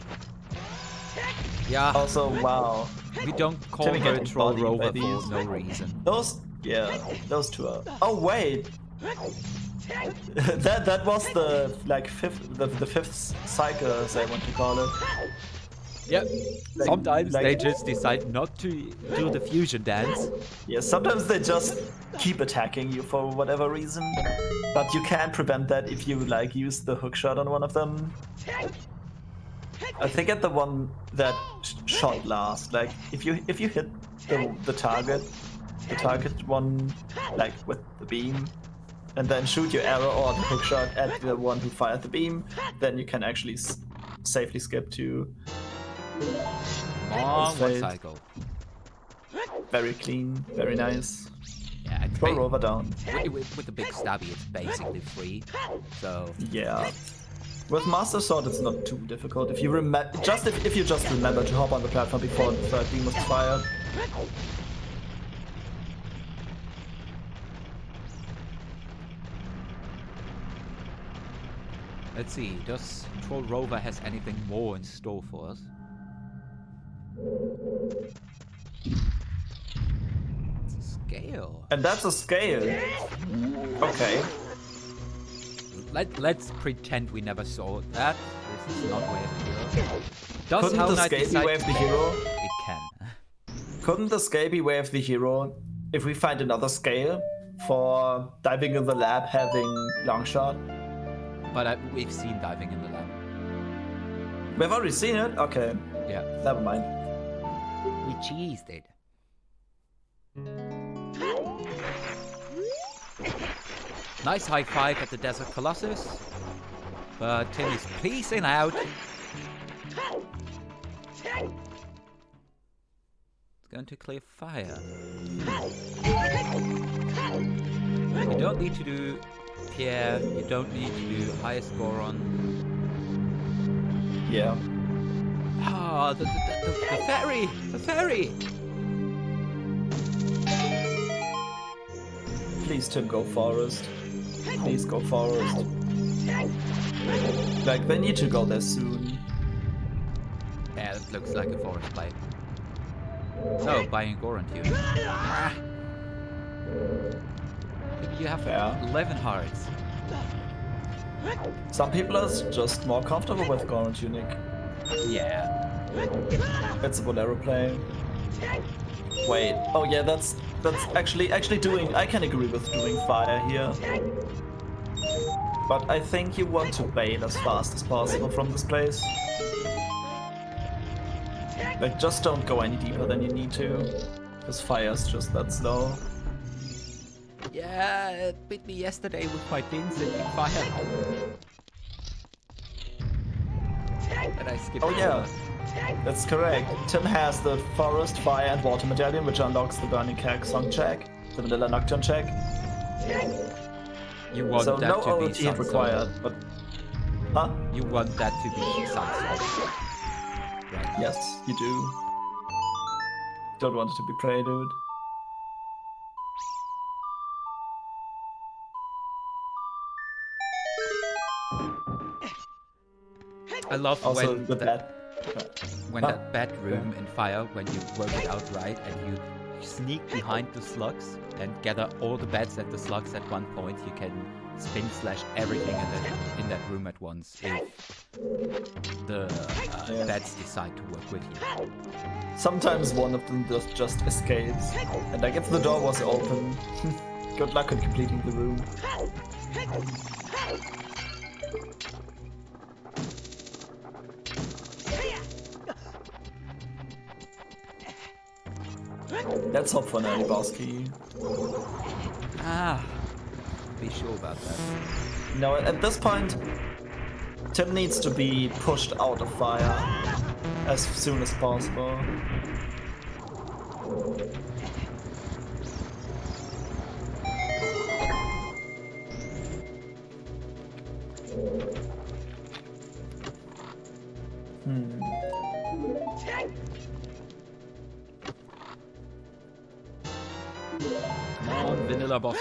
Yeah. Also, wow. We don't call her a Troll Rover for no reason. Those two are... Oh wait! that was the fifth cycle, as I want to call it. Yep. Sometimes they just decide not to do the fusion dance. Yeah, sometimes they just keep attacking you for whatever reason. But you can't prevent that if you like use the hook shot on one of them. I think at the one that shot last, like if you hit the target one like with the beam, and then shoot your arrow or the hook shot at the one who fired the beam, then you can actually safely skip to long one cycle. Very clean, very nice. Yeah, it's Throw Rover down. With the big stabby, it's basically free. So yeah. With Master Sword, it's not too difficult. If you remember, if you just remember to hop on the platform before the third beam was fired. Let's see. Does Troll Rover has anything more in store for us? It's a scale. And that's a scale. Okay. Let's pretend we never saw that. This is not Way of the Hero. Does Couldn't Hell the Knight scale be Way of the Hero? It can. Couldn't the scale be Way of the Hero if we find another scale for diving in the lab having long shot? But we've seen diving in the lab. We've already seen it? Okay. Yeah. Never mind. We cheesed it. Nice high five at the Desert Colossus. But Tim is peacing out. It's going to clear fire. You don't need to do Pierre. You don't need to do highest Goron. Yeah. Ah, the ferry! The ferry! Please please, Tim, go forest. Please go forest. Like, they need to go there soon. Yeah, that looks like a forest play. No, buying Goron tune. You have 11 hearts. Some people are just more comfortable with Goron Tunic. Yeah. It's a Bolero play. Wait. Oh yeah, that's actually doing. I can agree with doing fire here. But I think you want to bail as fast as possible from this place. Like, just don't go any deeper than you need to. Because fire's just that slow. Yeah, it beat me yesterday with my pins and fire. And I skipped Oh yeah, that's correct. Tim has the forest, fire, and water medallion, which unlocks the burning keg song check, the vanilla nocturne check. You want so that no to be OT hit required, but huh? You want that to be sunset. Right. Yes, you do. Don't want it to be prelude. I love also when that bad room in fire, when you work it out right and you sneak behind the slugs and gather all the bats and the slugs at one point, you can spin slash everything in that room at once if the bats decide to work with you. Sometimes one of them just escapes, and like if the door was open, good luck in completing the room. Let's hope for an early boss key. Be sure about that. No, at this point, Tim needs to be pushed out of fire as soon as possible. Come on, vanilla boss.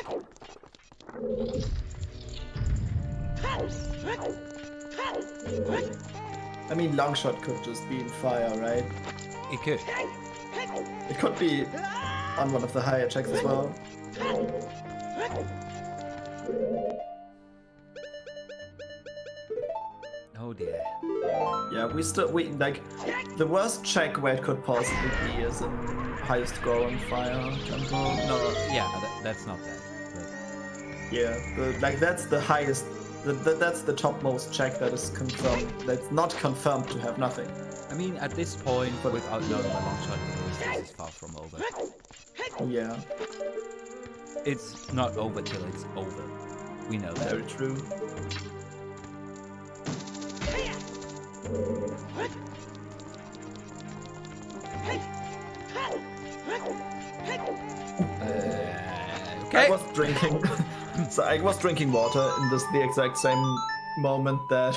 I mean, Longshot could just be in fire, right? It could. It could be on one of the higher checks as well. Oh dear. Yeah, we like the worst check where it could possibly be is in highest Goron fire temple. No, yeah, that's not that. But... Yeah, that's the highest. That's the topmost check that is confirmed. That's not confirmed to have nothing. I mean, at this point, without knowing my long shot is, this is far from over. Yeah. It's not over till it's over. We know that. Very true. Okay. I was drinking. So I was drinking water in the exact same moment that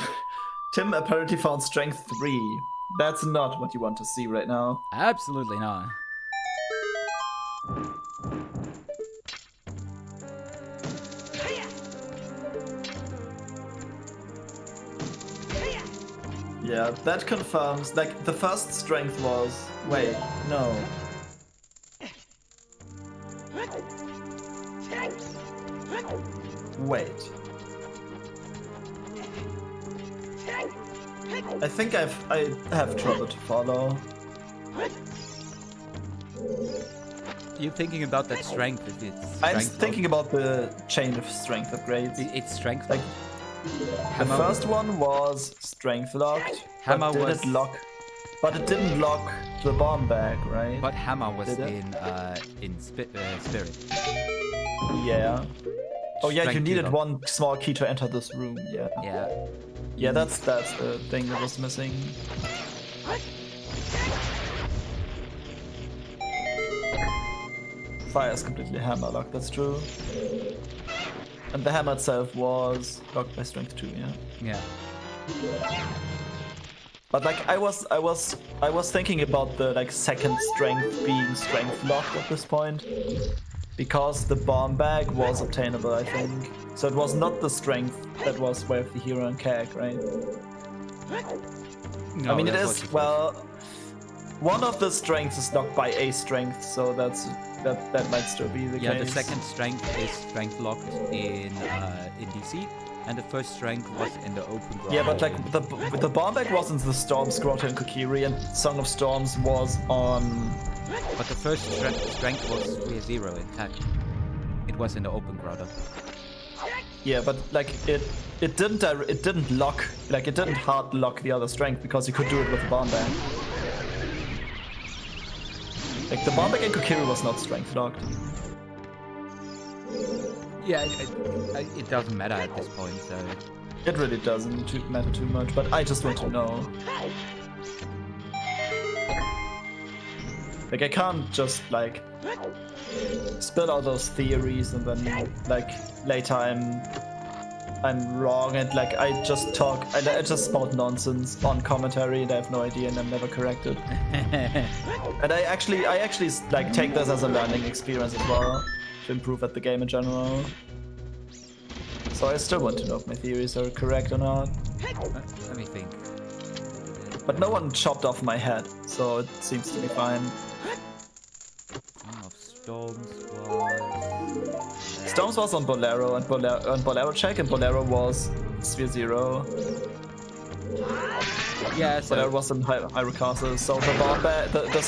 Tim apparently found strength 3. That's not what you want to see right now. Absolutely not. Yeah, that confirms. Like, the first strength was. Wait, no. Wait. I think I have trouble to follow. You're thinking about that strength. I'm thinking about the chain of strength upgrades. It's strength. Like, the first one was strength locked. Hammer but was lock. But it didn't lock the bomb bag, right? But Hammer was in spirit. Yeah. Oh yeah, Strength you needed lock. one small key to enter this room. Yeah. Yeah. Yeah, that's the thing that was missing. Fire is completely hammer locked. That's true. And the hammer itself was locked by strength 2. Yeah. Yeah. But like I was thinking about the like second strength being strength locked at this point, Because the bomb bag was obtainable, I think. So it was not the strength that was Way of the Hero and Keg, right? No, I mean, it that is, was the well, one of the strengths is locked by a strength, so that might still be the case. Yeah, the second strength is strength locked in DC, and the first strength was in the open ground. Yeah, but like the bomb bag was in the Storms Grotto in Kokiri, and Song of Storms was on. But the first strength was 3-0 in tech. It was in the open grotto. Yeah, but like it didn't lock, like it didn't hard lock the other strength because you could do it with the bomb bag. Like the bomb bag in Kokiri was not strength locked. Yeah, it doesn't matter at this point, so... It really doesn't matter too much, but I just want to know. Like I can't just like spill all those theories and then like later I'm wrong and like I just spout nonsense on commentary and I have no idea and I'm never corrected. And I actually like take this as a learning experience as well to improve at the game in general. So I still want to know if my theories are correct or not. Let me think. But no one chopped off my head, so it seems to be fine. Song of Storms was... Storms was on Bolero and Bolero check, and Bolero was Sphere 0. Yeah, so... Bolero was in Hyrule Castle, so the bomb bag, the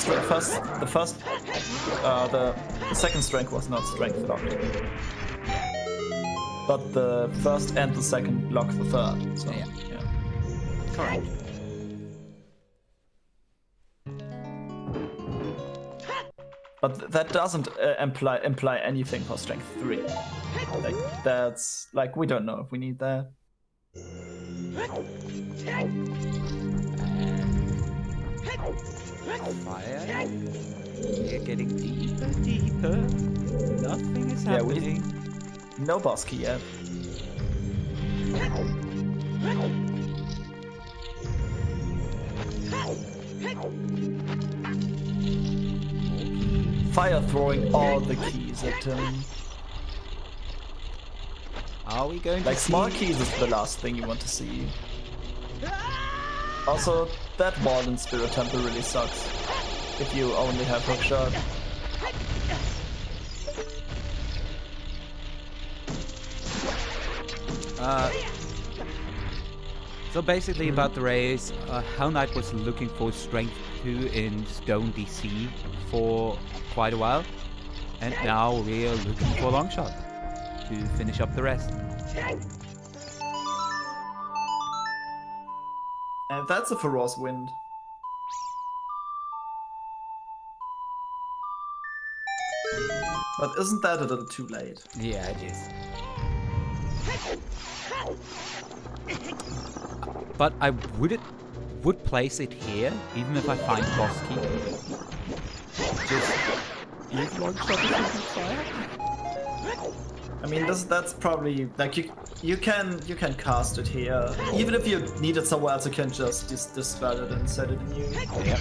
second strength was not strength locked. But the first and the second locked the third, so yeah. Correct. But that doesn't imply anything for strength 3. Like that's like we don't know if we need that. Fire. We're getting deeper. Nothing is happening. No boss key yet. Fire throwing all the keys at him. Are we going like to small see... keys is the last thing you want to see. Also, that wall in Spirit Temple really sucks. If you only have hookshot. So basically about the race, Hellknight was looking for strength 2 in Stone DC for quite a while, and now we're looking for Longshot to finish up the rest. And that's a Feroz wind. But isn't that a little too late? Yeah, it is. But I would place it here, even if I find boss key. Just use Longshot to fire. I mean, that's probably like you can cast it here. Even if you need it somewhere else, you can just dispel it and set it in you. Yep.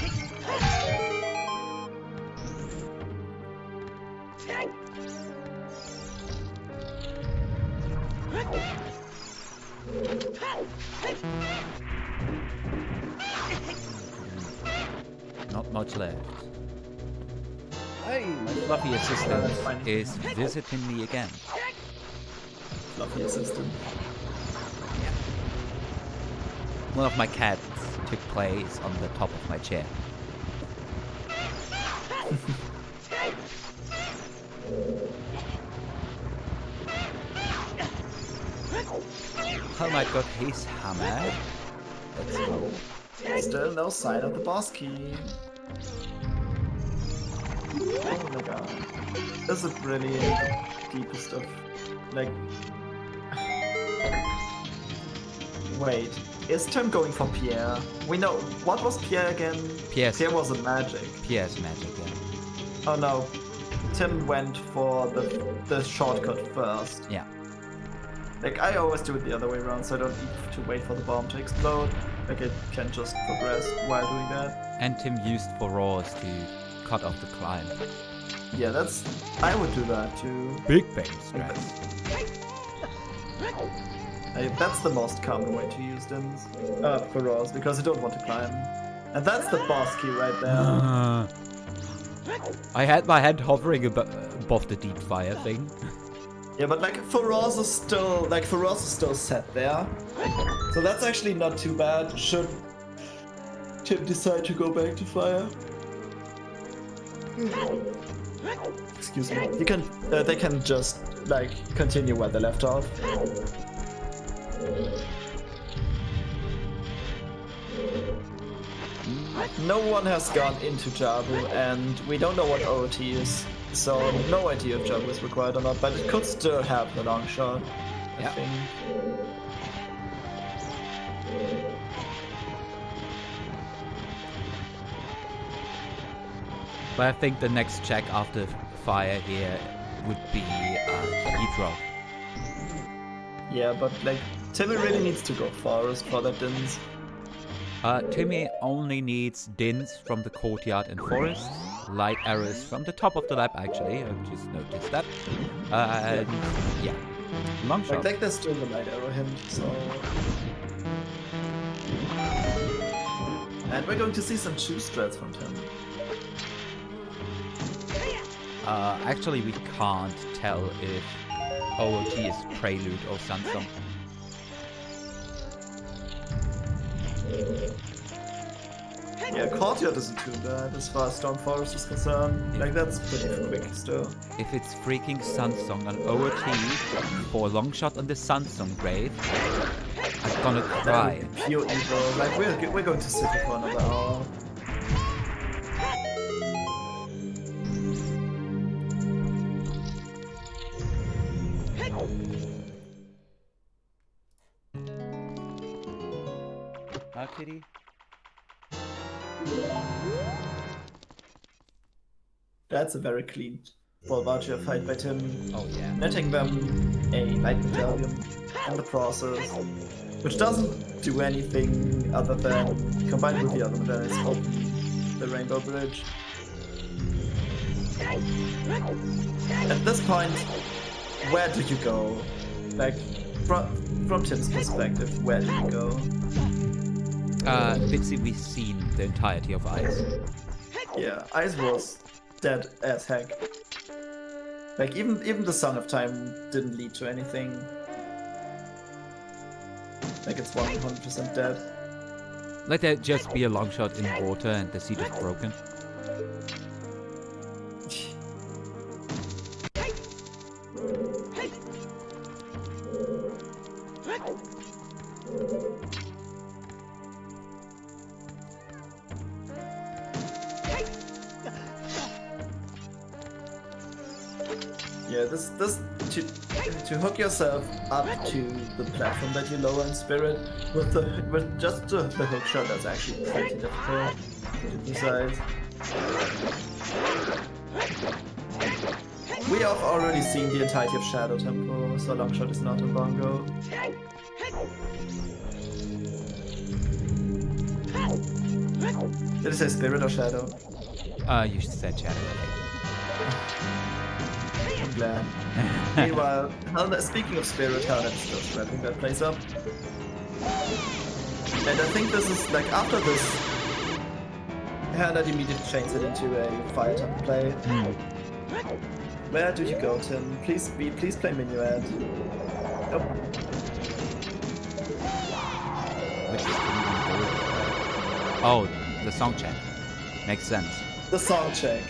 Not much left. Hey, my fluffy assistant is visiting me again. Fluffy assistant. Yeah. One of my cats took place on the top of my chair. Hellknight got his hammer. Let's go. Still no sign of the boss key. Oh my god. This is really deep stuff. Like... Wait, is Tim going for Pierre? We know... What was Pierre again? Pierre was a magic. Pierre's magic, yeah. Oh no. Tim went for the shortcut first. Yeah. Like, I always do it the other way around, so I don't need to wait for the bomb to explode. Like, it can just progress while doing that. And Tim used for Raws to cut off the climb. Yeah, I would do that too. Big bang stress. That's the most common way to use them for Raws, because you don't want to climb. And that's the boss key right there. I had my hand hovering above the deep fire thing. Yeah, but like Faraz is still set there. So that's actually not too bad. Should Tim decide to go back to fire? Excuse me. They can just like continue where they left off. No one has gone into Jabu, and we don't know what OOT is, so no idea if Jabu is required or not, but it could still have the long shot, I think. But I think the next check after fire here would be heat rock. Yeah, but like, Timmy really needs to go forest for that dins. Timmy only needs dins from the courtyard and forest, light arrows from the top of the lab actually, I've just noticed that. And yeah, long shot. Like there's still the light arrow hint, so... And we're going to see some choose strats from Tim. Actually we can't tell if OOT is Prelude or Sunsong. Yeah, Courtyard isn't too bad as far as Storm Forest is concerned. Like, that's pretty quick still. If it's freaking Sunsong on OOT for a long shot on the Sunsong grave, I'm gonna cry. Pure evil. Like, we're going to sit here for another hour. Huh, kitty? That's a very clean Volvagia fight by Tim. Oh yeah. Netting them a light medallion in the process, which doesn't do anything other than, combined with the other medallions, open the Rainbow Bridge. At this point, where do you go? Like, from Tim's perspective, where do you go? Bitsy, we've seen the entirety of Ice. Yeah, Ice was dead as heck. Like, even the Song of Time didn't lead to anything. Like, it's 100% dead. Let there just be a long shot in water and the seed is broken. Yeah, to hook yourself up to the platform that you lower in Spirit with just the hook shot, that's actually pretty difficult to decide. We have already seen the entirety of Shadow Temple, so long shot is not a bongo. Did I say Spirit or Shadow? You said Shadow, I'm glad. Meanwhile, speaking of Spirit, Hellknight's just wrapping that place up. And I think this is, like, after this, Hellknight immediately changes it into a fire temple play. Where do you go, Tim? Please play Minuet. Nope. Oh, the song check. Makes sense. The song check.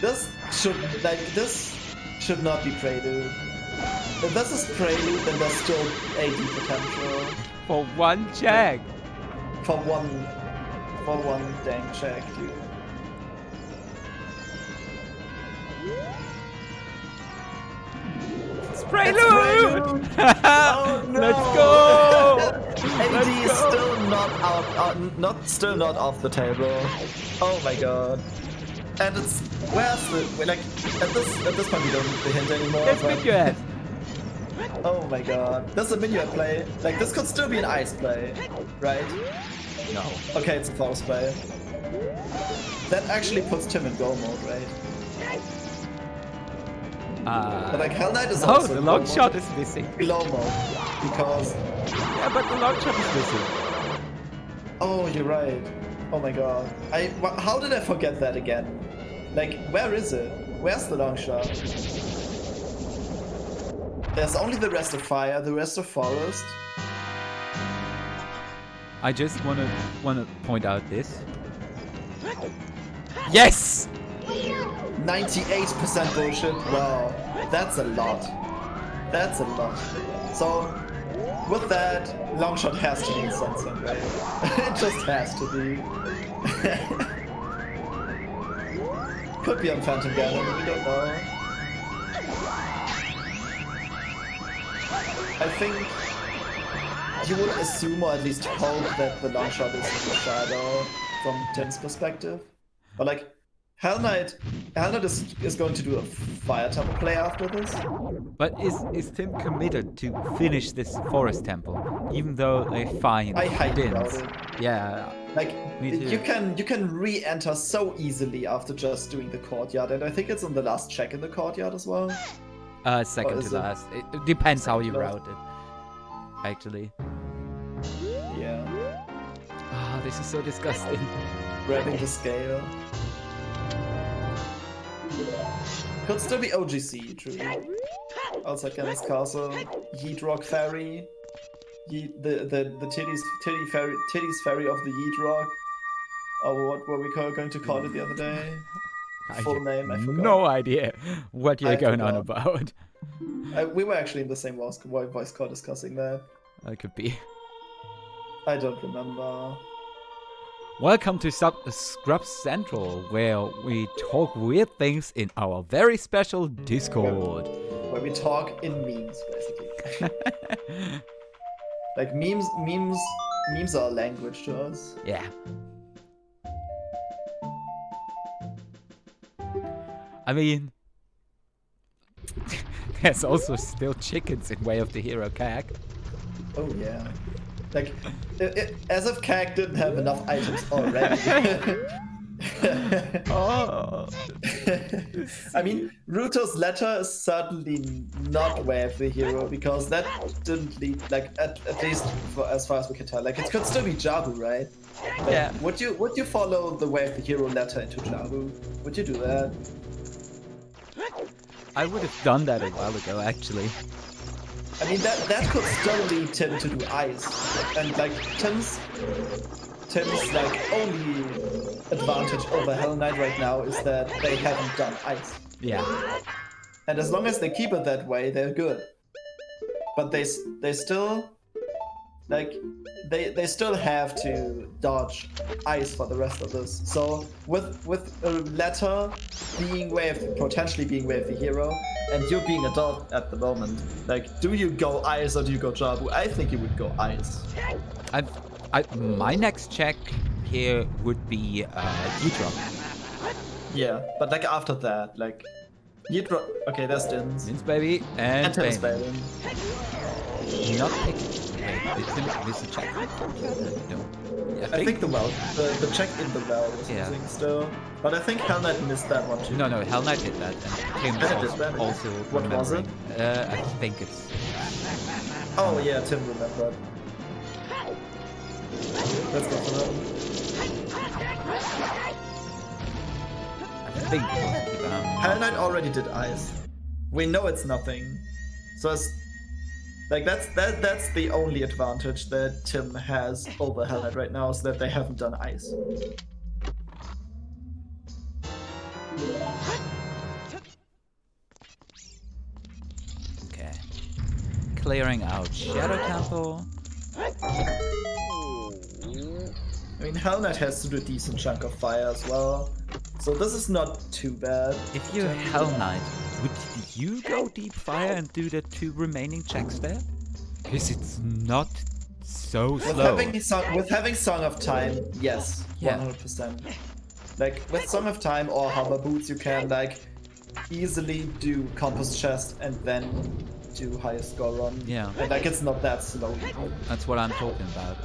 This should not be Prelude. If this is Prelude, then there's still AD potential. For one check! For one dang check, dude. It's Prelude! Oh no! Let's go! AD is still not off the table. Oh my god. And it's like at this point we don't need the hint anymore. It's Minuet! Oh my god. This is a Minuet play. Like, this could still be an ice play, right? No. Okay, it's a force play. That actually puts Tim in go mode, right? But like Hell Knight is Oh, also the long shot is missing. Glomo, because Yeah, but the long shot is missing. oh, you're right. Oh my god, how did I forget that again? Like, where is it? Where's the long shot? There's only the rest of fire, the rest of forest. I just wanna point out this. Yes! 98% bullshit. Wow, that's a lot. That's a lot. So, with that, long shot has to be something, right? It just has to be. Could be on Phantom Ganon, we don't know. I think you would assume, or at least hope, that the long shot is in the shadow from Tim's perspective. But like, Hell Knight is going to do a fire temple play after this. But is Tim committed to finish this forest temple, even though they find I highly doubt Dins? it. Yeah. Like, Me too. you can re-enter so easily after just doing the courtyard, and I think it's on the last check in the courtyard as well. Second Or to is it- last. It depends how you Second to route it. Actually. Yeah, Ah, this is so disgusting. grabbing the scale. Could still be OGC, true. Outside Ganon's Castle, Yeet Rock Ferry, the titties ferry of the Yeet Rock, or what were we going to call it the other day? Full name, I forgot. No idea what you're I going on forgot. about. We were actually in the same voice call discussing that. That could be. I don't remember. Welcome to Scrubs Central, where we talk weird things in our very special Discord. Where we talk in memes, basically. Like memes are a language to us. Yeah. I mean, there's also still chickens in Way of the Hero Cag. Oh yeah. Like, as if Kag didn't have enough items already. Oh. I mean, Ruto's letter is certainly not Way of the Hero, because that didn't lead, like, at least as far as we can tell. Like, it could still be Jabu, right? Like, Yeah. Would you follow the Way of the Hero letter into Jabu? Would you do that? I would have done that a while ago, actually. I mean, that could still lead Tim to do ice, and like Tim's like only advantage over Hell Knight right now is that they haven't done ice, Yeah. and as long as they keep it that way, they're good. But they still like they still have to dodge ice for the rest of this. So with a letter being potentially being Way of the Hero, and you being adult at the moment, like, do you go ice or do you go Jabu? I think you would go ice. My next check here would be Yeetrop. Yeah, but like after that, like okay, there's Dins. Dins baby and Tim's Bane. Bane. Not picking. Wait, is the check? No. I think the check in the well was Yeah. missing still. But I think Hell Knight missed that one too. No, Hell Knight did that, and Tim Did was that? also What was it? remembering. I think it's. Oh yeah, Tim remembered. Let's go for that. I think. Hell Knight already did ice. We know it's nothing. So it's like that's the only advantage that Tim has over Hell Knight right now, is that they haven't done ice. Okay. Clearing out Shadow Temple. I mean, Hell Knight has to do a decent chunk of fire as well, so this is not too bad. If you're Hell Knight, would you go deep fire and do the 2 remaining checks there? Because it's not so slow. With having Song of Time, yes, Yeah. 100%. Like with Song of Time or Hover Boots, you can like easily do Compass Chest and then do highest score run. Yeah. And like it's not that slow. That's what I'm talking about.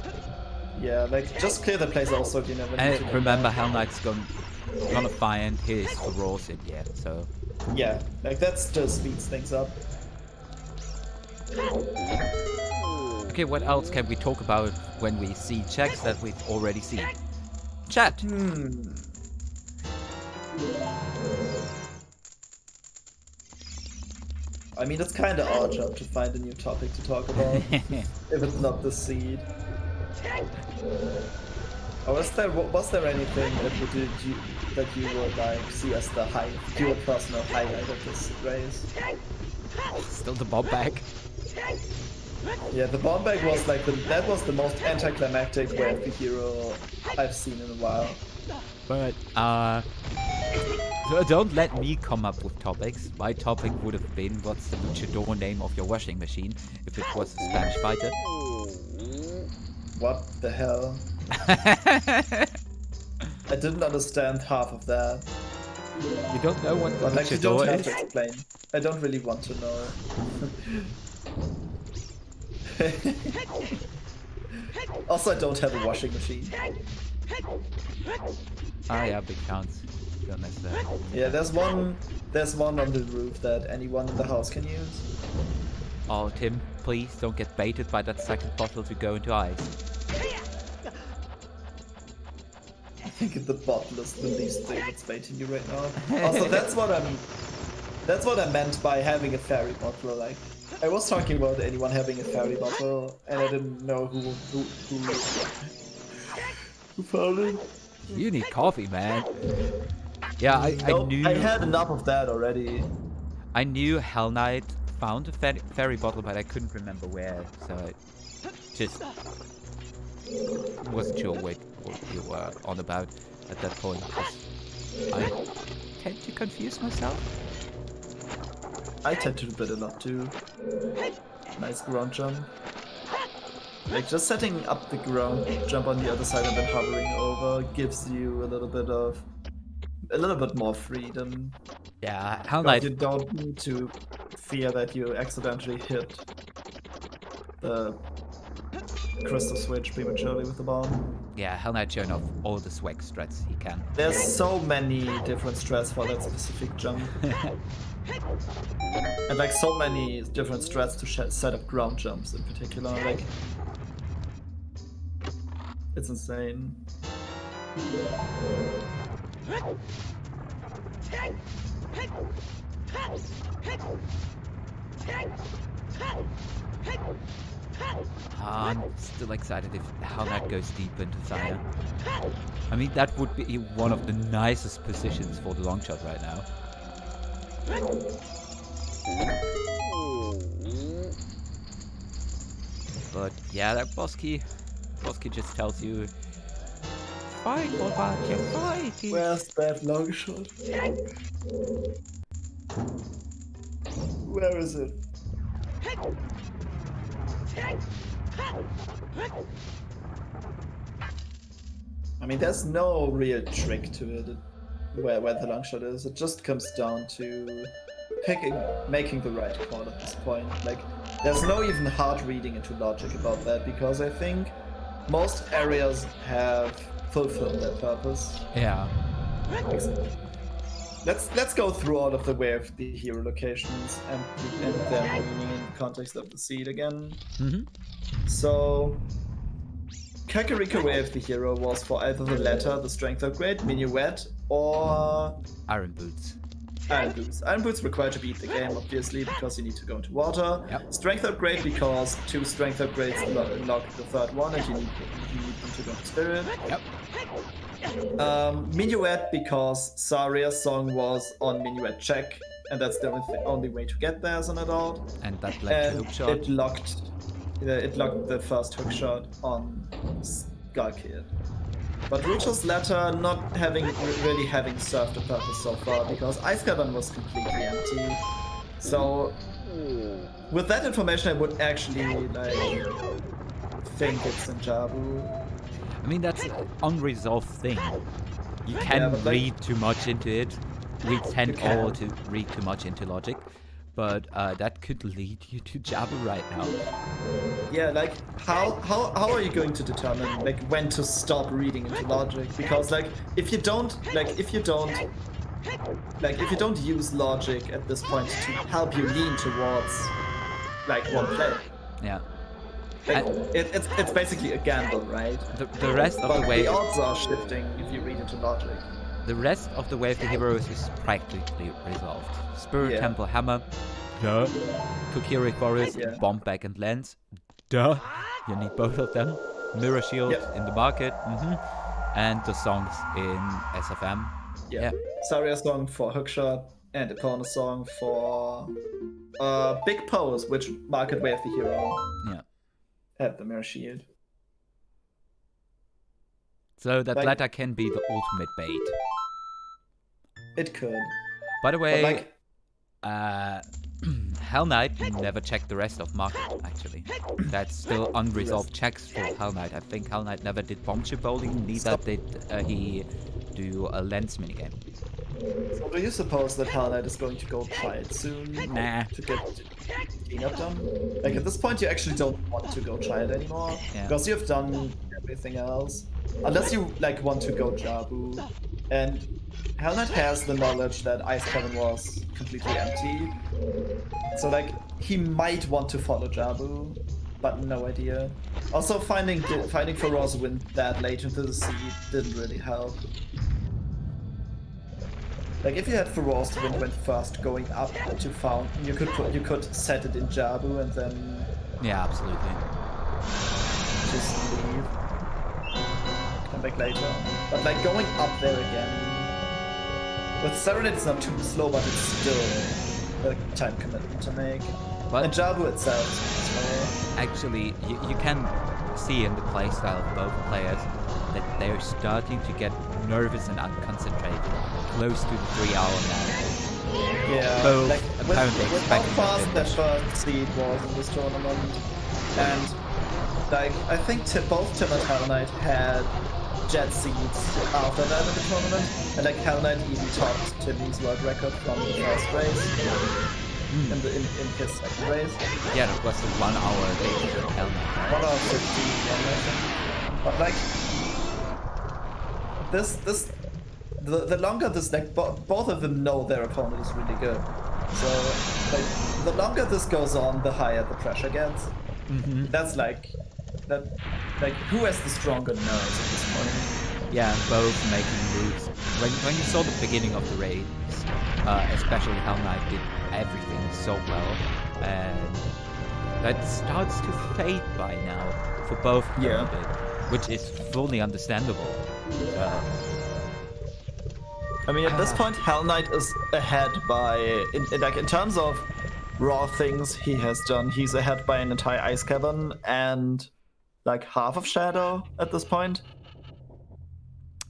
Yeah, like just clear the place also. You never need And to remember, Hell Knight's going gonna find his Rosin yet, so... Yeah, like that still speeds things up. Okay, what else can we talk about when we see checks that we've already seen? Chat! I mean, it's kind of our job to find a new topic to talk about, if it's not the seed. Or was there anything that you would like see as your personal highlight of this race? Still the bomb bag. Yeah, the bomb bag was like that was the most anticlimactic way of the hero I've seen in a while. But so don't let me come up with topics. My topic would have been, what's the luchador name of your washing machine if it was a Spanish fighter? What the hell? I didn't understand half of that. You don't know what the Like, you don't luchador have is? to explain. I don't really want to know. Also, I don't have a washing machine. Ah, yeah, big counts. Don't necessarily. Yeah, there's one on the roof that anyone in the house can use. Oh, Tim, please don't get baited by that second bottle to go into ice. I think the bottle is the least thing that's baiting you right now. Also, that's what I meant by having a fairy bottle. Like, I was talking about anyone having a fairy bottle, and I didn't know who found it. You need coffee, man. Yeah, I knew... I had enough of that already. I knew Hellknight found a fairy bottle, but I couldn't remember where, so I just wasn't sure what you were on about at that point, because I tend to confuse myself. I tend to do that a lot too. Nice ground jump. Like, just setting up the ground jump on the other side and then hovering over gives you a little bit more freedom. Yeah, Because Hellknight... you don't need to fear that you accidentally hit the crystal switch prematurely with the bomb. Yeah, Hellknight showing off all the swag strats he can. There's so many different strats for that specific jump. And like so many different strats to set up ground jumps in particular. Like, it's insane. I'm still excited if Hellknight goes deep into Saya. I mean, that would be one of the nicest positions for the long shot right now. But yeah, that boss key just tells you, fight for what you're fighting. Where's that long shot? Where is it? I mean, there's no real trick to it, where the long shot is. It just comes down to making the right call at this point. Like, there's no even hard reading into logic about that, because I think most areas have fulfilled their purpose. Yeah. Let's go through all of the Way of the Hero locations and their meaning in the context of the seed again. So, Kakariko Way of the Hero was for either the latter, the strength upgrade, Minuet, or Iron Boots. Iron Boots. Iron Boots require to beat the game, obviously, because you need to go into water. Yep. Strength upgrade, because 2 strength upgrades unlock the third one, and you need them to go into Spirit. Yep. Minuet, because Saria's song was on Minuet check, and that's the only way to get there as an adult. And that led to hook shot. It locked the first hook shot on Skull Kid. But Rucho's letter not really having served a purpose so far, because Ice Cavern was completely empty. So with that information, I would actually think it's in Jabu. I mean, that's an unresolved thing. You can read too much into it. We tend all to read too much into logic. but that could lead you to Jabu right now. Yeah, like how are you going to determine like when to stop reading into logic? Because like if you don't use logic at this point to help you lean towards like one play, Yeah. like, it's basically a gamble, right? The rest of But the way, the odds are shifting if you read into logic. the rest of the way of the heroes is practically resolved. Spirit Yeah. Temple Hammer, duh. Kokiri Forest, Yeah. Bomb Bag and Lens, duh. You need both of them. Mirror Shield Yep. in the market, and the songs in SFM. Yeah. Saria song for Hookshot and a corner song for Big Pose, which market way of the hero Yeah. had the Mirror Shield. So that Like- letter can be the ultimate bait. It could. By the way, But like, Hell Knight never checked the rest of market, actually. That's still unresolved checks for Hell Knight. I think Hell Knight never did bomb chip bowling, neither did he do a lens minigame. so do you suppose that Hellknight is going to go try it soon? Nah. To get cleanup done? Like at this point you actually don't want to go try it anymore. Yeah. Because you've done everything else. Unless you like want to go Jabu. And Hellknight has the knowledge that Ice Cavern was completely empty. So like he might want to follow Jabu, but no idea. Also finding Feroz Wind that late into the sea didn't really help. Like if you had Feroz Wind went first going up to Fountain, you could set it in Jabu and then Yeah, absolutely. just leave. Come back later. But like going up there again with Serenade it's not too slow, but it's still a time commitment to make. But And Jabu itself is slow. actually, you can see in the playstyle of both players that they're starting to get nervous and unconcentrated, close to the 3-hour mark. Yeah, Both like apparently with how expecting to fast that finish. first seed was in this tournament, and like I think both Tim and Hell Knight had jet seeds after that in the tournament, and like Hell Knight even topped Timmy's world record from the first race in his second race. Yeah, that was the 1 hour later than Hell Knight, right? 1 hour 51, I think. But like the longer this like both of them know their opponent is really good. So like the longer this goes on, the higher the pressure gets. That's like who has the stronger nerves at this point? Yeah, both making moves. When you saw the beginning of the race, especially Hell Knight did everything so well, and that starts to fade by now for both of them Yeah. a bit, which is fully understandable. I mean, at this point, Hell Knight is ahead by in terms of raw things he has done. He's ahead by an entire Ice Cavern and like half of Shadow at this point.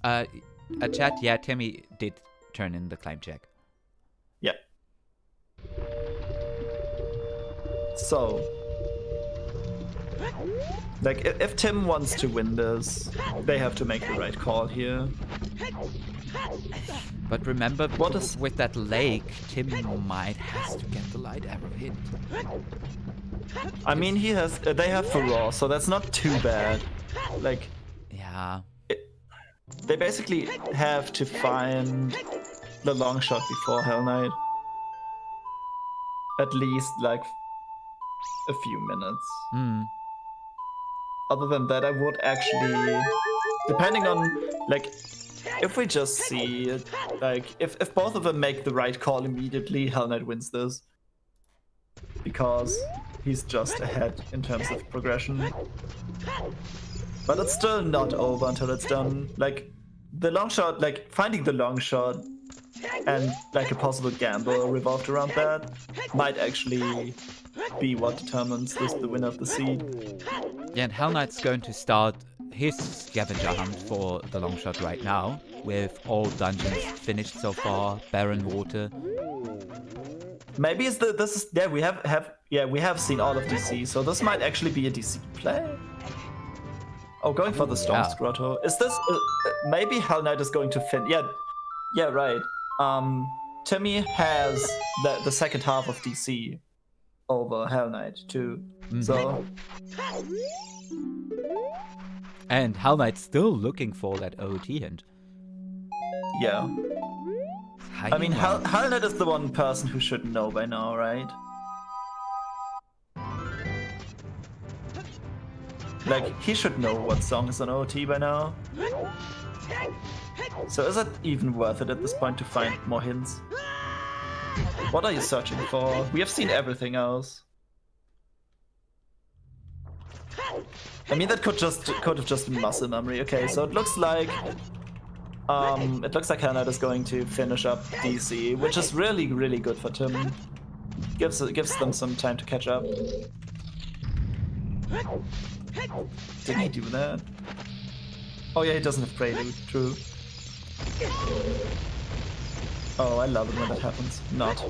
Chat, yeah, Timmy did turn in the claim check. Yeah. So, like, if Tim wants to win this, they have to make the right call here. But remember, What is- with that lake, Tim might has to get the light arrow hit. I mean, they have Furore, so that's not too bad. Like, Yeah. they basically have to find the long shot before Hell Knight. At least, like, a few minutes. Other than that, I would actually, depending on, like, if we just see, like, if both of them make the right call immediately, Hell Knight wins this. Because he's just ahead in terms of progression. But it's still not over until it's done. Like, the long shot, like, finding the long shot and, like, a possible gamble revolved around that might actually be what determines the winner of the seed. Yeah, and Hell Knight's going to start his scavenger hunt for the long shot right now, with all dungeons finished so far, barren water. Maybe it's we have seen all of DC, so this might actually be a DC play. Oh, going for the Storm's Yeah. Grotto. Is this maybe Hell Knight is going to fin? Yeah, right. Timmy has the second half of DC over Hell Knight too. So And Hellknight's still looking for that OT hint. yeah. I mean, Hell Knight is the one person who should know by now, right? Like, he should know what song is on OT by now. So is it even worth it at this point to find more hints? What are you searching for? We have seen everything else. I mean, that could have just been muscle memory. Okay, so it looks like Hell Knight is going to finish up DC, which is really, really good for Tim. Gives them some time to catch up. Did he do that? Oh yeah, he doesn't have Prelude, true. Oh, I love it when that happens. Not.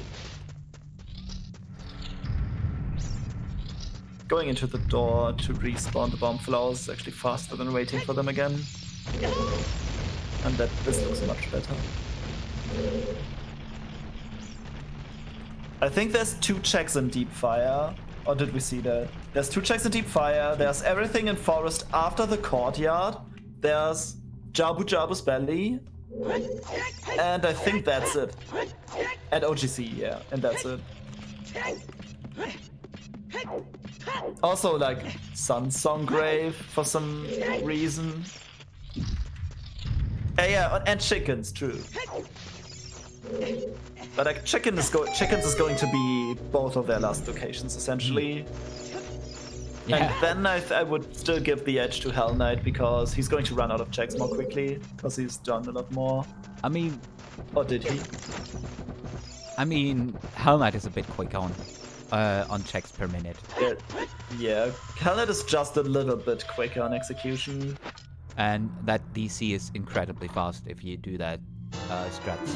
Going into the door to respawn the bomb flowers is actually faster than waiting for them again. And this looks much better. I think there's 2 checks in Deep Fire. Or did we see that? There's 2 checks in Deep Fire. There's everything in Forest after the courtyard. There's Jabu Jabu's belly. And I think that's it. At OGC, yeah. And that's it. Also, like, Sunsong Grave for some reason. Yeah, and chickens, true. But like, chickens is going to be both of their last locations, essentially. Yeah. And then I would still give the edge to Hell Knight, because he's going to run out of checks more quickly, because he's done a lot more. I mean... Or did he? I mean, Hell Knight is a bit quick on checks per minute. Yeah, Hell Knight is just a little bit quicker on execution. And that DC is incredibly fast if you do that strats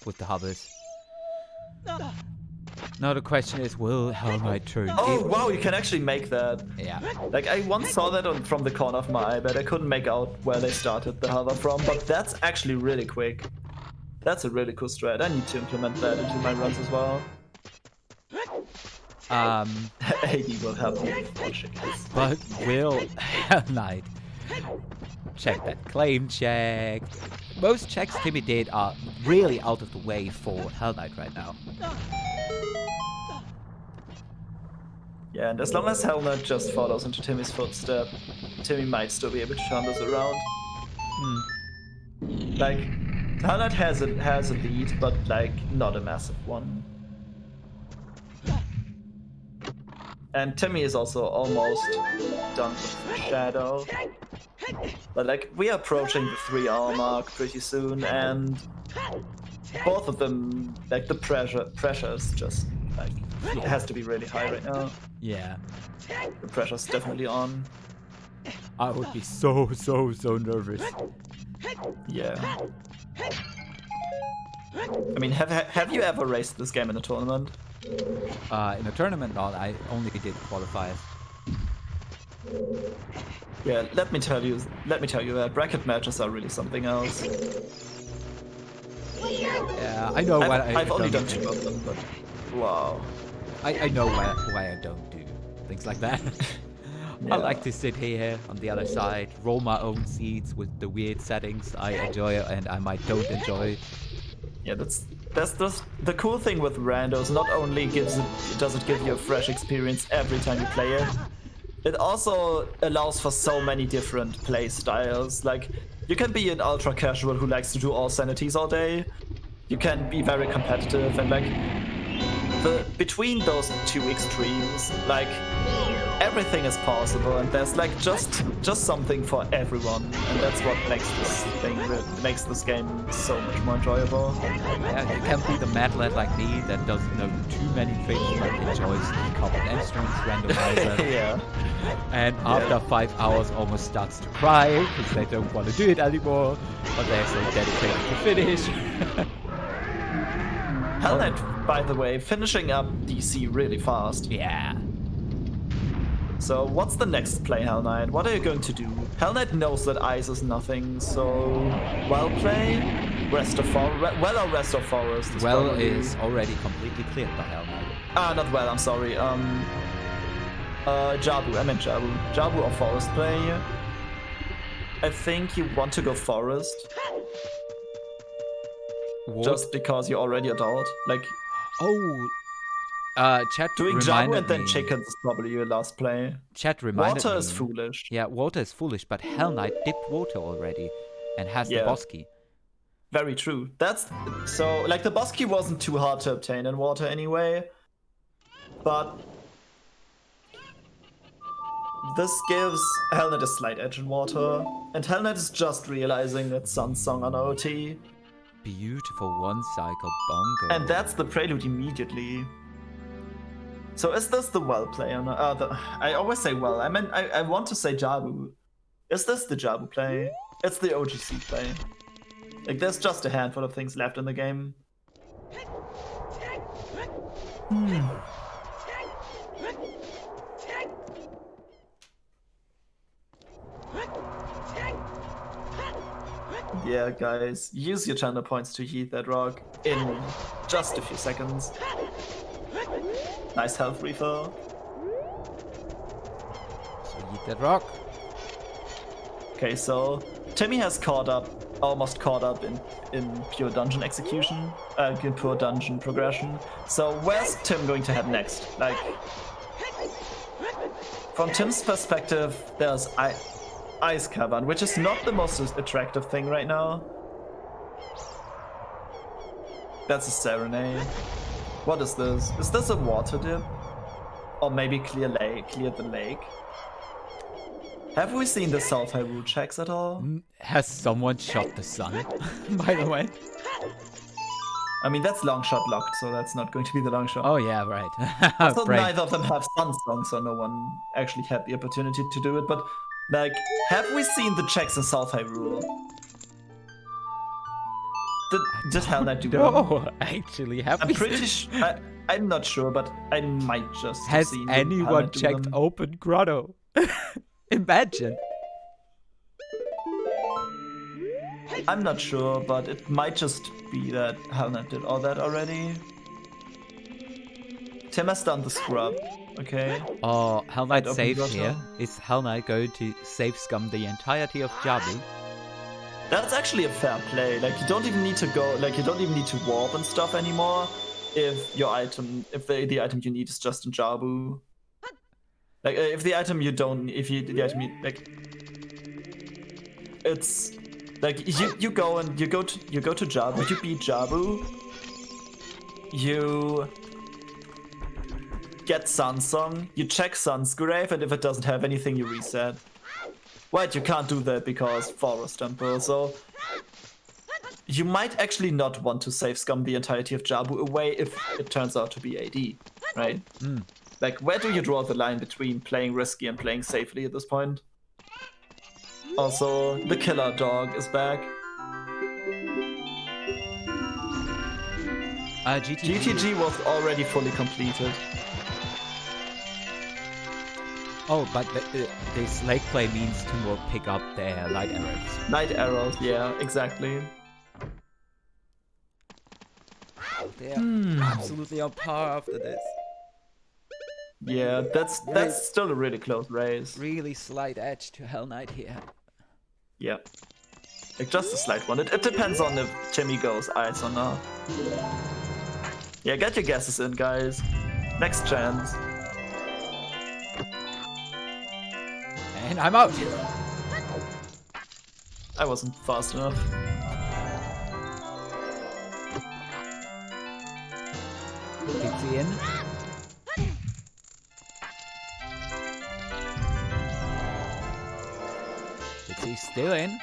with the hovers. Now the question is, will Hell Knight turn? Oh wow, you can actually make that. Yeah. Like, I once saw that from the corner of my eye, but I couldn't make out where they started the hover from. But that's actually really quick. That's a really cool strat. I need to implement that into my runs as well. AD will help me with more chickens. But will Hell Knight check that claim check? Most checks Timmy did are really out of the way for Hell Knight right now. Yeah, and as long as Hell Knight just follows into Timmy's footstep, Timmy might still be able to turn this around. Like, Hell Knight has a lead, but like, not a massive one. And Timmy is also almost done with the Shadow. But like, we are approaching the 3-hour mark pretty soon, and both of them, like, the pressure is just, like, it has to be really high right now. Yeah. The pressure's definitely on. I would be so nervous. Yeah. I mean, have you ever raced this game in a tournament? In a tournament, no. I only did qualifiers. Yeah, let me tell you that bracket matches are really something else. Yeah, I know why I've only done 2 of them, but wow. I know why I don't do things like that. Yeah. I like to sit here on the other side, roll my own seeds with the weird settings I enjoy and I might don't enjoy. Yeah, that's the cool thing with randos. Not only does it give you a fresh experience every time you play it, it also allows for so many different play styles. Like, you can be an ultra casual who likes to do all sanities all day. You can be very competitive, and like, between those 2 extremes, like, everything is possible, and there's like just something for everyone, and that's what makes this game so much more enjoyable. Yeah, you can be the mad lad like me that doesn't know too many tricks but enjoys decoupled instruments, randomizer. Yeah. And after 5 hours almost starts to cry because they don't want to do it anymore, but they're so dedicated to finish. Hell Knight, by the way, finishing up DC really fast. Yeah. So what's the next play, Hell Knight? What are you going to do? Hell Knight knows that ice is nothing, so well play, rest of forest, well or rest of forest. Is Well probably... is already completely cleared by Hell Knight. Not well. I'm sorry. Jabu. I meant Jabu. Jabu or forest play. I think you want to go forest. What? Just because you already adored. Like, oh, chat doing Jabu reminded and then me. chickens is probably your last play. Chat reminded Water me. is foolish. Yeah, water is foolish, but Hell Knight dipped water already and has the Yeah. boss key. Very true. That's so like the boss key wasn't too hard to obtain in water anyway, but this gives Hell Knight a slight edge in water, and Hell Knight is just realizing that Sun's Song on OT. Beautiful one cycle bongo. And that's the prelude immediately. So is this the well play? I always say well. I want to say Jabu. Is this the Jabu play? It's the OGC play. Like there's just a handful of things left in the game. Yeah, guys, use your channel points to heat that rock in just a few seconds. Nice health refill. So eat that rock. Okay, so Timmy has almost caught up in pure dungeon execution, in pure dungeon progression. So where's Tim going to head next? Like, from Tim's perspective, there's Ice Cavern, which is not the most attractive thing right now. That's a serenade. What is this? Is this a water dip? Or maybe clear the lake? Have we seen the South Hyrule checks at all? Has someone shot the sun, by the way? I mean, that's long shot locked, so that's not going to be the long shot. Oh yeah, right. Also, Brain. neither of them have Sun Song, so no one actually had the opportunity to do it. But, like, have we seen the checks in South Hyrule? Did Hell Knight do one? No, actually, have I'm we pretty seen- sure. I'm not sure, but I might just have Has seen Hell anyone Knight do checked them. Open Grotto? Imagine. I'm not sure, but it might just be that Hell Knight did all that already. Tim has done the scrub, okay? Oh, Hell Knight Open saved Grotto. here. Is Hell Knight going to save scum the entirety of Jabu? That's actually a fair play. Like you don't even need to go. Like you don't even need to warp and stuff anymore. If your item, if the item you need is just in Jabu. Like if the item you don't, if you the item you, like, it's like you go to Jabu. You beat Jabu. You get Sunsong. You check Sun's Grave, and if it doesn't have anything, you reset. Wait, you can't do that because Forest Temple, so you might actually not want to save scum the entirety of Jabu away if it turns out to be AD, right? Like, where do you draw the line between playing risky and playing safely at this point? Also, the killer dog is back. GTG was already fully completed. Oh, but this lake play means to more pick up their light arrows. Night arrows, yeah, exactly. They're absolutely on par after this. Yeah, that's still a really close race. Really slight edge to Hell Knight here. Yeah. Like, just a slight one. It depends on if Timmy goes ice or not. Yeah, get your guesses in, guys. Next chance. And I'm out! I wasn't fast enough. Dixie in. Dixie's still in.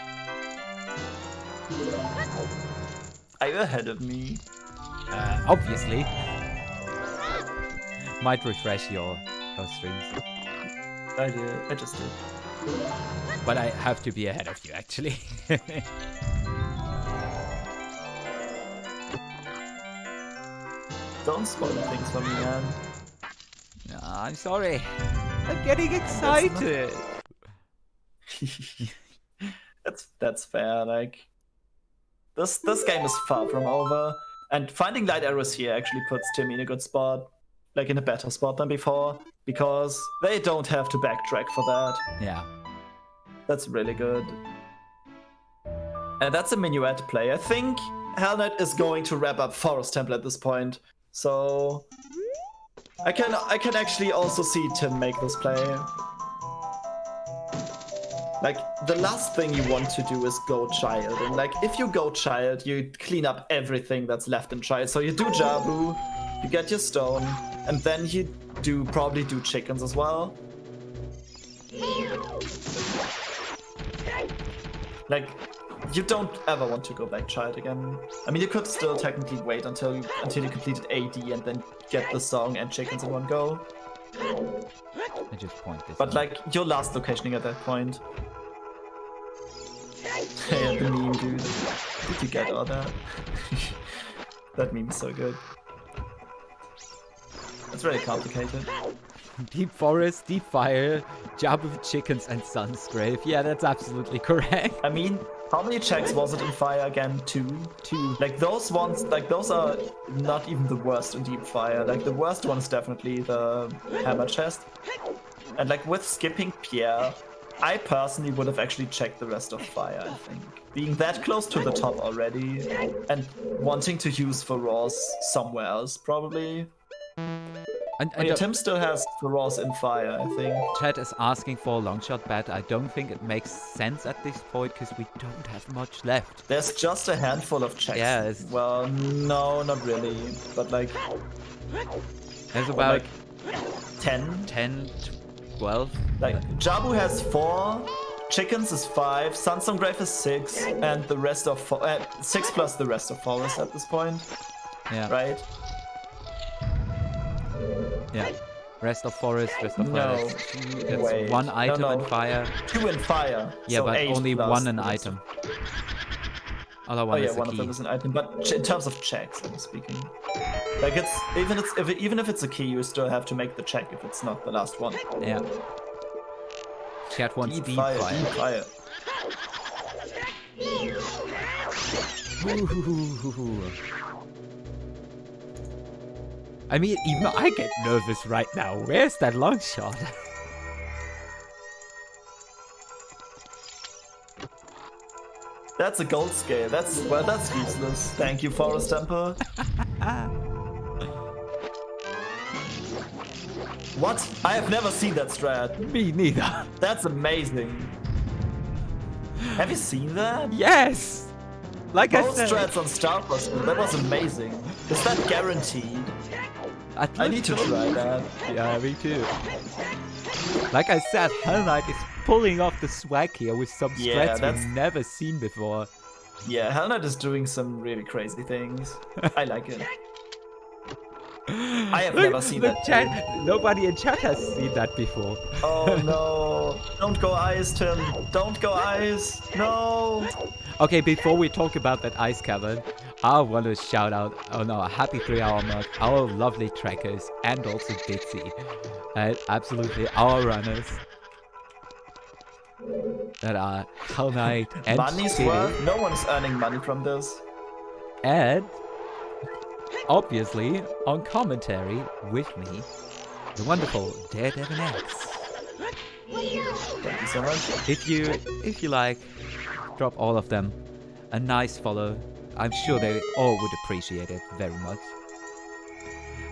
Are you ahead of me? Obviously. Might refresh your streams. I did. I just did. But I have to be ahead of you, actually. Don't spoil things for me, man. I'm sorry. I'm getting excited. That's fair. Like this game is far from over, and finding light arrows here actually puts Timmy in a good spot, like in a better spot than before, because they don't have to backtrack for that. Yeah. That's really good. And that's a minuet play. I think Hellknight is going to wrap up Forest Temple at this point, so I can actually also see Tim make this play. Like, the last thing you want to do is go Child. And like, if you go Child, you clean up everything that's left in Child. So you do Jabu, you get your stone, and then you probably do chickens as well. Like, you don't ever want to go back Child again. I mean, you could still technically wait until you completed AD and then get the song and chickens in one go. I just point this But out. like, your last locationing at that point. Yeah, the meme, dude. Did you get all that? That meme's so good. It's very complicated. Deep forest, deep fire, Jabu with chickens and Sunsgrave. Yeah, that's absolutely correct. I mean, how many checks was it in fire again? 2? 2. Like those ones, like those are not even the worst in deep fire. Like the worst one is definitely the hammer chest. And like with skipping Pierre, I personally would have actually checked the rest of fire, I think. Being that close to the top already, and wanting to use Feroz somewhere else, probably. And Tim still has Feroz in fire, I think. Chat is asking for a long shot bet. I don't think it makes sense at this point because we don't have much left. There's just a handful of checks. Yeah, well, no, not really. But like... There's about like 10? 10, 12. Like, Jabu has 4, chickens is 5, Sunstone Grave is 6, and the rest of 6 plus the rest of Forest at this point. Yeah. Right? Yeah. Rest of forest, rest of No. forest. It's Wait. 1 item No. in fire. 2 in fire. Yeah, so but 8 only plus 1 an the rest item. of- Other Oh one yeah, is the one key. of them is an item, but in terms of checks, I'm speaking. Like it's even if it's a key, you still have to make the check if it's not the last one. Yeah. Chat wants deep fire. fire. Deep fire. I mean, even I get nervous right now. Where's that long shot? That's a gold scale. That's useless. Thank you, Forest Temple. What? I have never seen that strat. Me neither. That's amazing. Have you seen that? Yes! Like Both I said. strats on Star Plus, that was amazing. Is that guaranteed? I need to try that. Yeah, me too. Like I said, Hellknight is pulling off the swag here with some Yeah, strats we've never seen before. Yeah, Hellknight is doing some really crazy things. I like it. I have never seen that. Chat, nobody in chat has seen that before. Oh no. Don't go ice, Tim. Don't go ice. No. Okay, before we talk about that ice cavern, I want to shout out on our happy 3-hour mark, our lovely trackers, and also Ditsy. And absolutely our runners. That are Hellknight and Money's City. worth. No one's earning money from this. And obviously on commentary with me, the wonderful Daredevil X. Thank you so much. If you like, drop all of them a nice follow. I'm sure they all would appreciate it very much.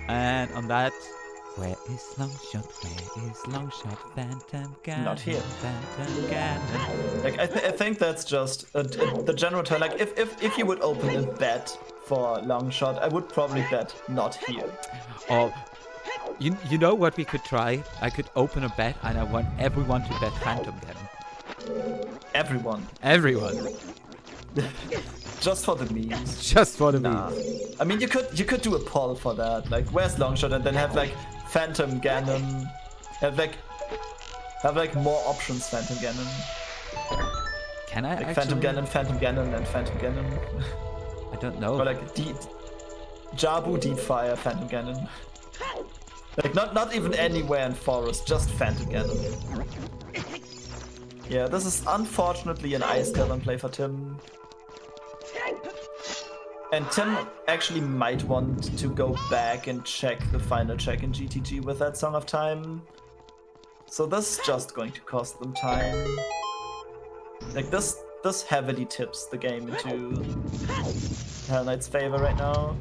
And on that, where is Longshot? Where is Longshot? Phantom Cannon. Not here. Phantom Cannon. Like I think that's just the general term. Like if you would open a bet for Longshot, I would probably bet not here. Or you know what we could try? I could open a bet and I want everyone to bet Phantom Cannon. Everyone. Everyone. Just for the memes. Just for the Nah. memes. I mean, you could do a poll for that. Like, where's Longshot, and then have like Phantom Ganon. Have like more options. Phantom Ganon. Can I Like actually? Phantom Ganon, and Phantom Ganon. I don't know. Or like Jabu, Deep Fire, Phantom Ganon. Like, not even anywhere in Forest, just Phantom Ganon. Yeah, this is unfortunately an Ice Cavern play for Tim. And Tim actually might want to go back and check the final check in GTG with that Song of Time. So this is just going to cost them time. Like, this heavily tips the game into Hellknight's favor right now.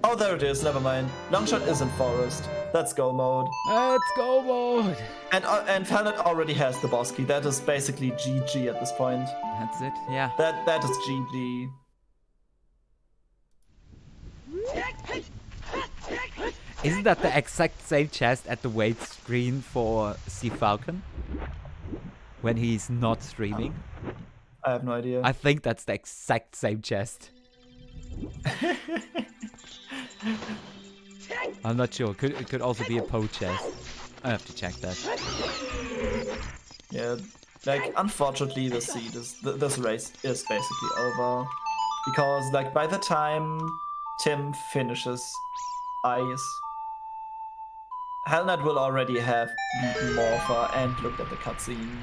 Oh, there it is, never mind. Longshot is in Forest. That's go mode. Let's go mode! And Hellknight already has the boss key. That is basically GG at this point. That's it, yeah. That is GG. Isn't that the exact same chest at the wait screen for Sea Falcon? When he's not streaming? I have no idea. I think that's the exact same chest. I'm not sure. It could also be a Poe chest. I have to check that. Yeah, like, unfortunately this race is basically over. Because, like, by the time Tim finishes Ice, Hellknight will already have beaten Morpher and looked at the cutscene.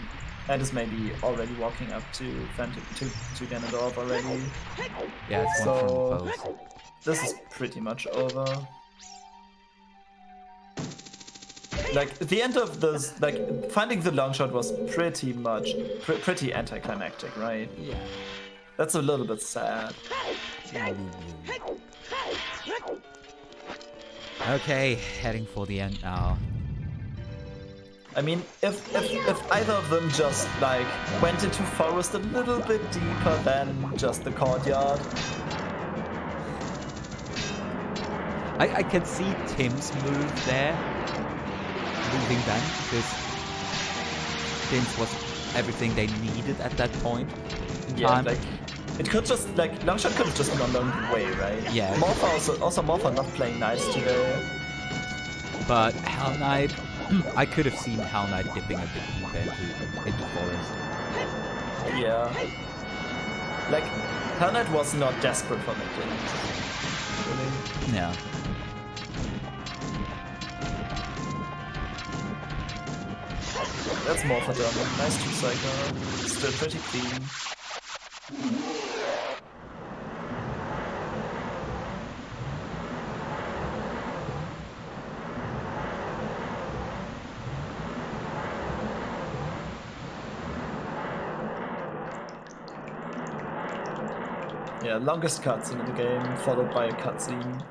And is maybe already walking up to Ganondorf already. Yeah, it's one from the pose. This is pretty much over. Like, the end of this, like, finding the longshot was pretty much, pretty anticlimactic, right? Yeah. That's a little bit sad. Okay, heading for the end now. I mean, if either of them just, like, went into Forest a little bit deeper than just the courtyard. I can see Tim's move there, moving them, because Tim's was everything they needed at that point in time. Like, it could just, like, Longshot could have just gone down the way, right? Yeah. Morpher also Morpher not playing nice today. But Hellknight, I could have seen Hellknight dipping a bit deeper into Forest. Yeah. Like, Hellknight was not desperate for that game. Really. Yeah. That's more for Dermot. Nice 2-cycle. Still pretty clean. Yeah, longest cutscene in the game, followed by a cutscene.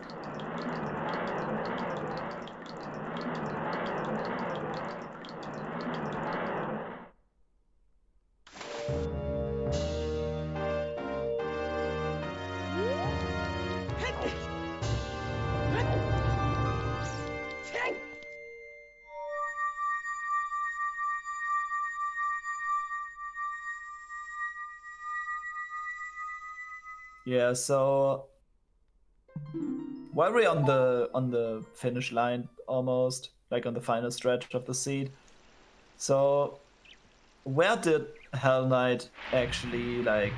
Yeah, so while we're on the finish line almost, like on the final stretch of the seed, so where did Hellknight actually like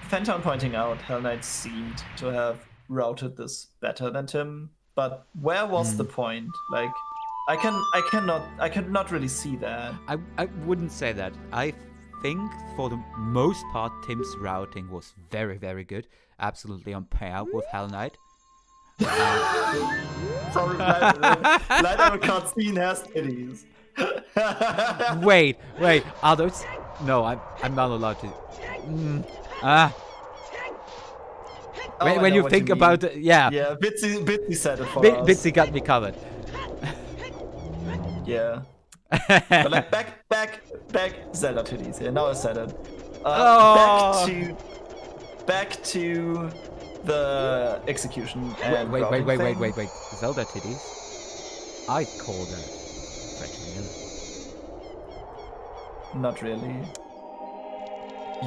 Phantom pointing out Hellknight seemed to have routed this better than Tim, but where was the point? Like, I could not really see that. I wouldn't say that. I think for the most part Tim's routing was very, very good. Absolutely on par with Hellknight. Sorry, Light Arrow cutscene has titties. Wait, are those? No, I'm not allowed to. When you think about it, yeah. Yeah, Bitsy said it for us. Bitsy got me covered. Yeah. But like back Zelda titties here. Now I said it. Back to the execution and wait. Zelda titties? I call that freaking not really.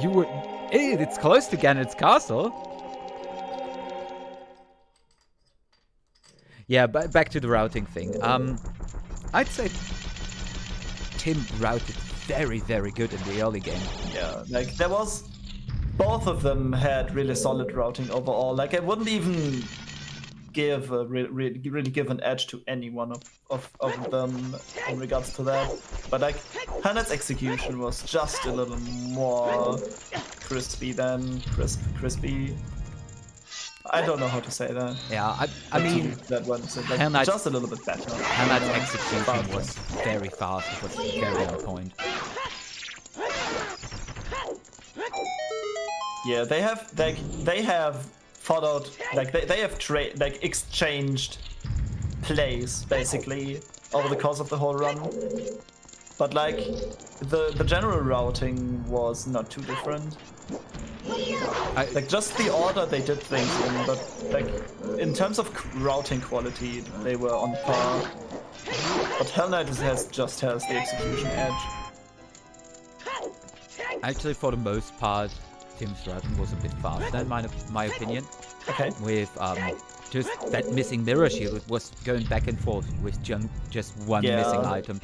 You were. It's close to Ganon's castle. Yeah, but back to the routing thing. I'd say Tim routed very, very good in the early game. Yeah, like there was, both of them had really solid routing overall. Like I wouldn't even give really give an edge to any one of them in regards to that. But like Hellknight's execution was just a little more crispy than crispy. I don't know how to say that. Yeah, I mean, that one is like Hellknight's, just a little bit better. Hellknight's execution was very fast. It was very on point. Yeah, they have followed, like they have exchanged plays basically over the course of the whole run. But like the general routing was not too different. Like just the order they did things in, but like in terms of routing quality, they were on par. But Hellknight just has the execution edge. Actually, for the most part, Tim's routing was a bit faster in my opinion. Okay. With just that missing mirror shield, it was going back and forth with just one missing item.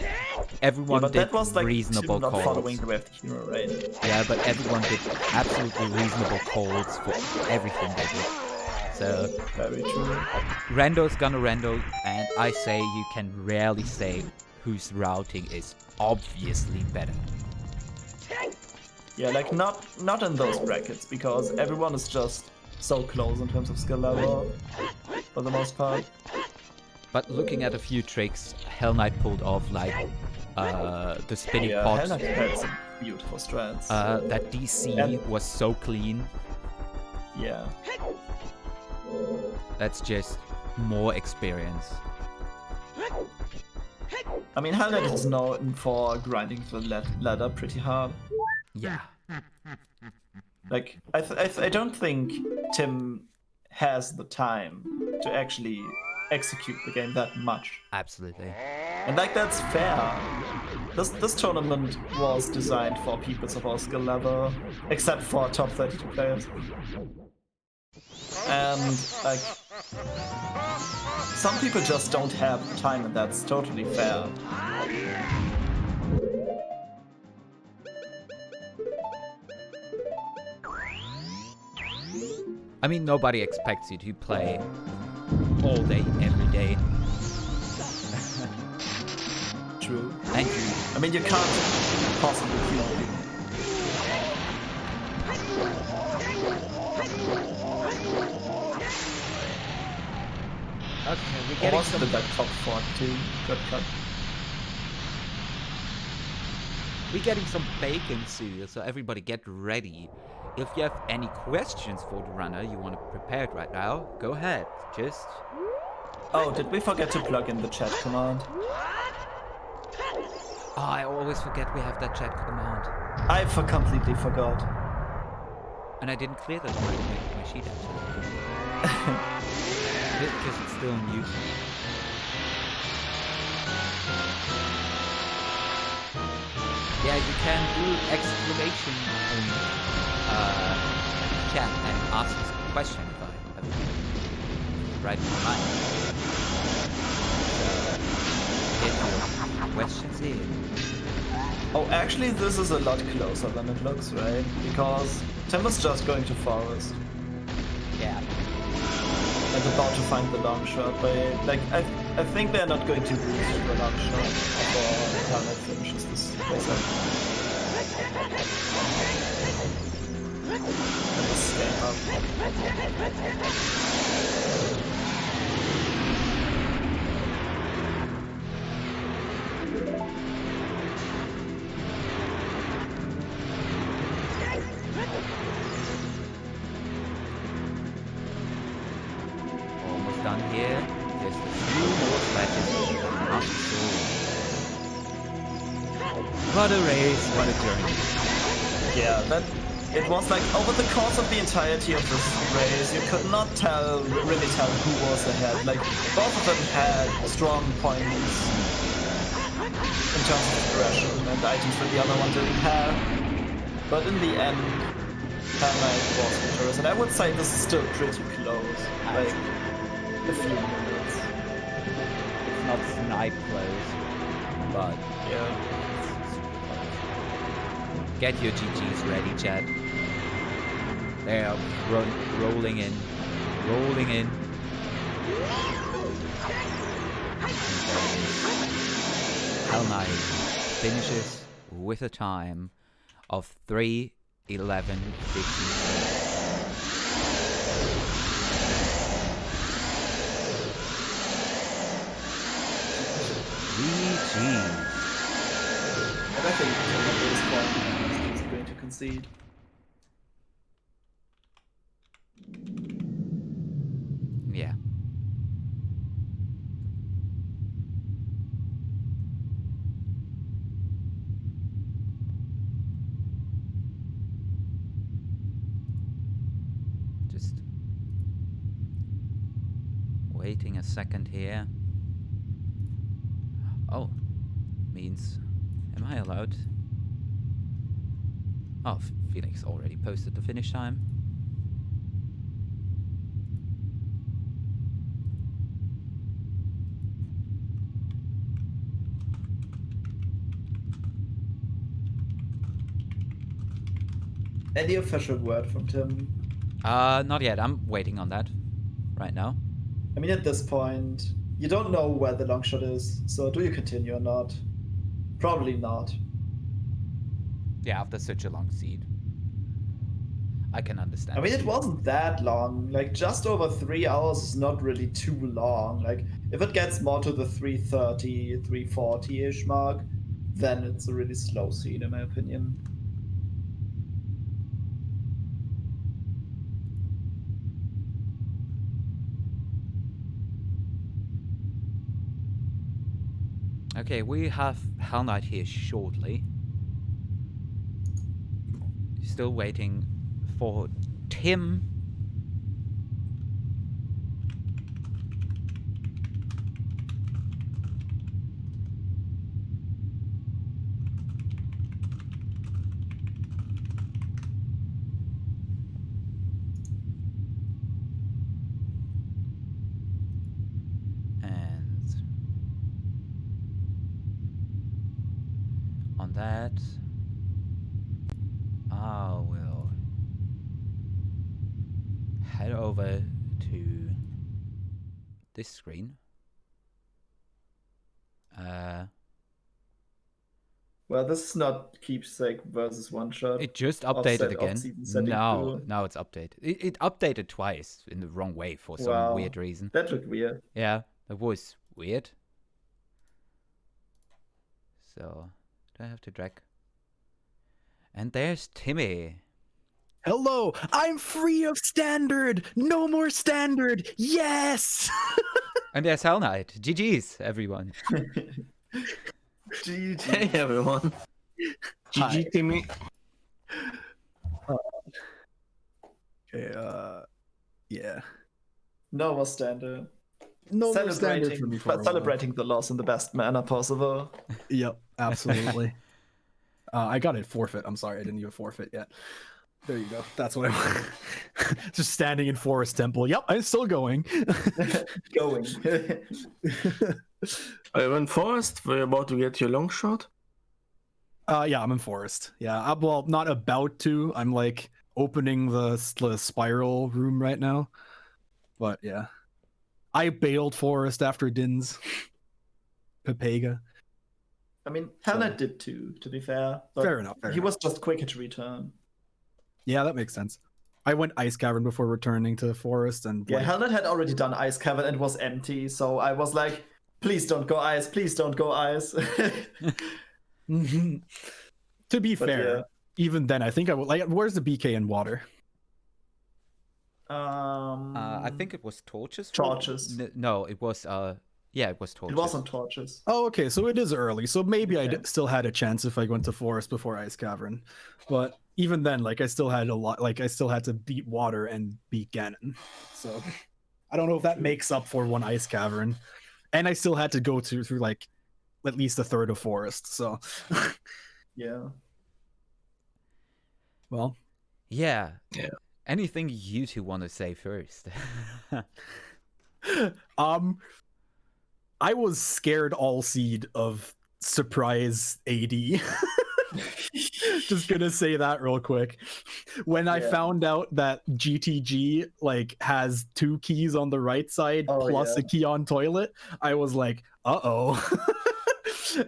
Everyone did that was like reasonable not calls. following the way of the hero, right? Yeah, but everyone did absolutely reasonable calls for everything they did. So very true. Rando's gonna rando, and I say you can rarely say whose routing is obviously better. Yeah, like not in those brackets, because everyone is just so close in terms of skill level for the most part. But looking at a few tricks, Hellknight pulled off, like the spinning pot. Hellknight had some beautiful strats. That DC was so clean. Yeah. That's just more experience. I mean, Hellknight is known for grinding the ladder pretty hard. Yeah. Like, I don't think Tim has the time to actually execute the game that much. Absolutely. And like, that's fair. This tournament was designed for people of our skill level, except for top 32 players. And like, some people just don't have the time, and that's totally fair. I mean, nobody expects you to play all day, every day. True. Thank you. I mean, you can't possibly kill people. Okay, we're getting some... that top 42 got cut. We're getting some bacon soon, so everybody get ready. If you have any questions for the runner you want to prepare it right now, go ahead. Just... Oh, did we forget to plug in the chat command? Oh, I always forget we have that chat command. I completely forgot. And I didn't clear that on my sheet actually. Because it's still on mute. Yeah, you can do exclamation point chat and ask us a question if I have it right in my mind. So get your questions in. Oh, actually, this is a lot closer than it looks, right? Because Tim is just going to forest. Yeah. And about to find the long shot, but like I think they're not going to reach the long shot before Hellknight finishes this playset. And this game up. Almost done here. Just a few more splashes. Not sure. What a race, what a journey. Yeah, it was like over the course of the entirety of this race, you could not really tell who was ahead. Like, both of them had strong points in terms of aggression and items that the other one didn't have. But in the end, Hellknight was victorious, and I would say this is still pretty close. Like, a few minutes. It's not snipe close, but yeah. Get your GGs ready, chat. They are rolling in. Rolling in. Hell Knight finishes with a time of 3:11:53. GG. And I think at this point he's going to concede. Yeah. Just waiting a second here. Oh, means, am I allowed? Oh, Felix already posted the finish time. Any official word from Tim? Not yet. I'm waiting on that right now. I mean, at this point, you don't know where the long shot is, so do you continue or not? Probably not. Yeah, after such a long seed. I can understand. I mean, it wasn't that long. Like, just over 3 hours is not really too long. Like, if it gets more to the 3:30, 3:40-ish mark, then it's a really slow seed, in my opinion. Okay, we have Hellknight here shortly. Still waiting for Tim. And on that, I will head over to this screen. Well, this is not keepsake versus one shot. It just updated Offset again. off-season setting No, too. no, it's updated. It updated twice in the wrong way for some Wow. weird reason. That looked weird. Yeah, that was weird. So, do I have to drag? And there's Timmy. Hello, I'm free of standard. No more standard. Yes. And there's Hellknight. GG's, everyone. GG. Hey everyone. Hi. GG Timmy. Okay, yeah. No more standard. No more standard for me for a while. Celebrating the loss in the best manner possible. Yep, absolutely. I got it forfeit. I'm sorry, I didn't even forfeit yet. There you go. That's what I want. Just standing in Forest Temple. Yep, I'm still going. Going. Are you in Forest? We're about to get your long shot. Yeah, I'm in Forest. Yeah, I'm, well, not about to. I'm like opening the spiral room right now. But yeah, I bailed Forest after Din's Pepega. I mean, Hellknight did too, to be fair. But Fair enough. he was just quicker to return. Yeah, that makes sense. I went Ice Cavern before returning to Forest, and Yeah, like, Hellknight had already done Ice Cavern and was empty, so I was like, please don't go Ice, please don't go Ice. to be But fair, yeah. even then, I think I would like. Where's the BK in water? I think it was Torches. Torches. No, it was yeah, it was Torches. It wasn't Torches. Oh, okay, so it is early. So maybe I still had a chance if I went to Forest before Ice Cavern, but even then, like I still had a lot. Like I still had to beat water and beat Ganon. So I don't know if that makes up for one Ice Cavern, and I still had to go through like at least a third of Forest. So Yeah. well, Yeah. Yeah. Anything you two want to say first? I was scared all seed of surprise AD. Just gonna say that real quick. When I found out that GTG like has 2 keys on the right side plus a key on toilet, I was like, uh-oh.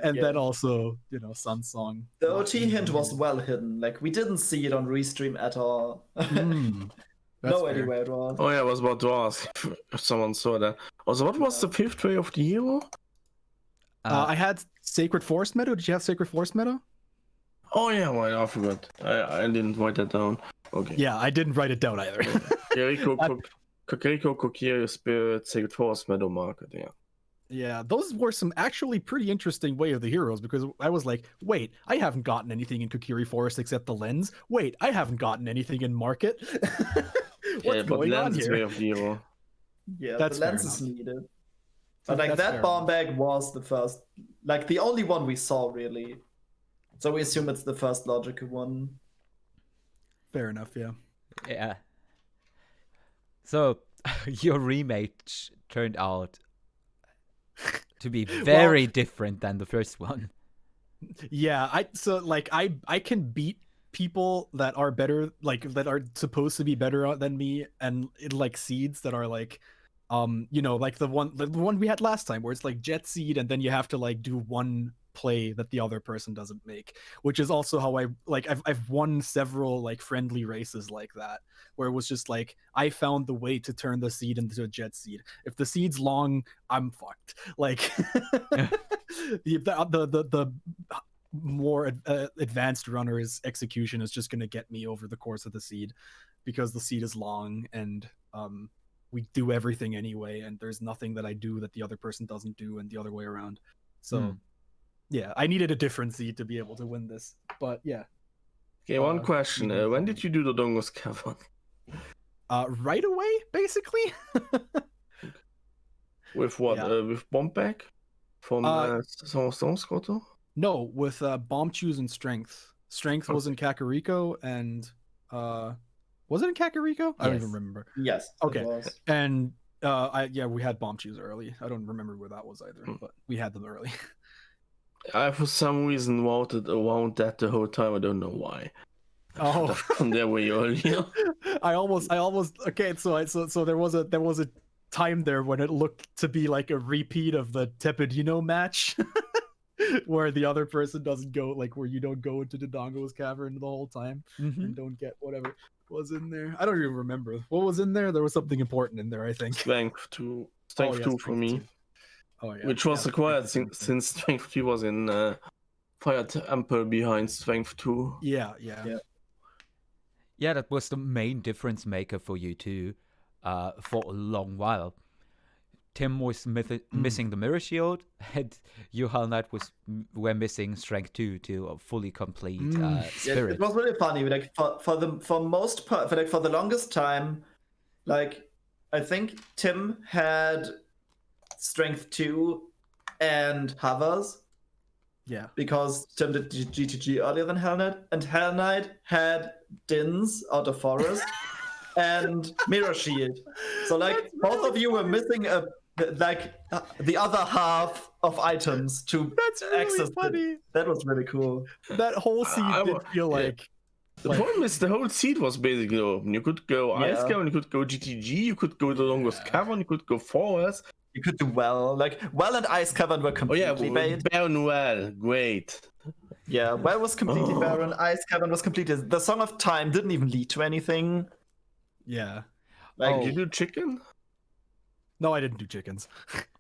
And then also, Sun Song. The OT hint was well hidden. Like, we didn't see it on Restream at all. No idea where it was. Oh yeah, I was about to ask if someone saw that. Also, what was the 5th way of the hero? I had Sacred Forest Meadow. Did you have Sacred Forest Meadow? Oh yeah, well, I forgot. I didn't write that down. Okay. Yeah, I didn't write it down either. Kakariko, Kokiri, Spirit, Sacred Forest, Meadow Market, yeah. Yeah, those were some actually pretty interesting way of the heroes, because I was like, wait, I haven't gotten anything in Kokiri Forest except the lens. Wait, I haven't gotten anything in Market. What's going on here? Way of the hero. Yeah, That's the lens is needed. But like that bomb bag was the first, like the only one we saw really. So we assume it's the first logical one. Fair enough, yeah. Yeah. So your remake turned out to be very different than the first one. Yeah, I can beat people that are better, like that are supposed to be better than me, and like seeds that are like like the one we had last time where it's like Jet Seed and then you have to like do one play that the other person doesn't make, which is also how I've won several like friendly races like that, where it was just like I found the way to turn the seed into a Jet Seed. If the seed's long, I'm fucked. Like the more advanced runner's execution is just going to get me over the course of the seed, because the seed is long and we do everything anyway, and there's nothing that I do that the other person doesn't do, and the other way around. So yeah, I needed a different seed to be able to win this, but yeah. Okay, one question. When did you do the Dongos Cavern? Right away, basically. With what? Yeah. With Bomb Bag? From Stormscotter? No, with Bomb Choose and Strength. Strength was in Kakariko, and was it in Kakariko? I don't even remember. Yes. Okay. And we had Bomb Choose early. I don't remember where that was either, but we had them early. I for some reason routed around that the whole time. I don't know why. Oh, from there way earlier. I almost okay. So there was a time there when it looked to be like a repeat of the Tepidino match, where the other person doesn't go, like where you don't go into the Dongo's cavern the whole time and don't get whatever was in there. I don't even remember what was in there. There was something important in there, I think. Strength 2 for me. Oh, yeah. Which was acquired since Strength 3 was in Fire Temple behind Strength 2. Yeah. Yeah, that was the main difference maker for you two for a long while. Tim was missing the Mirror Shield, and you, Hellknight, were missing Strength 2 to a fully complete Spirit. Yeah, it was really funny. Like for the longest time, like I think Tim had Strength 2 and Hovers. Yeah. Because Tim did GTG earlier than Hellknight, and Hellknight had Dins out of Forest and Mirror Shield. So like both of you were missing the other half of items to access it. That was really cool. That whole seed did feel like. The problem is the whole seed was basically open. You could go Ice Cavern, you could go GTG, you could go the longest cavern, you could go Forest. You could do Well. Like, Well and Ice Cavern were completely bait. Barren Well, great. Yeah, Well was completely barren, Ice Cavern was completely... The Song of Time didn't even lead to anything. Yeah. Like, did you do chicken? No, I didn't do chickens.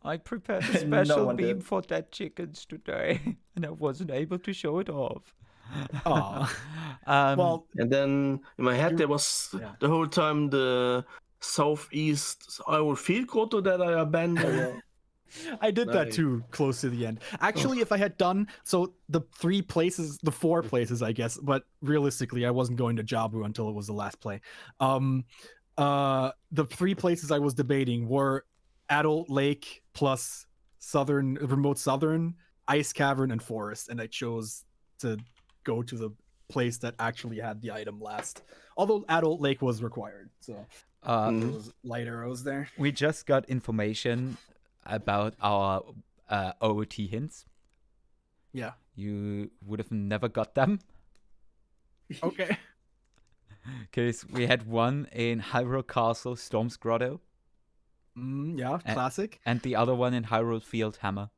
I prepared a special beam for that chickens today, and I wasn't able to show it off. Well, and then in my head there was the whole time the southeast Iron Field Grotto that I abandoned. I did that too, close to the end. Actually, if I had done the 4 places, I guess, but realistically, I wasn't going to Jabu until it was the last play. The 3 places I was debating were Adult Lake plus Remote Southern, Ice Cavern, and Forest, and I chose to go to the place that actually had the item last. Although Adult Lake was required, so there was light arrows there. We just got information about our OOT hints. Yeah. you would have never got them. Okay. Because we had one in Hyrule Castle, Storm's Grotto, Yeah, classic. and the other one in Hyrule Field Hammer.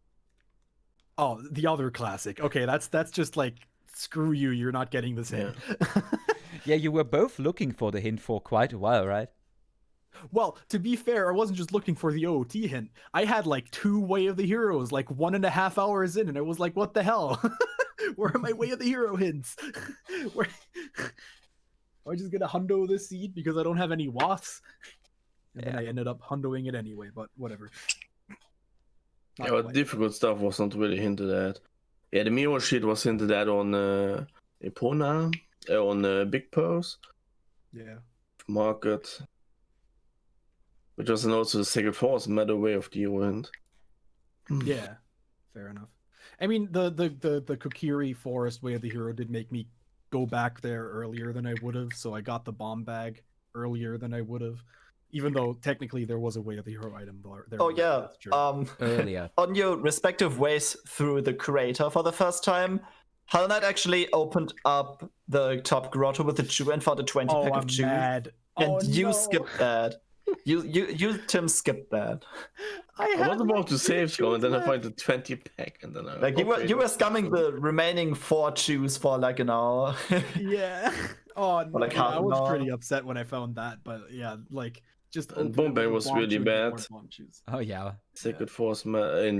Oh, the other classic. Okay, that's just like, screw you, you're not getting this hint. Yeah, you were both looking for the hint for quite a while, right? Well, to be fair, I wasn't just looking for the OOT hint. I had like 2 Way of the Heroes, like 1.5 hours in, and I was like, what the hell? Where are my Way of the Hero hints? Where... Am I just gonna hundo this seed because I don't have any wasps? And then I ended up hundoing it anyway, but whatever. Yeah, but difficult stuff was not really hinted at. Yeah, the mirror shit was hinted at on Epona, on Big Purse. Yeah. Market. Which was also the Sacred Force Meta Way of the Hero hint. Yeah. Fair enough. I mean, the Kokiri Forest Way of the Hero did make me go back there earlier than I would have, so I got the bomb bag earlier than I would have. Even though technically there was a Way of the Hero item there. Oh yeah. Earlier. On your respective ways through the crater for the first time, Hellknight actually opened up the top grotto with the chew and found a 20 pack of chew. Mad. And you skipped that. You Tim skipped that. I was about to save go and then I find the 20 pack and then I Like you were scumming the remaining 4 chews for like an hour. Yeah. Oh no, like I was pretty upset when I found that, but yeah, like just bomb bag was really bad. Oh yeah. Sacred Force in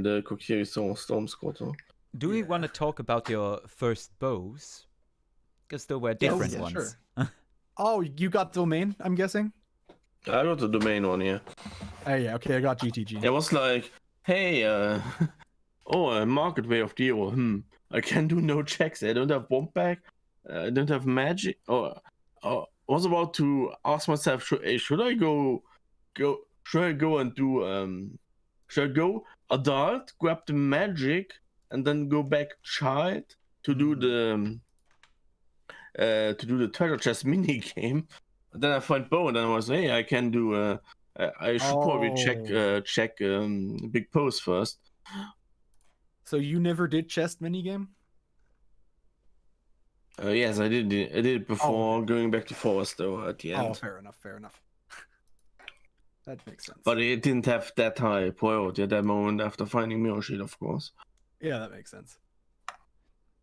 the Kokiri Storm Grotto. Do we want to talk about your first bows? Because there were different ones. Sure. Oh, you got domain, I'm guessing? I got the domain one, yeah. Oh yeah, okay, I got GTG. It was like, hey, a market way of deal. I can do no checks. I don't have bomb bag. I don't have magic. I was about to ask myself, should I go and do should I go adult, grab the magic, and then go back child to do the treasure chest mini game? Then I find bow, and then I was, hey, I can do. I should probably check big post first. So you never did chest minigame? Yes, I did. I did it before going back to forest, though. At the end. Oh, fair enough. That makes sense. But it didn't have that high priority at that moment after finding Mirror Shield, of course. Yeah, that makes sense.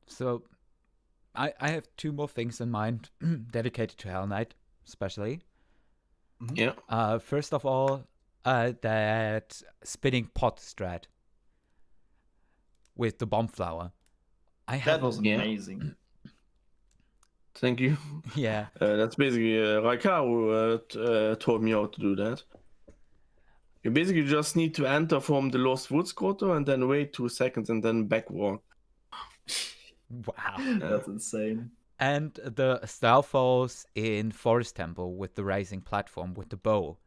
So, I have 2 more things in mind dedicated to Hellknight, especially. Mm-hmm. Yeah. First of all, that spinning pot strat with the bomb flower. That was amazing. Thank you. Yeah. That's basically Raika who told me how to do that. You basically just need to enter from the Lost Woods Grotto and then wait 2 seconds and then backwalk. Wow. That's insane. And the Stalfos in Forest Temple with the rising platform with the bow.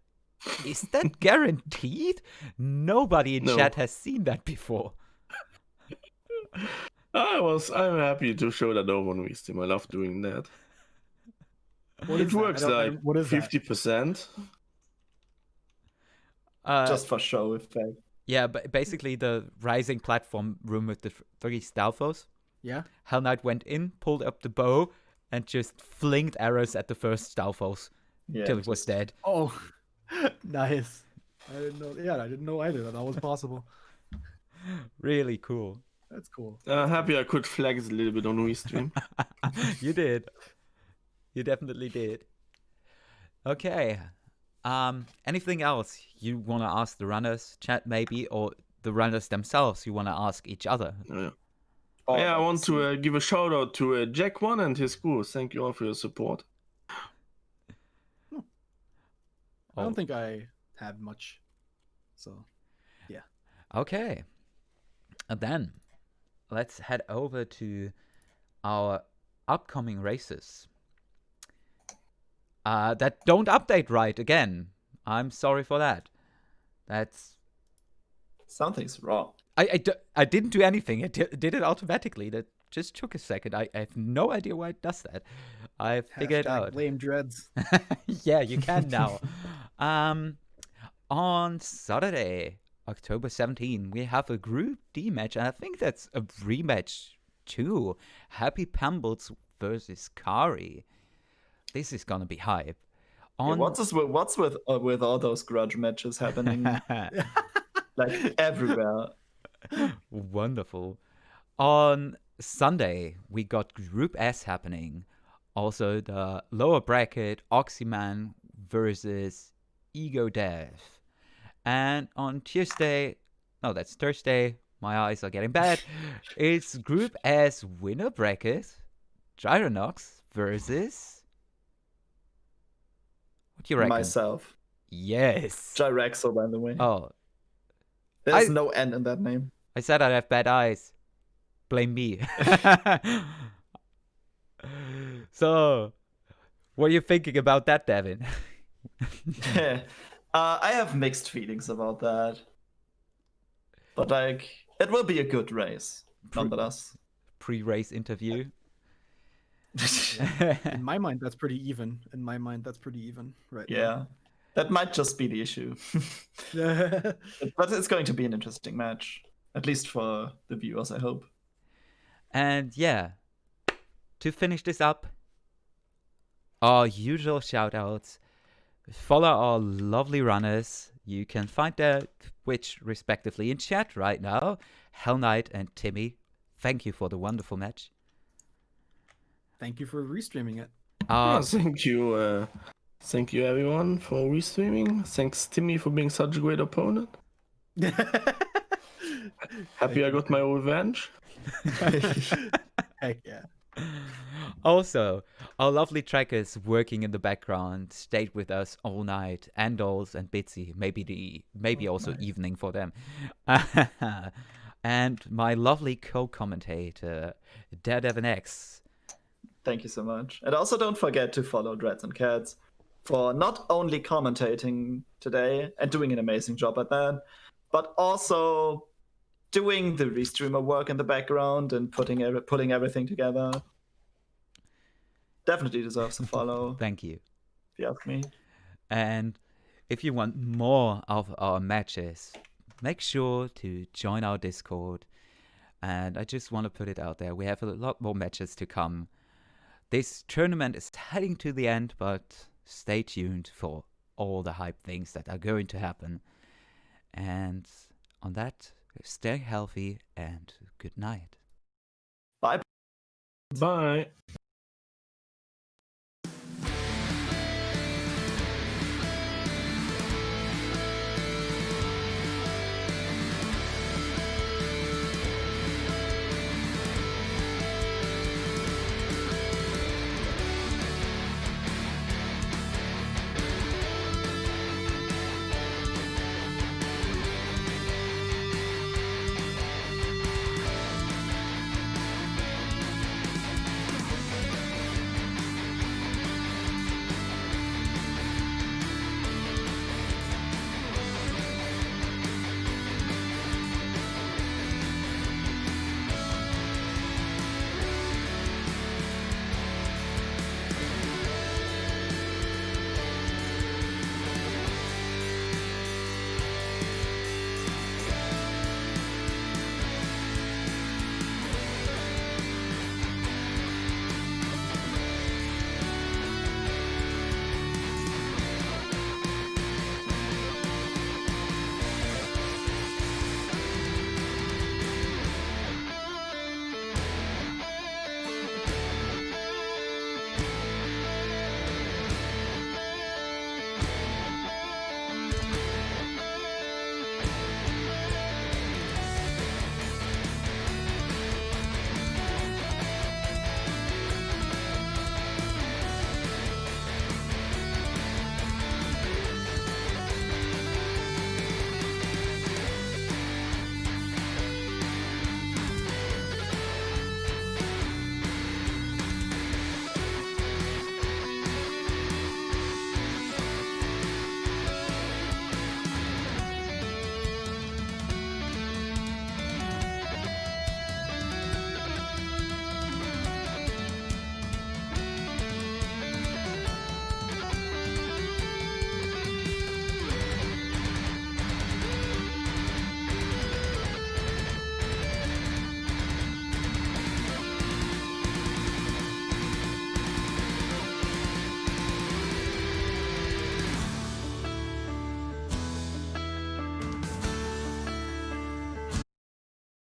Is that guaranteed? Nobody in chat has seen that before. I'm happy to show that over on Steam. I love doing that. It works like 50%. Just for show effect. Yeah, but basically the rising platform room with the 3 Stalfos. Yeah. Hellknight went in, pulled up the bow, and just flinged arrows at the first Stalfos till it was dead. Oh, nice. I didn't know. Yeah, I didn't know either that was possible. Really cool. That's cool. Happy I could flex a little bit on Restream. You did. You definitely did. Okay. Anything else you want to ask the runners, chat maybe, or the runners themselves you want to ask each other? I want to give a shout out to Jack One and his crew. Thank you all for your support. I don't think I have much. So, yeah. Okay. And then let's head over to our upcoming races. That don't update right again. I'm sorry for that. That's... Something's wrong. I didn't do anything. It did it automatically. That just took a second. I have no idea why it does that. I figured it out. Blame dreads. Yeah, you can now. On Saturday, October 17, we have a Group D match, and I think that's a rematch 2, Happy Pambles versus Kari. This is gonna be hype. Yeah, what's with all those grudge matches happening like everywhere? Wonderful. On Sunday, we got Group S happening. Also, the lower bracket Oxyman versus Ego Dev. And on Tuesday, no, that's Thursday. My eyes are getting bad. It's Group S winner bracket Gyronox versus. What do you reckon? Myself. Yes. Gyrexo, by the way. Oh, There's no N in that name. I said I have bad eyes. Blame me. So, what are you thinking about that, Devin? I have mixed feelings about that. But like, it will be a good race, nonetheless. Pre-race interview. In my mind, that's pretty even. Right now. Yeah. That might just be the issue. But it's going to be an interesting match. At least for the viewers, I hope. And yeah, to finish this up, our usual shoutouts. Follow our lovely runners. You can find their Twitch respectively in chat right now. Hellknight and Timmy, thank you for the wonderful match. Thank you for restreaming it. Thank you everyone for restreaming. Thanks Timmy for being such a great opponent. Happy I got my revenge. Heck yeah. Also, our lovely trackers working in the background stayed with us all night. Andals and Bitsy, maybe also nice. evening for them. And my lovely co-commentator, Daredevil Thank you so much. And also don't forget to follow Dreads and Cats for not only commentating today and doing an amazing job at that, but also doing the restreamer work in the background and putting everything together. Definitely deserves a follow. Thank you. If you ask me. And if you want more of our matches, make sure to join our Discord. And I just want to put it out there. We have a lot more matches to come. This tournament is heading to the end, but stay tuned for all the hype things that are going to happen. And on that, stay healthy and good night. Bye. Bye.